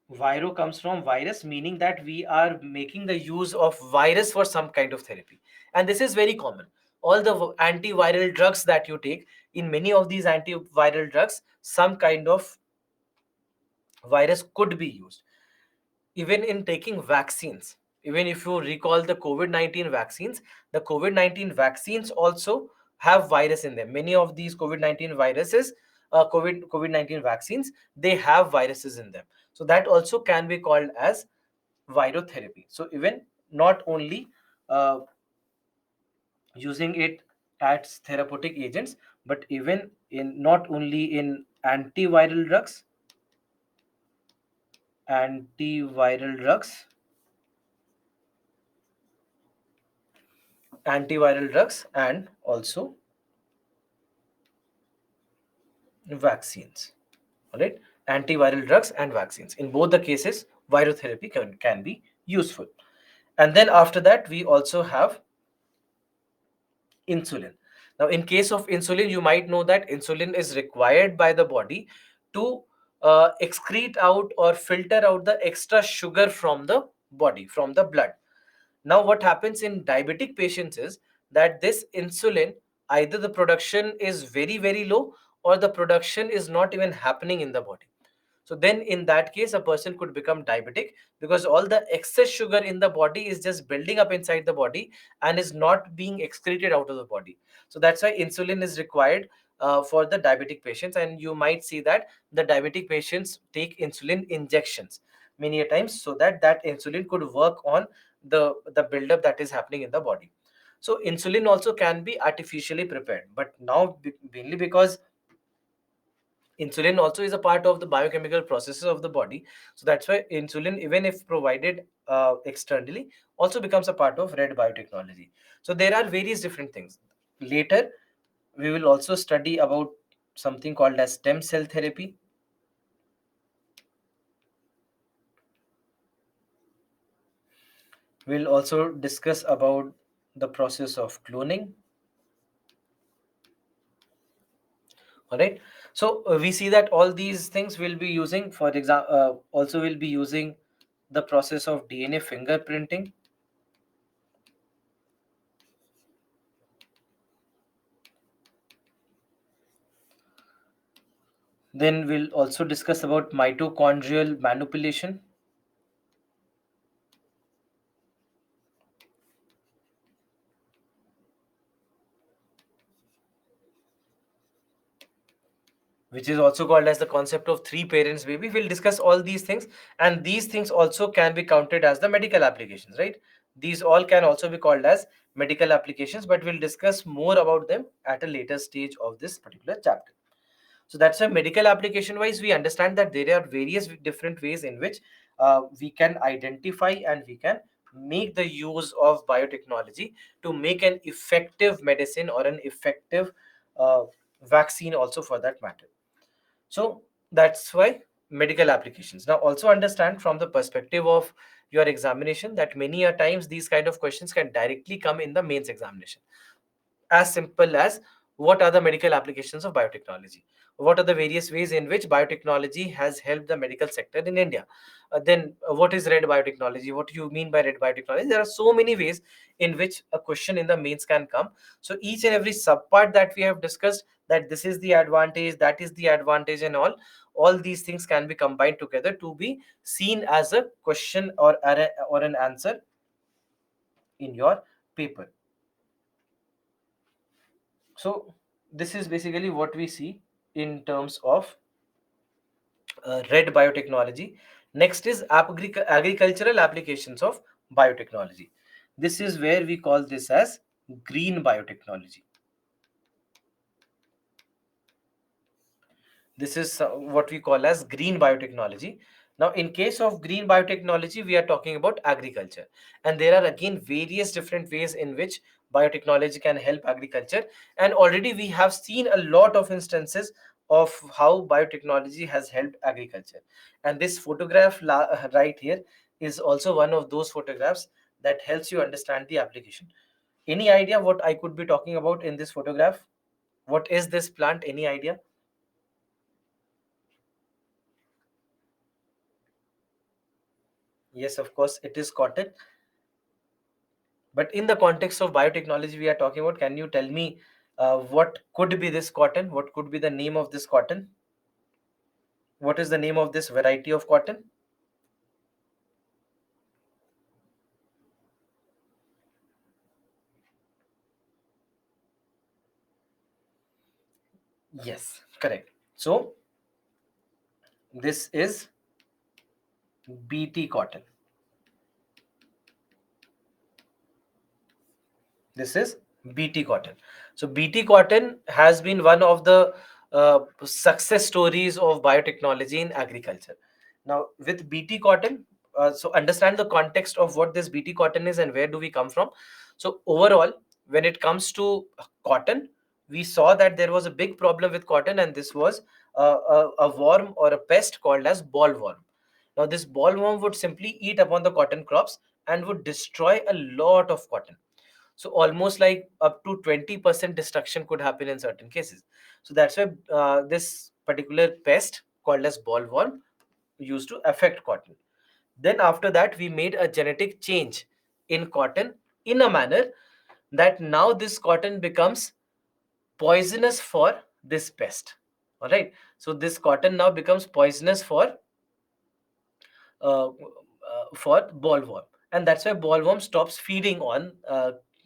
S1: Viro comes from virus, meaning that we are making the use of virus for some kind of therapy. And this is very common. All the antiviral drugs that you take, in many of these antiviral drugs, some kind of virus could be used. Even in taking vaccines, even if you recall the COVID-19 vaccines, the COVID-19 vaccines also have virus in them. Many of these COVID-19 viruses, COVID-19 vaccines, they have viruses in them. So that also can be called as virotherapy. So even not only uh, using it as therapeutic agents, but even in not only in antiviral drugs, and also vaccines. All right, antiviral drugs and vaccines. In both the cases, virotherapy can be useful. And then after that, we also have insulin. Now, in case of insulin, you might know that insulin is required by the body to excrete out or filter out the extra sugar from the body, from the blood. Now, what happens in diabetic patients is that this insulin, either the production is very, very low, or the production is not even happening in the body. So then in that case, a person could become diabetic, because all the excess sugar in the body is just building up inside the body and is not being excreted out of the body. So that's why insulin is required for the diabetic patients. And you might see that the diabetic patients take insulin injections many a times, so that that insulin could work on the buildup that is happening in the body. So insulin also can be artificially prepared, but now mainly because insulin also is a part of the biochemical processes of the body, so that's why insulin, even if provided externally, also becomes a part of red biotechnology. So there are various different things. Later we will also study about something called as stem cell therapy. We'll also discuss about the process of cloning. All right, so we see that all these things will be using, for example, also will be using the process of DNA fingerprinting. Then we'll also discuss about mitochondrial manipulation. Which is also called as the concept of three parents baby. We'll discuss all these things, and these things also can be counted as the medical applications, right? These all can also be called as medical applications, but we'll discuss more about them at a later stage of this particular chapter. So that's why medical application wise, we understand that there are various different ways in which we can identify and we can make the use of biotechnology to make an effective medicine or an effective uh, vaccine also, for that matter. So that's why medical applications. Now also understand from the perspective of your examination that many a times these kind of questions can directly come in the mains examination. As simple as, what are the medical applications of biotechnology? What are the various ways in which biotechnology has helped the medical sector in India? Then what is red biotechnology? What do you mean by red biotechnology? There are so many ways in which a question in the mains can come. So each and every subpart that we have discussed, that this is the advantage, that is the advantage, and all these things can be combined together to be seen as a question or an answer in your paper. So this is basically what we see in terms of red biotechnology. Next is agricultural applications of biotechnology. This is where we call this as green biotechnology. This is what we call as green biotechnology. Now, in case of green biotechnology, we are talking about agriculture. And there are again various different ways in which biotechnology can help agriculture. And already we have seen a lot of instances of how biotechnology has helped agriculture. And this photograph right here is also one of those photographs that helps you understand the application. Any idea what I could be talking about in this photograph? What is this plant? Any idea? Yes, of course, it is cotton. But in the context of biotechnology, we are talking about, can you tell me what could be this cotton? What could be the name of this cotton? What is the name of this variety of cotton? Yes, correct. So this is BT cotton. This is BT cotton. So BT cotton has been one of the success stories of biotechnology in agriculture. Now with BT cotton, so understand the context of what this BT cotton is and where do we come from. So overall, when it comes to cotton, we saw that there was a big problem with cotton, and this was a worm or a pest called as bollworm. Now this bollworm would simply eat upon the cotton crops and would destroy a lot of cotton. So almost like up to 20% destruction could happen in certain cases. So that's why this particular pest called as bollworm used to affect cotton. Then after that, we made a genetic change in cotton in a manner that now this cotton becomes poisonous for this pest. All right. So this cotton now becomes poisonous for bollworm, and that's why bollworm stops feeding on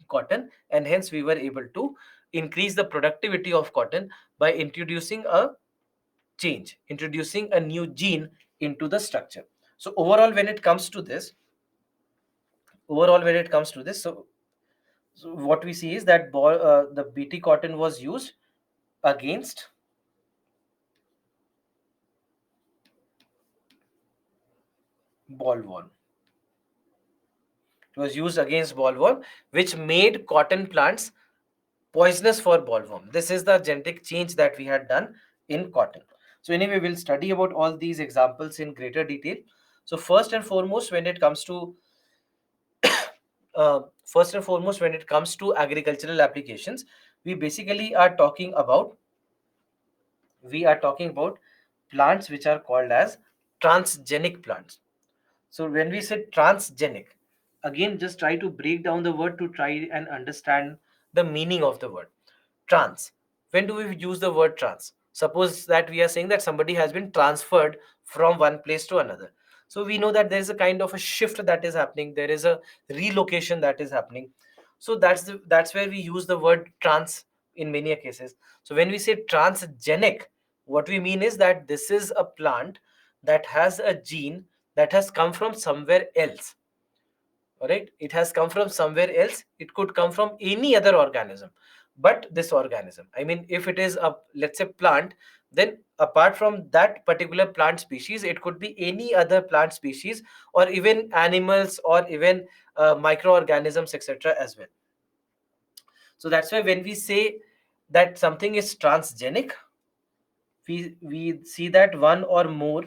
S1: cotton, and hence we were able to increase the productivity of cotton by introducing a new gene into the structure. So overall when it comes to this, so what we see is that the BT cotton was used against bollworm. It was used against bollworm, which made cotton plants poisonous for bollworm. This is the genetic change that we had done in cotton. So anyway, we'll study about all these examples in greater detail. So first and foremost, when it comes to agricultural applications, we basically are talking about plants which are called as transgenic plants. So when we say transgenic, again, just try to break down the word to try and understand the meaning of the word. Trans. When do we use the word trans? Suppose that we are saying that somebody has been transferred from one place to another. So we know that there is a kind of a shift that is happening. There is a relocation that is happening. So that's where we use the word trans in many cases. So when we say transgenic, what we mean is that this is a plant that has a gene that has come from somewhere else. All right, it has come from somewhere else. It could come from any other organism, but this organism, I mean, if it is a, let's say, plant, then apart from that particular plant species, it could be any other plant species, or even animals, or even microorganisms, etc. as well. So that's why when we say that something is transgenic, we see that one or more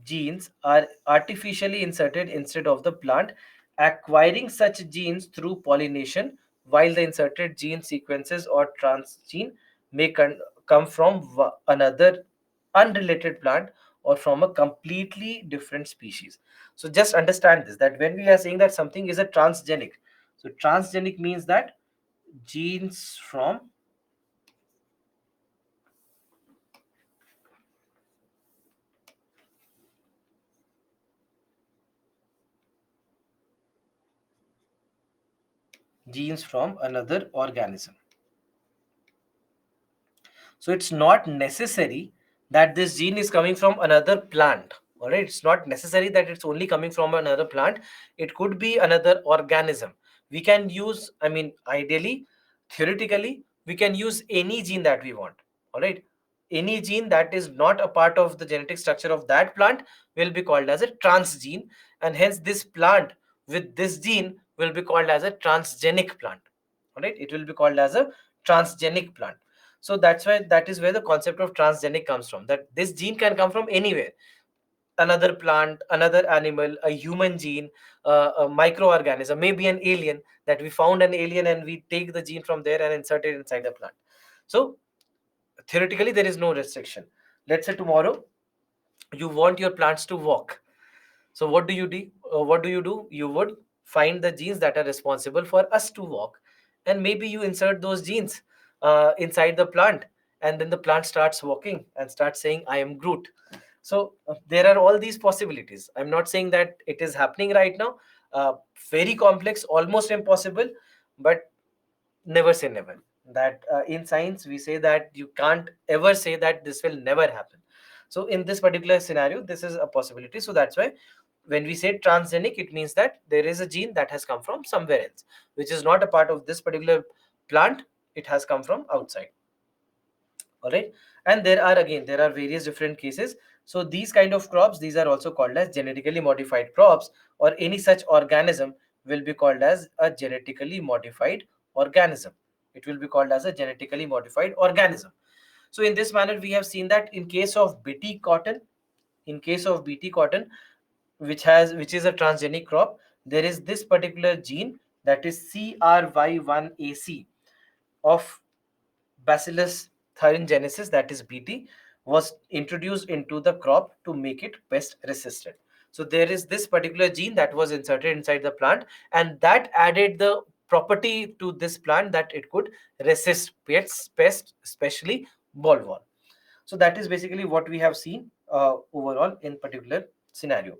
S1: genes are artificially inserted instead of the plant, acquiring such genes through pollination, while the inserted gene sequences or transgene may come from another unrelated plant or from a completely different species. So just understand this, that when we are saying that something is a transgenic, so transgenic means that genes from another organism. So it's not necessary that this gene is coming from another plant. All right, it's not necessary that it's only coming from another plant. It could be another organism. We can use, I mean, ideally, theoretically, we can use any gene that we want. All right, any gene that is not a part of the genetic structure of that plant will be called as a transgene, and hence this plant with this gene will be called as a transgenic plant. All right, it will be called as a transgenic plant. So that is where the concept of transgenic comes from, that this gene can come from anywhere, another plant, another animal, a human gene, a microorganism, maybe an alien, that we found an alien and we take the gene from there and insert it inside the plant. So theoretically there is no restriction. Let's say tomorrow you want your plants to walk. So what do you do? You would find the genes that are responsible for us to walk, and maybe you insert those genes inside the plant, and then the plant starts walking and starts saying, I am Groot. So there are all these possibilities. I'm not saying that it is happening right now. Very complex, almost impossible, but never say never. That in science we say that you can't ever say that this will never happen. So in this particular scenario, this is a possibility. So that's why when we say transgenic, it means that there is a gene that has come from somewhere else, which is not a part of this particular plant. It has come from outside. All right. And there are various different cases. So these kind of crops, these are also called as genetically modified crops, or any such organism will be called as a genetically modified organism. It will be called as a genetically modified organism. So in this manner, we have seen that in case of bt cotton, in case of bt cotton, which is a transgenic crop, there is this particular gene, that is CRY1AC of Bacillus thuringiensis, that is Bt, was introduced into the crop to make it pest resistant. So there is this particular gene that was inserted inside the plant, and that added the property to this plant that it could resist pests, especially bollworm. So that is basically what we have seen overall in particular scenario.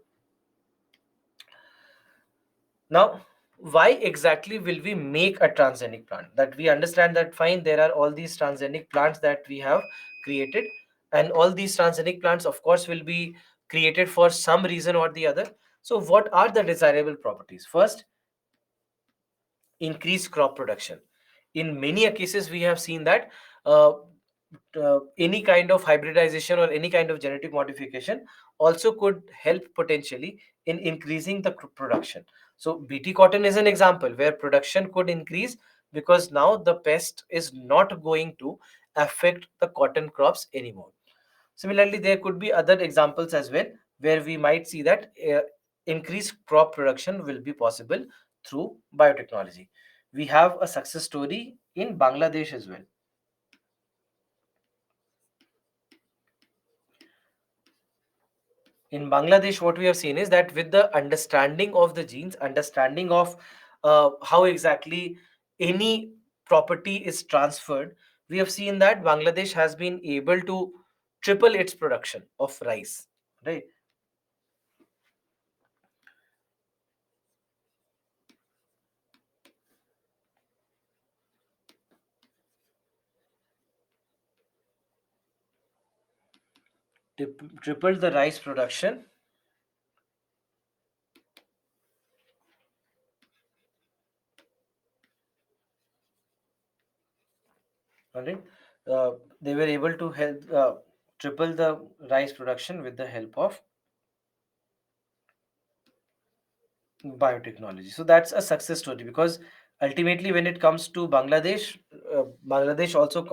S1: Now, why exactly will we make a transgenic plant? That we understand that fine, there are all these transgenic plants that we have created, and all these transgenic plants, of course, will be created for some reason or the other. So, what are the desirable properties? First, increase crop production. In many cases, we have seen that uh, any kind of hybridization or any kind of genetic modification also could help potentially in increasing the production. So bt cotton is an example where production could increase, because now the pest is not going to affect the cotton crops anymore. Similarly, there could be other examples as well, where we might see that increased crop production will be possible through biotechnology. We have a success story in Bangladesh as well. In Bangladesh, what we have seen is that with the understanding of the genes, understanding of how exactly any property is transferred, we have seen that Bangladesh has been able to triple its production of rice. Right? Tripled the rice production. All right. They were able to help triple the rice production with the help of biotechnology. So that's a success story, because ultimately, when it comes to Bangladesh, Bangladesh also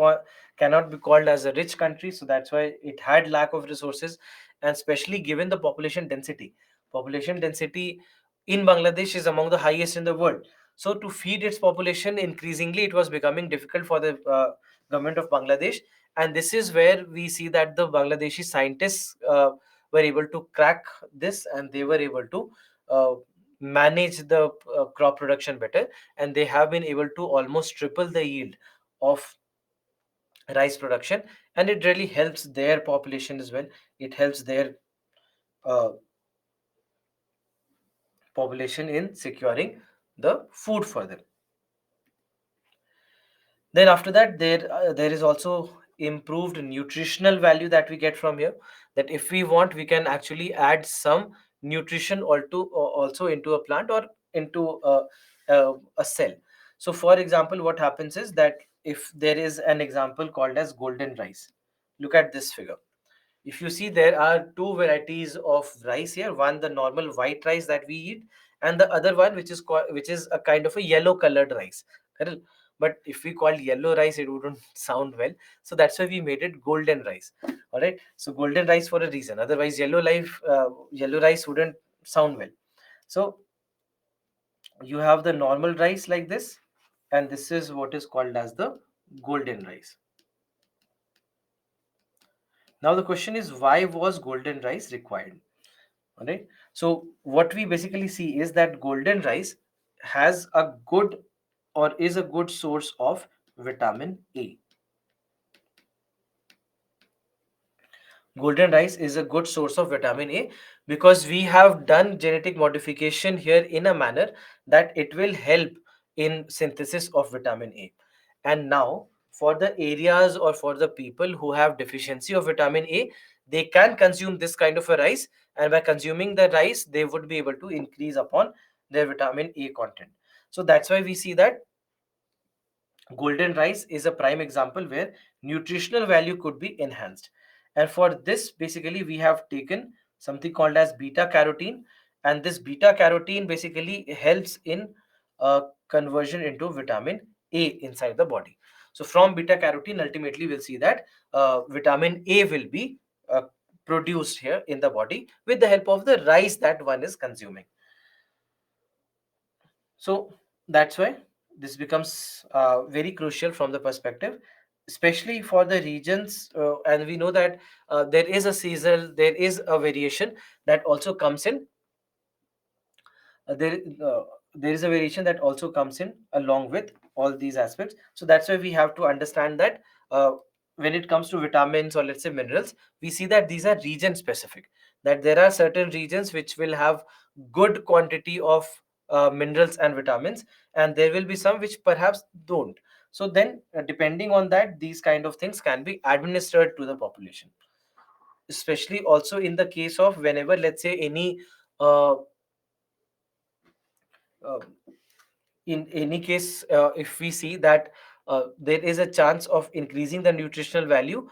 S1: cannot be called as a rich country. So that's why it had lack of resources, and especially given the population density. Population density in Bangladesh is among the highest in the world. So to feed its population, increasingly it was becoming difficult for the government of Bangladesh, and this is where we see that the Bangladeshi scientists were able to crack this, and they were able to uh, manage the crop production better, and they have been able to almost triple the yield of rice production, and it really helps their population as well. It helps their uh, population in securing the food for them. Then after that, there is also improved nutritional value that we get from here. That if we want, we can actually add some nutrition also into a plant or into a cell. So, for example, what happens is that if there is an example called as golden rice, look at this figure. If you see, there are two varieties of rice here. One, the normal white rice that we eat, and the other one, which is a kind of a yellow colored rice. Correct? But if we call yellow rice, it wouldn't sound well. So that's why we made it golden rice. All right. So golden rice for a reason. Otherwise, yellow rice wouldn't sound well. So you have the normal rice like this, and this is what is called as the golden rice. Now the question is, why was golden rice required? All right. So what we basically see is that golden rice has a good, or is a good source of vitamin A. Golden rice is a good source of vitamin A because we have done genetic modification here in a manner that it will help in synthesis of vitamin A. And now, for the areas or for the people who have deficiency of vitamin A, they can consume this kind of a rice, and by consuming the rice, they would be able to increase upon their vitamin A content. So that's why we see that golden rice is a prime example where nutritional value could be enhanced. And for this, basically, we have taken something called as beta carotene, and this beta carotene basically helps in conversion into vitamin A inside the body. So, from beta carotene, ultimately, we'll see that vitamin A will be produced here in the body with the help of the rice that one is consuming. So that's why this becomes very crucial from the perspective, especially for the regions. And we know that there is a seasonal, there is a variation that also comes in uh, there uh, there is a variation that also comes in along with all these aspects. So that's why we have to understand that when it comes to vitamins or let's say minerals, we see that these are region specific, that there are certain regions which will have good quantity of minerals and vitamins, and there will be some which perhaps don't. So then depending on that, these kind of things can be administered to the population, especially also in the case of whenever let's say any uh, uh, in any case, if we see that there is a chance of increasing the nutritional value,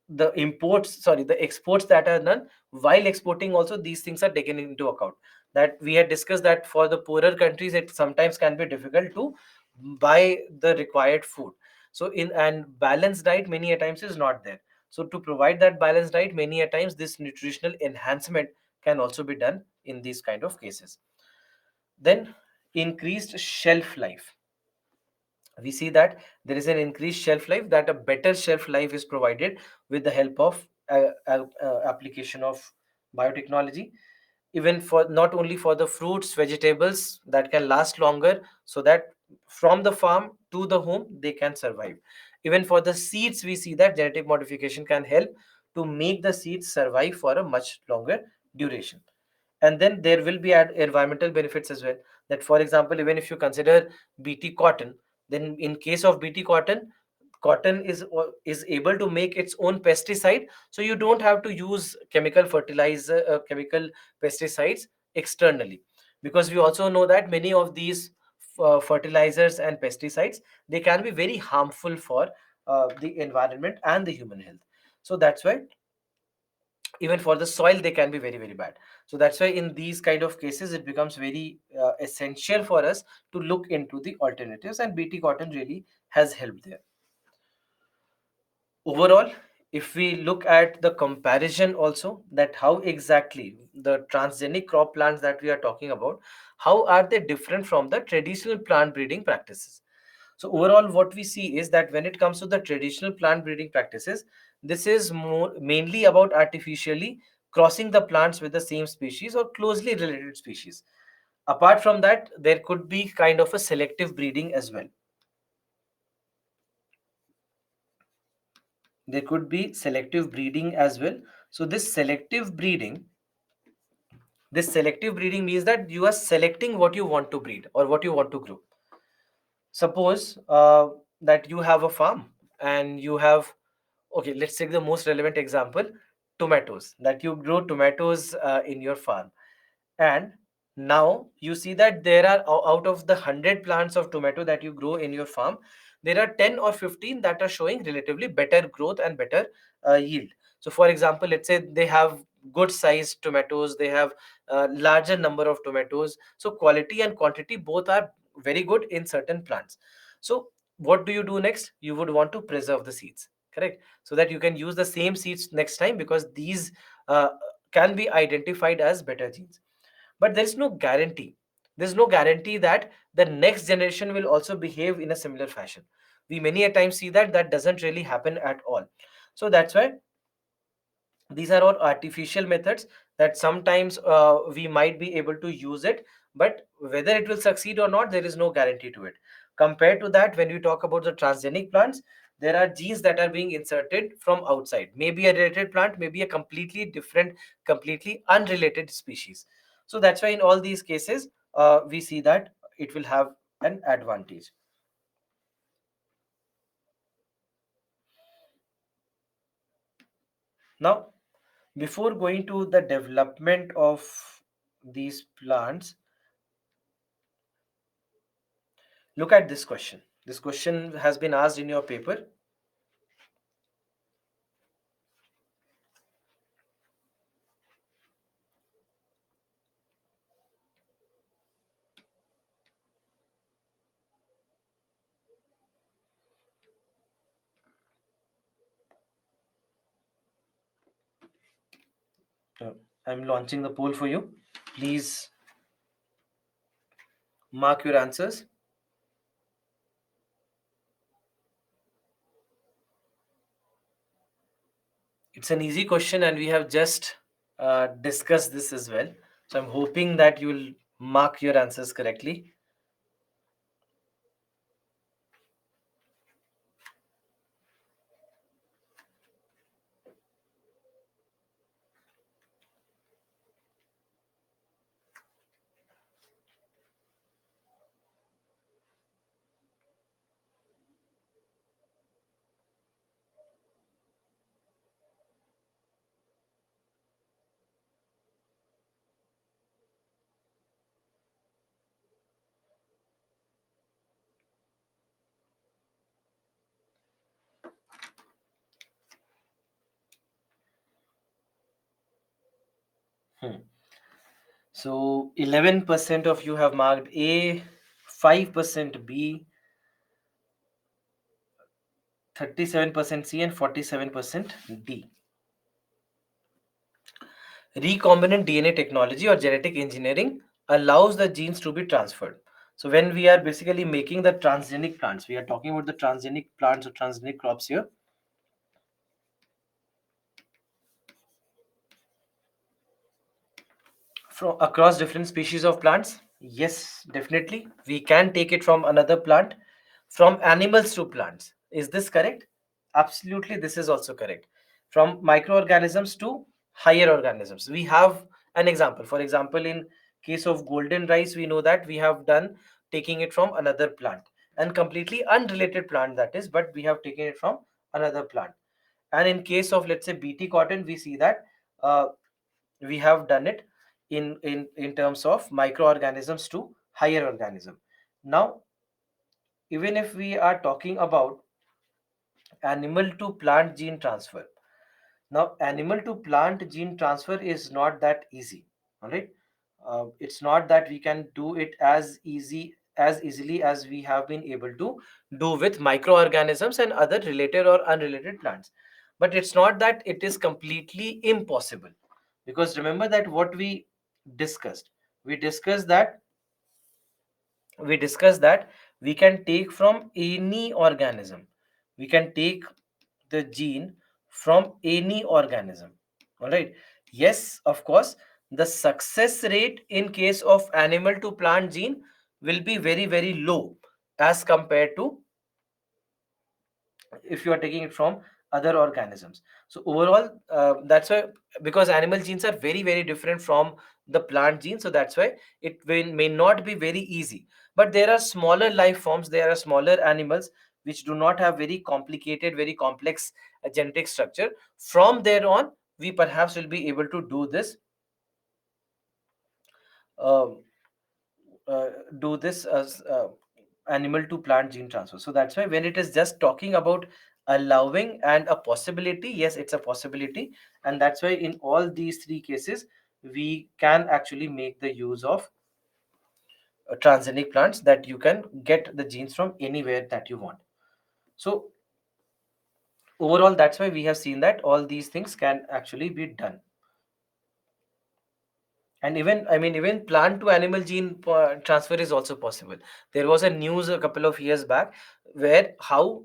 S1: the exports that are done, while exporting also these things are taken into account. That we had discussed that for the poorer countries, it sometimes can be difficult to buy the required food. So in and balanced diet many a times is not there. So to provide that balanced diet, many a times this nutritional enhancement can also be done in these kind of cases. Then increased shelf life, we see that there is an increased shelf life, that a better shelf life is provided with the help of application of biotechnology, even for not only for the fruits vegetables that can last longer, so that from the farm to the home they can survive. Even for the seeds, we see that genetic modification can help to make the seeds survive for a much longer duration. And then there will be environmental benefits as well, that for example, even if you consider bt cotton, then in case of bt cotton, cotton is able to make its own pesticide, so you don't have to use chemical fertilizer chemical pesticides externally, because we also know that many of these fertilizers and pesticides, they can be very harmful for the environment and the human health. So that's why even for the soil they can be very very bad. So that's why in these kind of cases it becomes very essential for us to look into the alternatives, and bt cotton really has helped there. Overall, if we look at the comparison also, that how exactly the transgenic crop plants that we are talking about, how are they different from the traditional plant breeding practices? So overall, what we see is that when it comes to the traditional plant breeding practices, this is more mainly about artificially crossing the plants with the same species or closely related species. Apart from that, there could be kind of a selective breeding as well. There could be selective breeding as well. So this selective breeding means that you are selecting what you want to breed or what you want to grow. Suppose that you have a farm and you have, okay, let's take the most relevant example, tomatoes, that you grow tomatoes in your farm. And now you see that there are out of the 100 plants of tomato that you grow in your farm, there are 10 or 15 that are showing relatively better growth and better yield. So for example, let's say they have good sized tomatoes, they have a larger number of tomatoes, so quality and quantity both are very good in certain plants. So what do you do next? You would want to preserve the seeds, correct, so that you can use the same seeds next time, because these uh, can be identified as better genes. But there's no guarantee. There's no guarantee that the next generation will also behave in a similar fashion. We many a times see that that doesn't really happen at all. So that's why these are all artificial methods that sometimes we might be able to use it, but whether it will succeed or not, there is no guarantee to it. Compared to that, when we talk about the transgenic plants, there are genes that are being inserted from outside, maybe a related plant, maybe a completely different, completely unrelated species. So that's why in all these cases, we see that it will have an advantage. Now, before going to the development of these plants, look at this question. This question has been asked in your paper. Uh, I'm launching the poll for you. Please mark your answers. It's an easy question, and we have just discussed this as well. So I'm hoping that you'll mark your answers correctly. Hmm. So 11% of you have marked A, 5% B, 37% C, and 47% D. Recombinant DNA technology or genetic engineering allows the genes to be transferred. So when we are basically making the transgenic plants, we are talking about the transgenic plants or transgenic crops here. From across different species of plants, yes, definitely we can take it from another plant, from animals to plants. Is this correct? Absolutely, this is also correct. From microorganisms to higher organisms, we have an example. For example, in case of golden rice, we know that we have done taking it from another plant, and completely unrelated plant that is, but we have taken it from another plant. And in case of, let's say, bt cotton, we see that uh, we have done it in terms of microorganisms to higher organism. Now, even if we are talking about animal to plant gene transfer, now animal to plant gene transfer is not that easy. All right, it's not that we can do it as easily as we have been able to do with microorganisms and other related or unrelated plants. But it's not that it is completely impossible, because remember that what discussed we discussed that we discussed that we can take from any organism, we can take the gene from any organism. All right, yes, of course, the success rate in case of animal to plant gene will be very, very low as compared to if you are taking it from other organisms. So overall, that's why, because animal genes are very, very different from the plant gene, so that's why may not be very easy. But there are smaller life forms, there are smaller animals which do not have very complicated, very complex genetic structure. From there on, we perhaps will be able to do this, um, uh, do this as animal to plant gene transfer. So that's why when it is just talking about allowing and a possibility, yes, it's a possibility. And that's why in all these three cases, we can actually make the use of transgenic plants, that you can get the genes from anywhere that you want. So overall, that's why we have seen that all these things can actually be done. And even, I mean, even plant to animal gene transfer is also possible. There was a news a couple of years back where how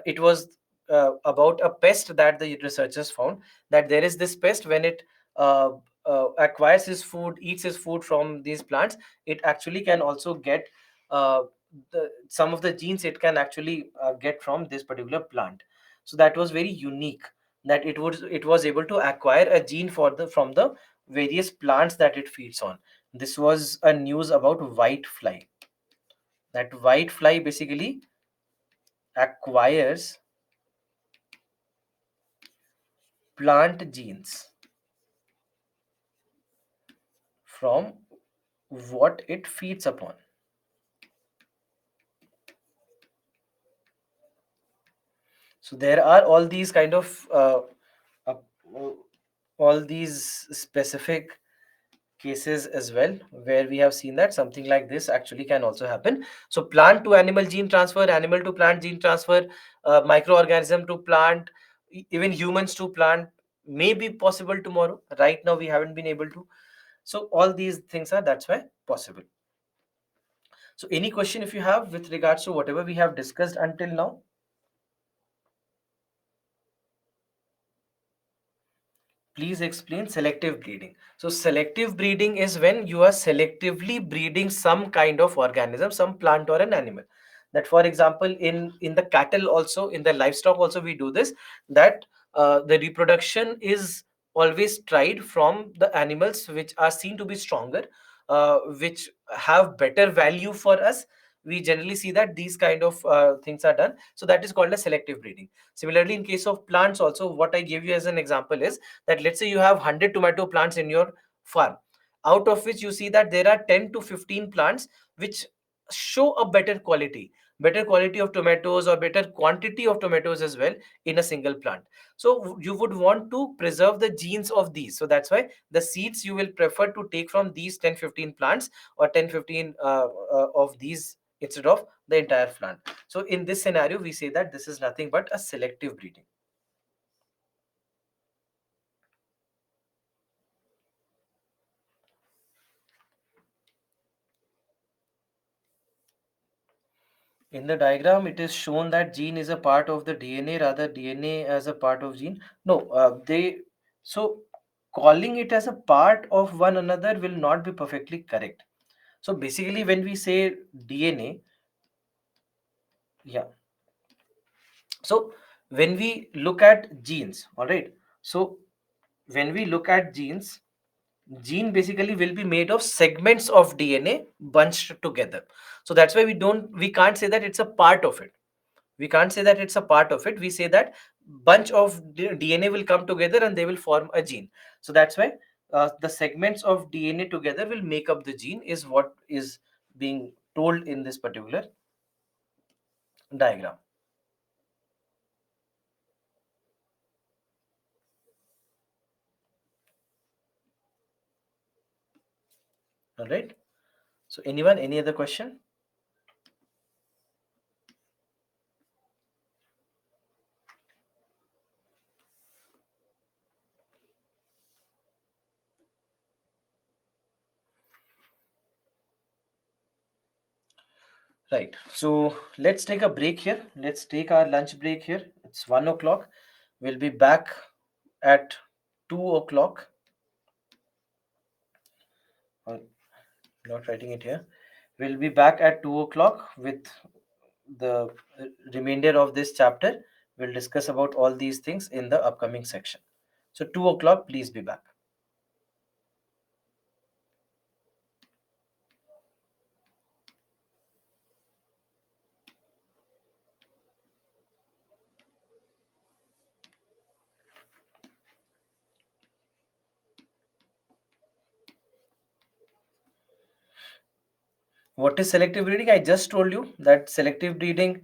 S1: it was about a pest that the researchers found, that there is this pest, when it uh, acquires his food, eats his food from these plants, it actually can also get some of the genes it can actually get from this particular plant. So that was very unique, that it was able to acquire a gene for the from the various plants that it feeds on. This was a news about white fly, that white fly basically acquires plant genes from what it feeds upon. So there are all these kind of uh, all these specific cases as well, where we have seen that something like this actually can also happen. So plant to animal gene transfer, animal to plant gene transfer, microorganism to plant, even humans to plant may be possible tomorrow. Right now we haven't been able to. So all these things are, that's why, possible. So any question if you have with regards to whatever we have discussed until now? Please explain selective breeding. So selective breeding is when you are selectively breeding some kind of organism, some plant or an animal. That, for example, in the cattle also, in the livestock also, we do this. That the reproduction is always tried from the animals which are seen to be stronger, which have better value for us. We generally see that these kind of things are done. So that is called a selective breeding. Similarly, in case of plants also, what I give you as an example is that let's say you have 100 tomato plants in your farm, out of which you see that there are 10 to 15 plants which show a better quality of tomatoes, or better quantity of tomatoes as well, in a single plant. So you would want to preserve the genes of these. So that's why the seeds you will prefer to take from these 10 15 plants, or 10 15 of these, instead of the entire plant. So in this scenario we say that this is nothing but a selective breeding. In the diagram, it is shown that gene is a part of the DNA, rather DNA as a part of gene. No, so calling it as a part of one another will not be perfectly correct. So basically, when we say DNA, yeah. So when we look at genes, all right. So when we look at genes, gene basically will be made of segments of DNA bunched together. So that's why we can't say that it's a part of it. We can't say that it's a part of it. We say that bunch of DNA will come together and they will form a gene. So that's why the segments of DNA together will make up the gene, is what is being told in this particular diagram. All right. So anyone, any other question? Right. So let's take a break here. Let's take our lunch break here. It's 1 o'clock. We'll be back at 2 o'clock. I'm not writing it here. We'll be back at 2 o'clock with the remainder of this chapter. We'll discuss about all these things in the upcoming section. So 2 o'clock, please be back. What is selective breeding? I just told you that selective breeding,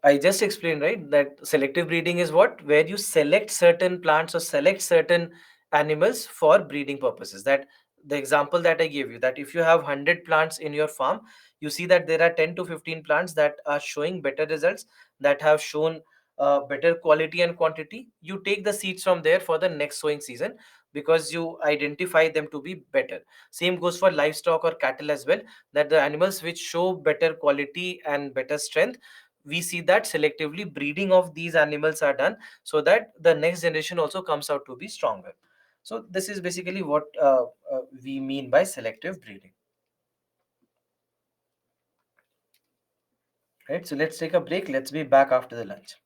S1: I just explained, right? That selective breeding is what? Where you select certain plants or select certain animals for breeding purposes. That the example that I gave you, that if you have 100 plants in your farm, you see that there are 10 to 15 plants that are showing better results, that have shown better quality and quantity. You take the seeds from there for the next sowing season, because you identify them to be better. Same goes for livestock or cattle as well, that the animals which show better quality and better strength, we see that selectively breeding of these animals are done, so that the next generation also comes out to be stronger. So this is basically what we mean by selective breeding. right? So let's take a break. Let's be back after the lunch.